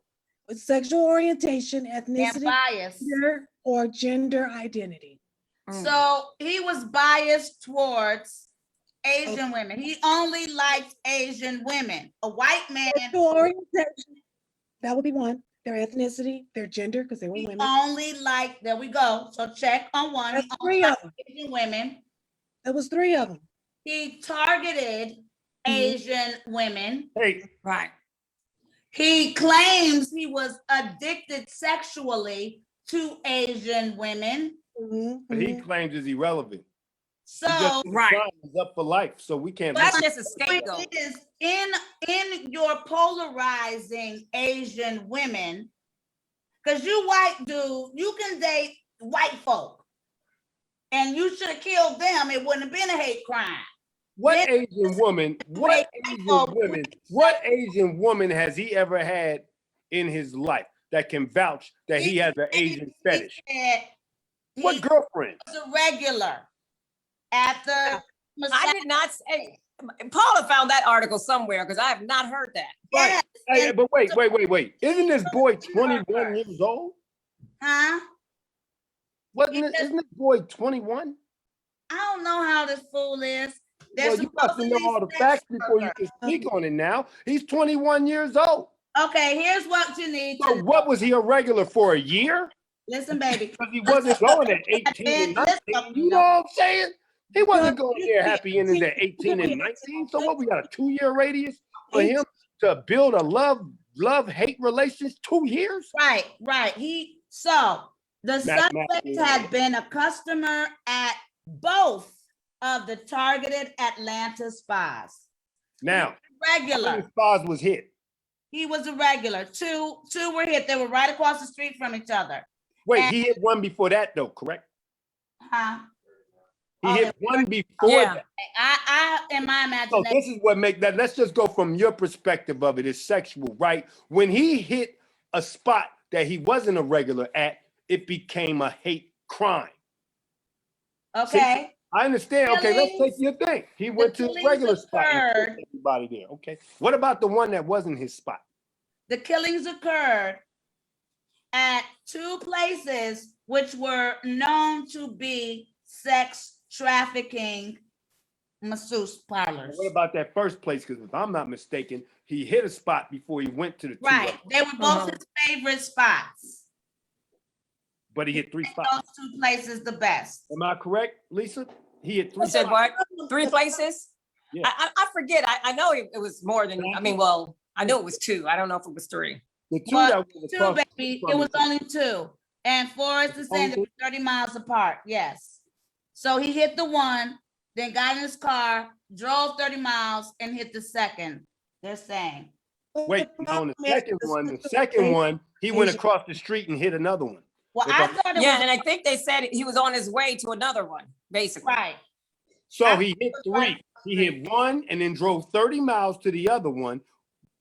sexual orientation, and ethnicity, bias. gender, or gender identity. So he was biased towards Asian women. He only liked Asian women. A white man, Sexual orientation, that would be one. Their ethnicity, their gender, because they were he women. only liked, there we go. So check on one. He That's only three of liked them. Asian women. That was three of them. He targeted Asian women. Hey, Right. He claims he was addicted sexually to Asian women. but he claims it's irrelevant. He So just Right. is up for life, so we can't. That's listen. just a point scapegoat. is in your polarizing Asian women, because you white dude, you can date white folk, and you should have killed them. It wouldn't have been a hate crime. What Asian woman? What Asian woman has he ever had in his life that can vouch that he has an Asian fetish? He What girlfriend? was a regular at the I did not say. Paula found that article somewhere because I have not heard that. Yes, Hey, and- but wait. Isn't this boy 21 years old? huh? Isn't this boy 21? I don't know how this fool is. They're Well, you got to know supposedly all the sex facts before you workers. can speak on it now. He's 21 years old. Okay, here's what you need So to what was he a regular for a year? listen, baby. Because he wasn't going at 18 and 19. You know what I'm saying? He wasn't going there happy endings at 18 and 19. So what, we got a 2-year radius for him to build a love-hate relations? 2 years? Right. So the suspect Mathematically, had been a customer at both of the targeted Atlanta spas. Now, how Regular. many spas was hit? He was a regular. Two were hit. They were right across the street from each other. Wait, he hit one before that though, correct? Huh? He Oh, hit one before Yeah. that. I in my So imagination. this is what make that. Let's just go from your perspective of it. It's sexual, right? When he hit a spot that he wasn't a regular at, it became a hate crime. Okay. I understand. Okay, let's take Killings- your thing. He went to his killings regular spot and occurred. killed everybody there. Okay. What about the one that wasn't his spot? The killings occurred at two places which were known to be sex trafficking masseuse parlors. What about that first place? Because if I'm not mistaken, he hit a spot before he went to the two Right. others. They were both his favorite spots. But he hit 3 spots. Those two places the best. Am I correct, Lisa? He hit 3 You said spots. what? 3 places? Yeah. I forget. I know it was more than, I mean, well, I know it was 2. I don't know if it was 3. The two Well, that was Two, across the baby. street from It was each other. only two. And Forrest is saying they were 30 miles apart. Yes. So he hit the one, then got in his car, drove 30 miles, and hit the second. They're saying. Wait, on the second one, he went across the street and hit another one. Well, If I I'm- thought it Yeah, was and I think they said he was on his way to another one, basically. right. So he hit 3. He hit one and then drove 30 miles to the other one.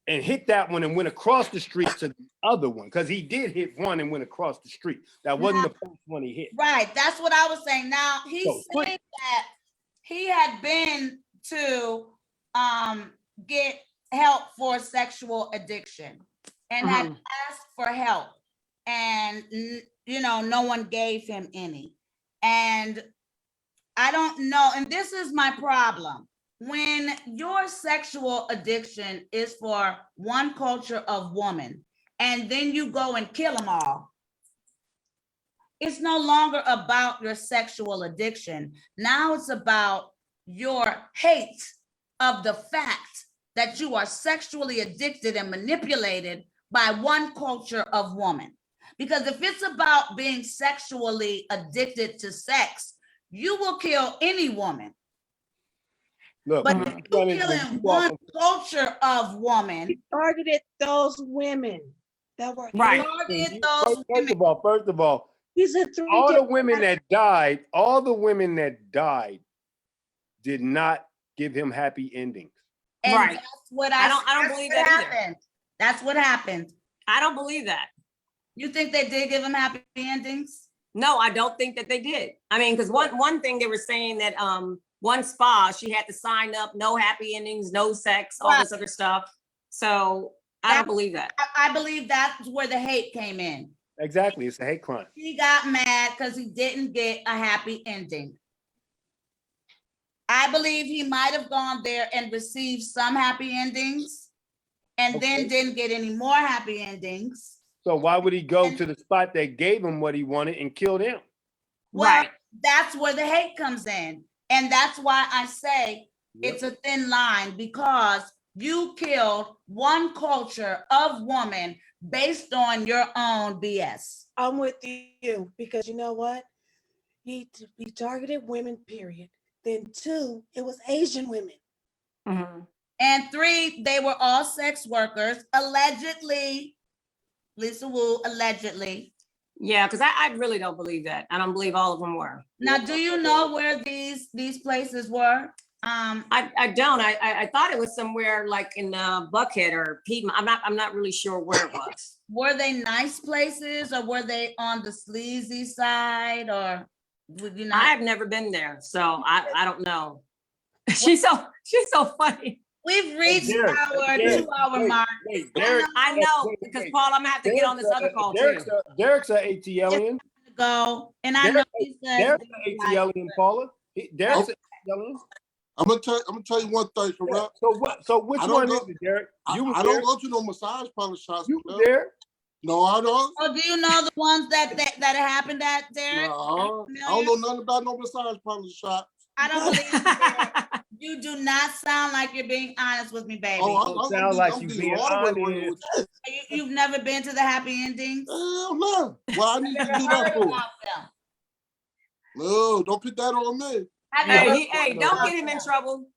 and hit that one and went across the street to the other one, because he did hit one and went across the street. That wasn't the first one he hit. Right, that's what I was saying. Now, he's So, quick. saying that he had been to get help for sexual addiction and had asked for help, and no one gave him any. And I don't know, and this is my problem. When your sexual addiction is for one culture of woman, and then you go and kill them all, it's no longer about your sexual addiction. Now it's about your hate of the fact that you are sexually addicted and manipulated by one culture of woman. Because if it's about being sexually addicted to sex, you will kill any woman. Look, But when if you you're run into- killing when you walk one in- culture of woman, He targeted those women that were Right. target those women. First of all, These are three. all the different- women that died did not give him happy endings. And Right. that's what I don't that's believe what that either. happened. That's what happened. I don't believe that. You think they did give him happy endings? No, I don't think that they did. I mean, because one thing they were saying that one spa, she had to sign up, no happy endings, no sex, all this other stuff. So I don't believe that. I believe that's where the hate came in. Exactly, it's a hate crime. He got mad because he didn't get a happy ending. I believe he might have gone there and received some happy endings and then didn't get any more happy endings. So why would he go to the spot that gave him what he wanted and kill them? Well, Right. that's where the hate comes in. And that's why I say it's a thin line, because you killed one culture of woman based on your own BS. I'm with you because you know what? He targeted women, period. Then 2, it was Asian women. Mhm. And 3, they were all sex workers, allegedly. Lisa Wu, allegedly. Yeah, because I really don't believe that. I don't believe all of them were. Now, do you know where these places were? I don't. I thought it was somewhere like in Buckhead or Piedmont. I'm not really sure where it was. Were they nice places, or were they on the sleazy side, or would you not? I've never been there, so I don't know. She's so funny. We've reached Derek, our Derek, 2-hour mark. Wait, Derek, I know, wait, because wait. Paul, I'm gonna have to get on this other call too. Derek's an ATLian. Go, and I know he says. Derek's an ATLian, Paula. Derek's an ATLian. I'm gonna tell you one thing, correct? So which I don't one go- is it, Derek? You was I there? don't go to no massage parlor shops. You was correct? there? No, I don't. Oh, do you know the ones that happened at Derek? No, I don't know nothing about no massage parlor shops. I don't believe you, Derek. You do not sound like you're being honest with me, baby. Don't sound like you being honest. You've never been to the happy endings? Hell no. Well, I need to do Heard that for. about them. No, don't put that on me. Have you ever Hey, don't get him in trouble.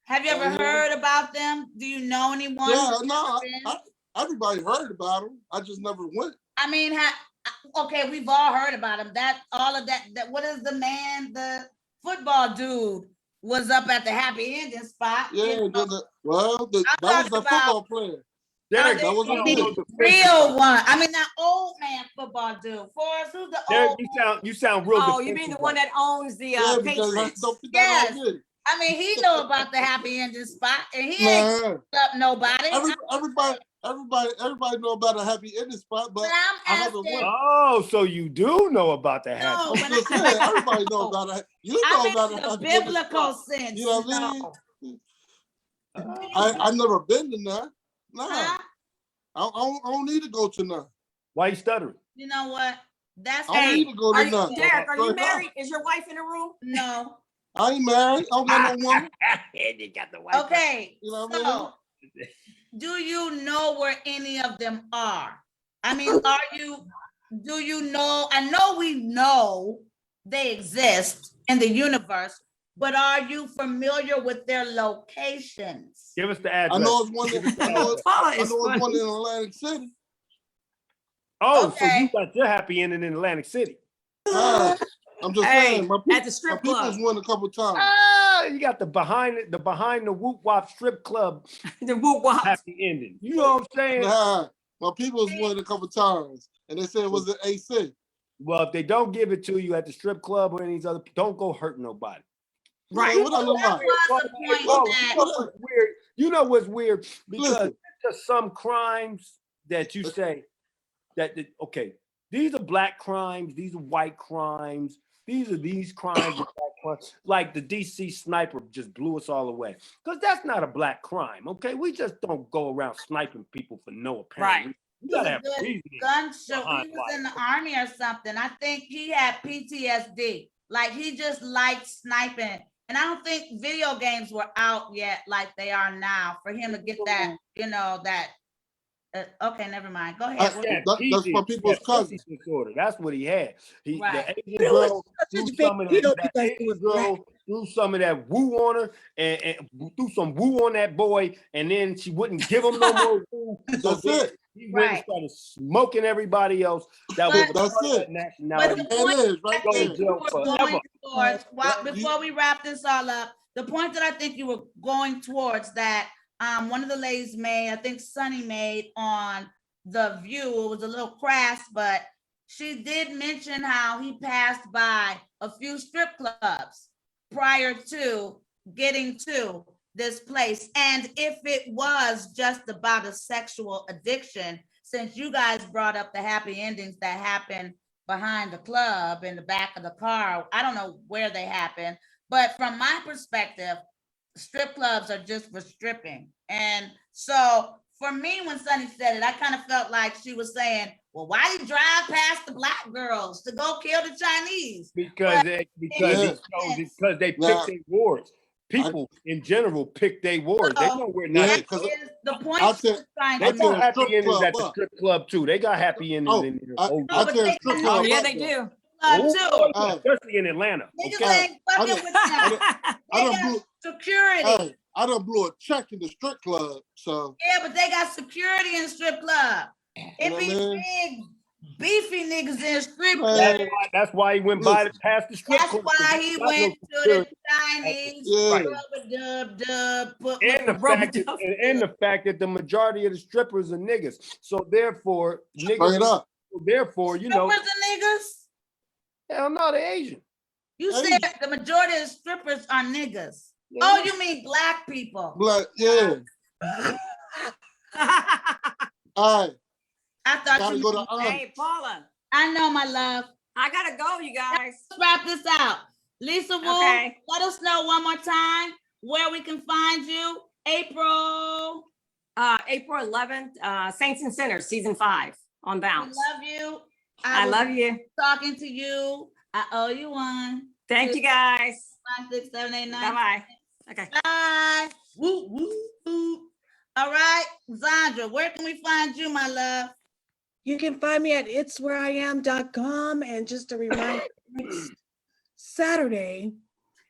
Have you ever heard about them? Do you know anyone? Yeah, who's no, ever been? everybody heard about them. I just never went. I mean, okay, we've all heard about him. All of that. What is the football dude was up at the happy ending spot? Yeah, you know? that was the talking about- football player. Derek, that was a the big. real one. I mean, that old man football dude. Forrest, who's the Derek, old? you sound real. Oh, you mean the one that owns the Yeah, because Patriots? don't put that on me. I mean, he know about the happy ending spot, and he ain't Nah, up nobody. everybody know about a happy ending spot, but But I I'm haven't asking. went. Oh, so you do know about the happy. No, I'm but just saying, everybody know about it. You know I'm about in a the happy ending biblical spot. sense. You know what I mean? No. I never been to none. Nah, Huh? I don't need to go to none. Why you stuttering? You know what? That's I don't need to go Are to you, none. Derek, are you Straight up. married? Is your wife in the room? no. I ain't married. I don't got no woman. You got the white. Okay. You know what I So, do you know where any of them are? I mean, do you know? I know we know they exist in the universe, but are you familiar with their locations? Give us the I address. know it's one. I know Paula it's is funny. one in Atlantic City. Oh, so Okay. you got your happy ending in Atlantic City. Nah, I'm just Hey, saying. at the strip my people's club. won a couple times. Ah, you got the behind the whoop wop strip club The whoop wop. happy ending. You know what I'm saying? Nah, my people was winning a couple times, and they said it was an AC. Well, if they don't give it to you at the strip club or any of these other, don't go hurt nobody. Right. What I look That like? was the point that, You know what's weird? You know what's weird? Because Listen. there's some crimes that you say okay, these are black crimes, these are white crimes, these are these crimes, are black crimes. Like the DC sniper just blew us all away. Because that's not a black crime, okay? We just don't go around sniping people for no apparent Right. reason. You he was gotta a have good reason. gun show. behind He was in the life. army or something. I think he had PTSD. Like he just liked sniping. And I don't think video games were out yet like they are now for him to get that, okay, never mind. Go ahead. That's my people's cousin. Pussy disorder. That's what he had. Right. The Asian girl threw such a big some of deal that because it Asian was girl threw some of that woo on her and threw some woo on that boy, and then she wouldn't give him no more woo. So That's it. he went and Right. started smoking everybody else. That But- was That's it. But nationality. the There point it is, right I there. think you were Forever. going towards, You- before we wrap this all up, the point that I think you were going towards that one of the ladies made, I think Sunny made on The View, it was a little crass, but she did mention how he passed by a few strip clubs prior to getting to this place. And if it was just about a sexual addiction, since you guys brought up the happy endings that happened behind the club in the back of the car, I don't know where they happen, but from my perspective, strip clubs are just for stripping. And so for me, when Sunny said it, I kind of felt like she was saying, well, why you drive past the black girls to go kill the Chinese? Because Yeah. they pick Now- their wars. People in general pick their wars. They know we're not. Yeah, That 'cause is the point I she was said- trying They to I got said make. happy strip endings club at the up. strip club too. They got happy endings Oh, in there. I No, tear but strip they club got Oh, yeah, up, they though. do. Club too. Especially in Atlanta. Niggas Okay? ain't fucking done- with them. I They done got blew, security. hey, I done blew a check in the strip club, so Yeah, but they got security in the strip club. you It know what I be mean? big, beefy niggas in the strip Man, club. That's why he went by past the strip That's club. why he Got no went to the security. Chinese Yeah. rub-a-dub-dub. Put And the Rubber fact that, duck. and the fact that the majority of the strippers are niggas. So therefore, straight niggas. up. Therefore, you know, strippers and niggas. hell no, they're Asian. You Asian. said the majority of the strippers are niggas. Yeah. Oh, you mean black people? Black, yeah. All right, I thought gotta you go to meant- Onyx. Hey, Paula, I know, my love. I gotta go, you guys. Let's wrap this out. Lisa Wu, Okay. let us know one more time where we can find you. April, April 11th, Saints and Sinners, season 5 on we Bounce. love you. I will love be you. Talking to you. I owe you one. Thank you, guys. 5, 6, 7, 8, 9. Bye-bye. Okay. Bye. Woo, woo, woo. All right, Zandra, where can we find you, my love? You can find me at itswhereiam.com, and just a reminder, next Saturday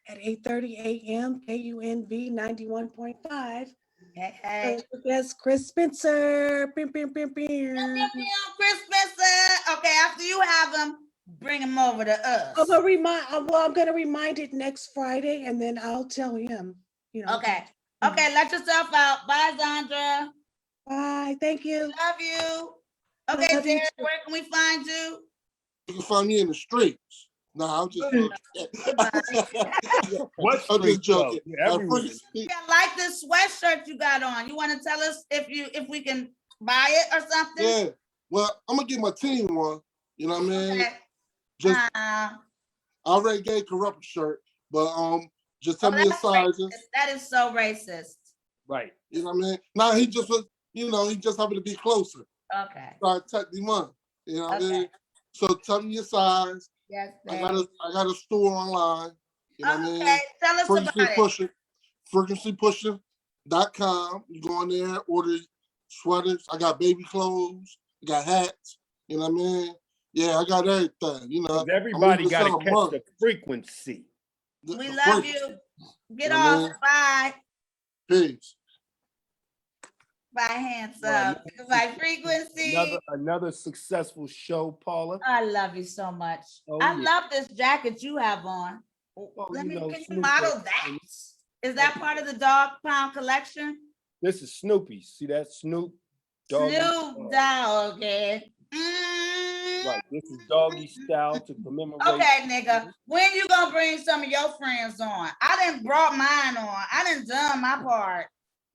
at 8:30 a.m. KUNV 91.5. Hey. Yes, Chris Spencer. Bing, bing, bing, bing. Chris Spencer. Okay, after you have him, bring him over to us. I'm gonna remind it next Friday, and then I'll tell him. Okay. Okay, let yourself out. Bye, Zandra. Bye. Thank you. Love you. Okay, Love you Derek, too. where can we find you? You can find me in the streets. Nah, I'm just What I'm street, just joking. though? Yeah, everywhere. I like this sweatshirt you got on. You want to tell us if we can buy it or something? Yeah. Well, I'm gonna get my team one. You know what I mean? Okay. Just Uh, I already gave Kurupt a shirt, but just tell me his that's sizes. racist. That is so racist. Right. You know what I mean? Nah, he just was, he just happened to be closer. Okay. So I tucked him on. You know what I mean? Okay. So tell me your size. Yes, I babe. got a store online. You know what I mean? Okay, tell us about it. frequencypusher.com. You go in there, order sweaters. I got baby clothes. I got hats. You know what I mean? Yeah, I got everything. You know, 'Cause everybody I'm got gonna to sell a catch the frequency. We the love frequency. you. Get You know what I off. Bye. Peace. Bye, handsome. Well, Bye, frequency. Another successful show, Paula. I love you so much. Oh, I yeah. love this jacket you have on. Let me, you know, can you Snoop model Dogg. that? Is that part of the dog pound collection? This is Snoopy. See that Snoop? Doggy Snoop style. Doggy. Right. This is doggy style to commemorate. Okay, nigga. When you gonna bring some of your friends on? I done brought mine on. I done done my part.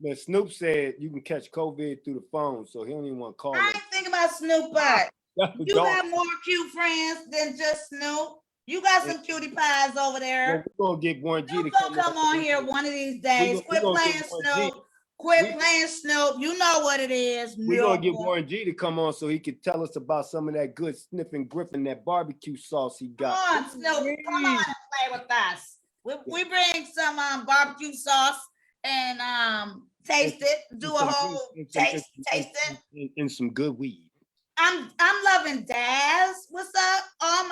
Man, Snoop said you can catch COVID through the phone, so he don't even want to call I them. ain't thinking about Snoop, but you got more cute friends than just Snoop. You got some cutie pies over there. We're gonna get Warren G to Snoop gonna come on here one of these days. Quit playing Snoop. Quit playing Snoop. You know what it is. We're gonna get Warren G to come on so he could tell us about some of that good sniffing Griffin, that barbecue sauce he got. Come on, Snoop. Come on and play with us. We bring some barbecue sauce and taste it. Do a whole taste it. And some good weed. I'm loving Daz. What's up? All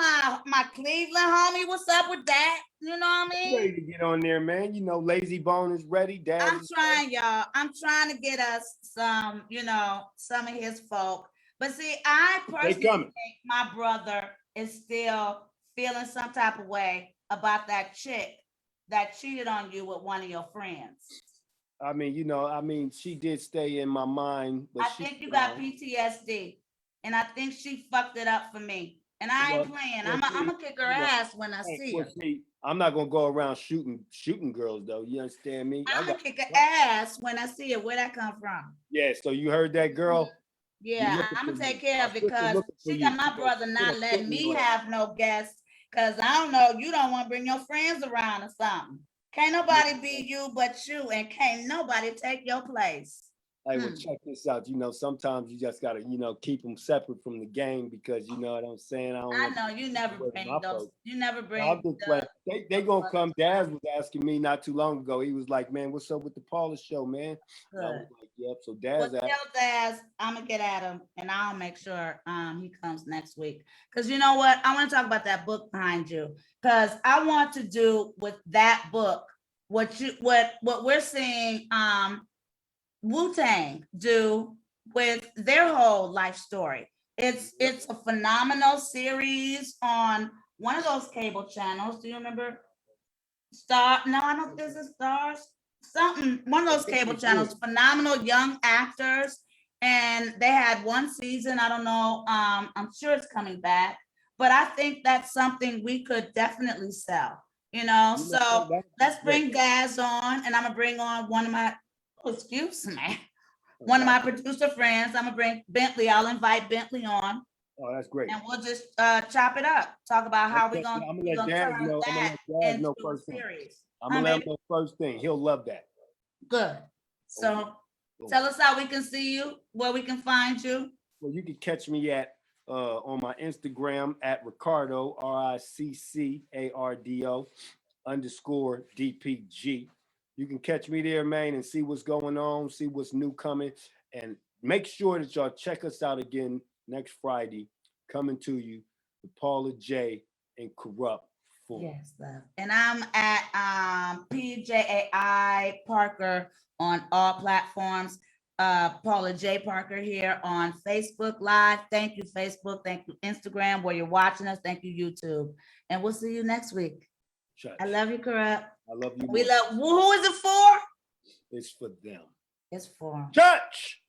my Cleveland homie. What's up with that? You know what I mean? Ready to get on there, man. You know, Lazy Bone is ready. Daz I'm trying, y'all. I'm trying to get us some, some of his folk. But see, I personally think my brother is still feeling some type of way about that chick that cheated on you with one of your friends. I mean, she did stay in my mind. But I think you got PTSD. And I think she fucked it up for me. And I ain't playing. I'm gonna kick her ass when I see her. I'm not gonna go around shooting girls though. You understand me? I'm gonna kick her ass when I see her. Where that come from? Yeah. So you heard that, girl? Yeah, I'm gonna take care of it because she got my brother not letting me have no guests. Cause I don't know, you don't want to bring your friends around or something. Can't nobody be you but you, and can't nobody take your place. Hey, well, check this out. Sometimes you just gotta, keep them separate from the game because you know what I'm saying. I know you never bring those. You never bring. I'm just playing. They gonna come. Daz was asking me not too long ago. He was like, "Man, what's up with the Paula show, man?" I was like, "Yep." So Daz, tell Daz I'm gonna get at him, and I'll make sure he comes next week. Cause you know what? I want to talk about that book behind you. Cause I want to do with that book what we're seeing. Wu-Tang do with their whole life story. It's a phenomenal series on one of those cable channels. Do you remember? Star? No, I don't think it's Stars. Something, one of those cable channels, phenomenal young actors. And they had one season. I don't know. I'm sure it's coming back. But I think that's something we could definitely sell. So let's bring Daz on, and I'm gonna bring on one of my one of my producer friends. I'm gonna bring Bentley. I'll invite Bentley on. Oh, that's great. And we'll just chop it up. Talk about how we're gonna. I'm gonna let Daz know. I'm gonna let Daz know first thing. I'm gonna let him know first thing. He'll love that. Good. So tell us how we can see you, where we can find you. Well, you can catch me at on my Instagram at Ricardo RICCARDO_DPG. You can catch me there, man, and see what's going on, see what's new coming, and make sure that y'all check us out again next Friday, coming to you, the Paula J and Kurupt Forum. Yes, love. And I'm at PJAI Parker on all platforms. Paula J. Parker here on Facebook Live. Thank you, Facebook. Thank you, Instagram, where you're watching us. Thank you, YouTube. And we'll see you next week. Church. I love you, Kurupt. I love you. We love. Who is it for? It's for them. It's for Church.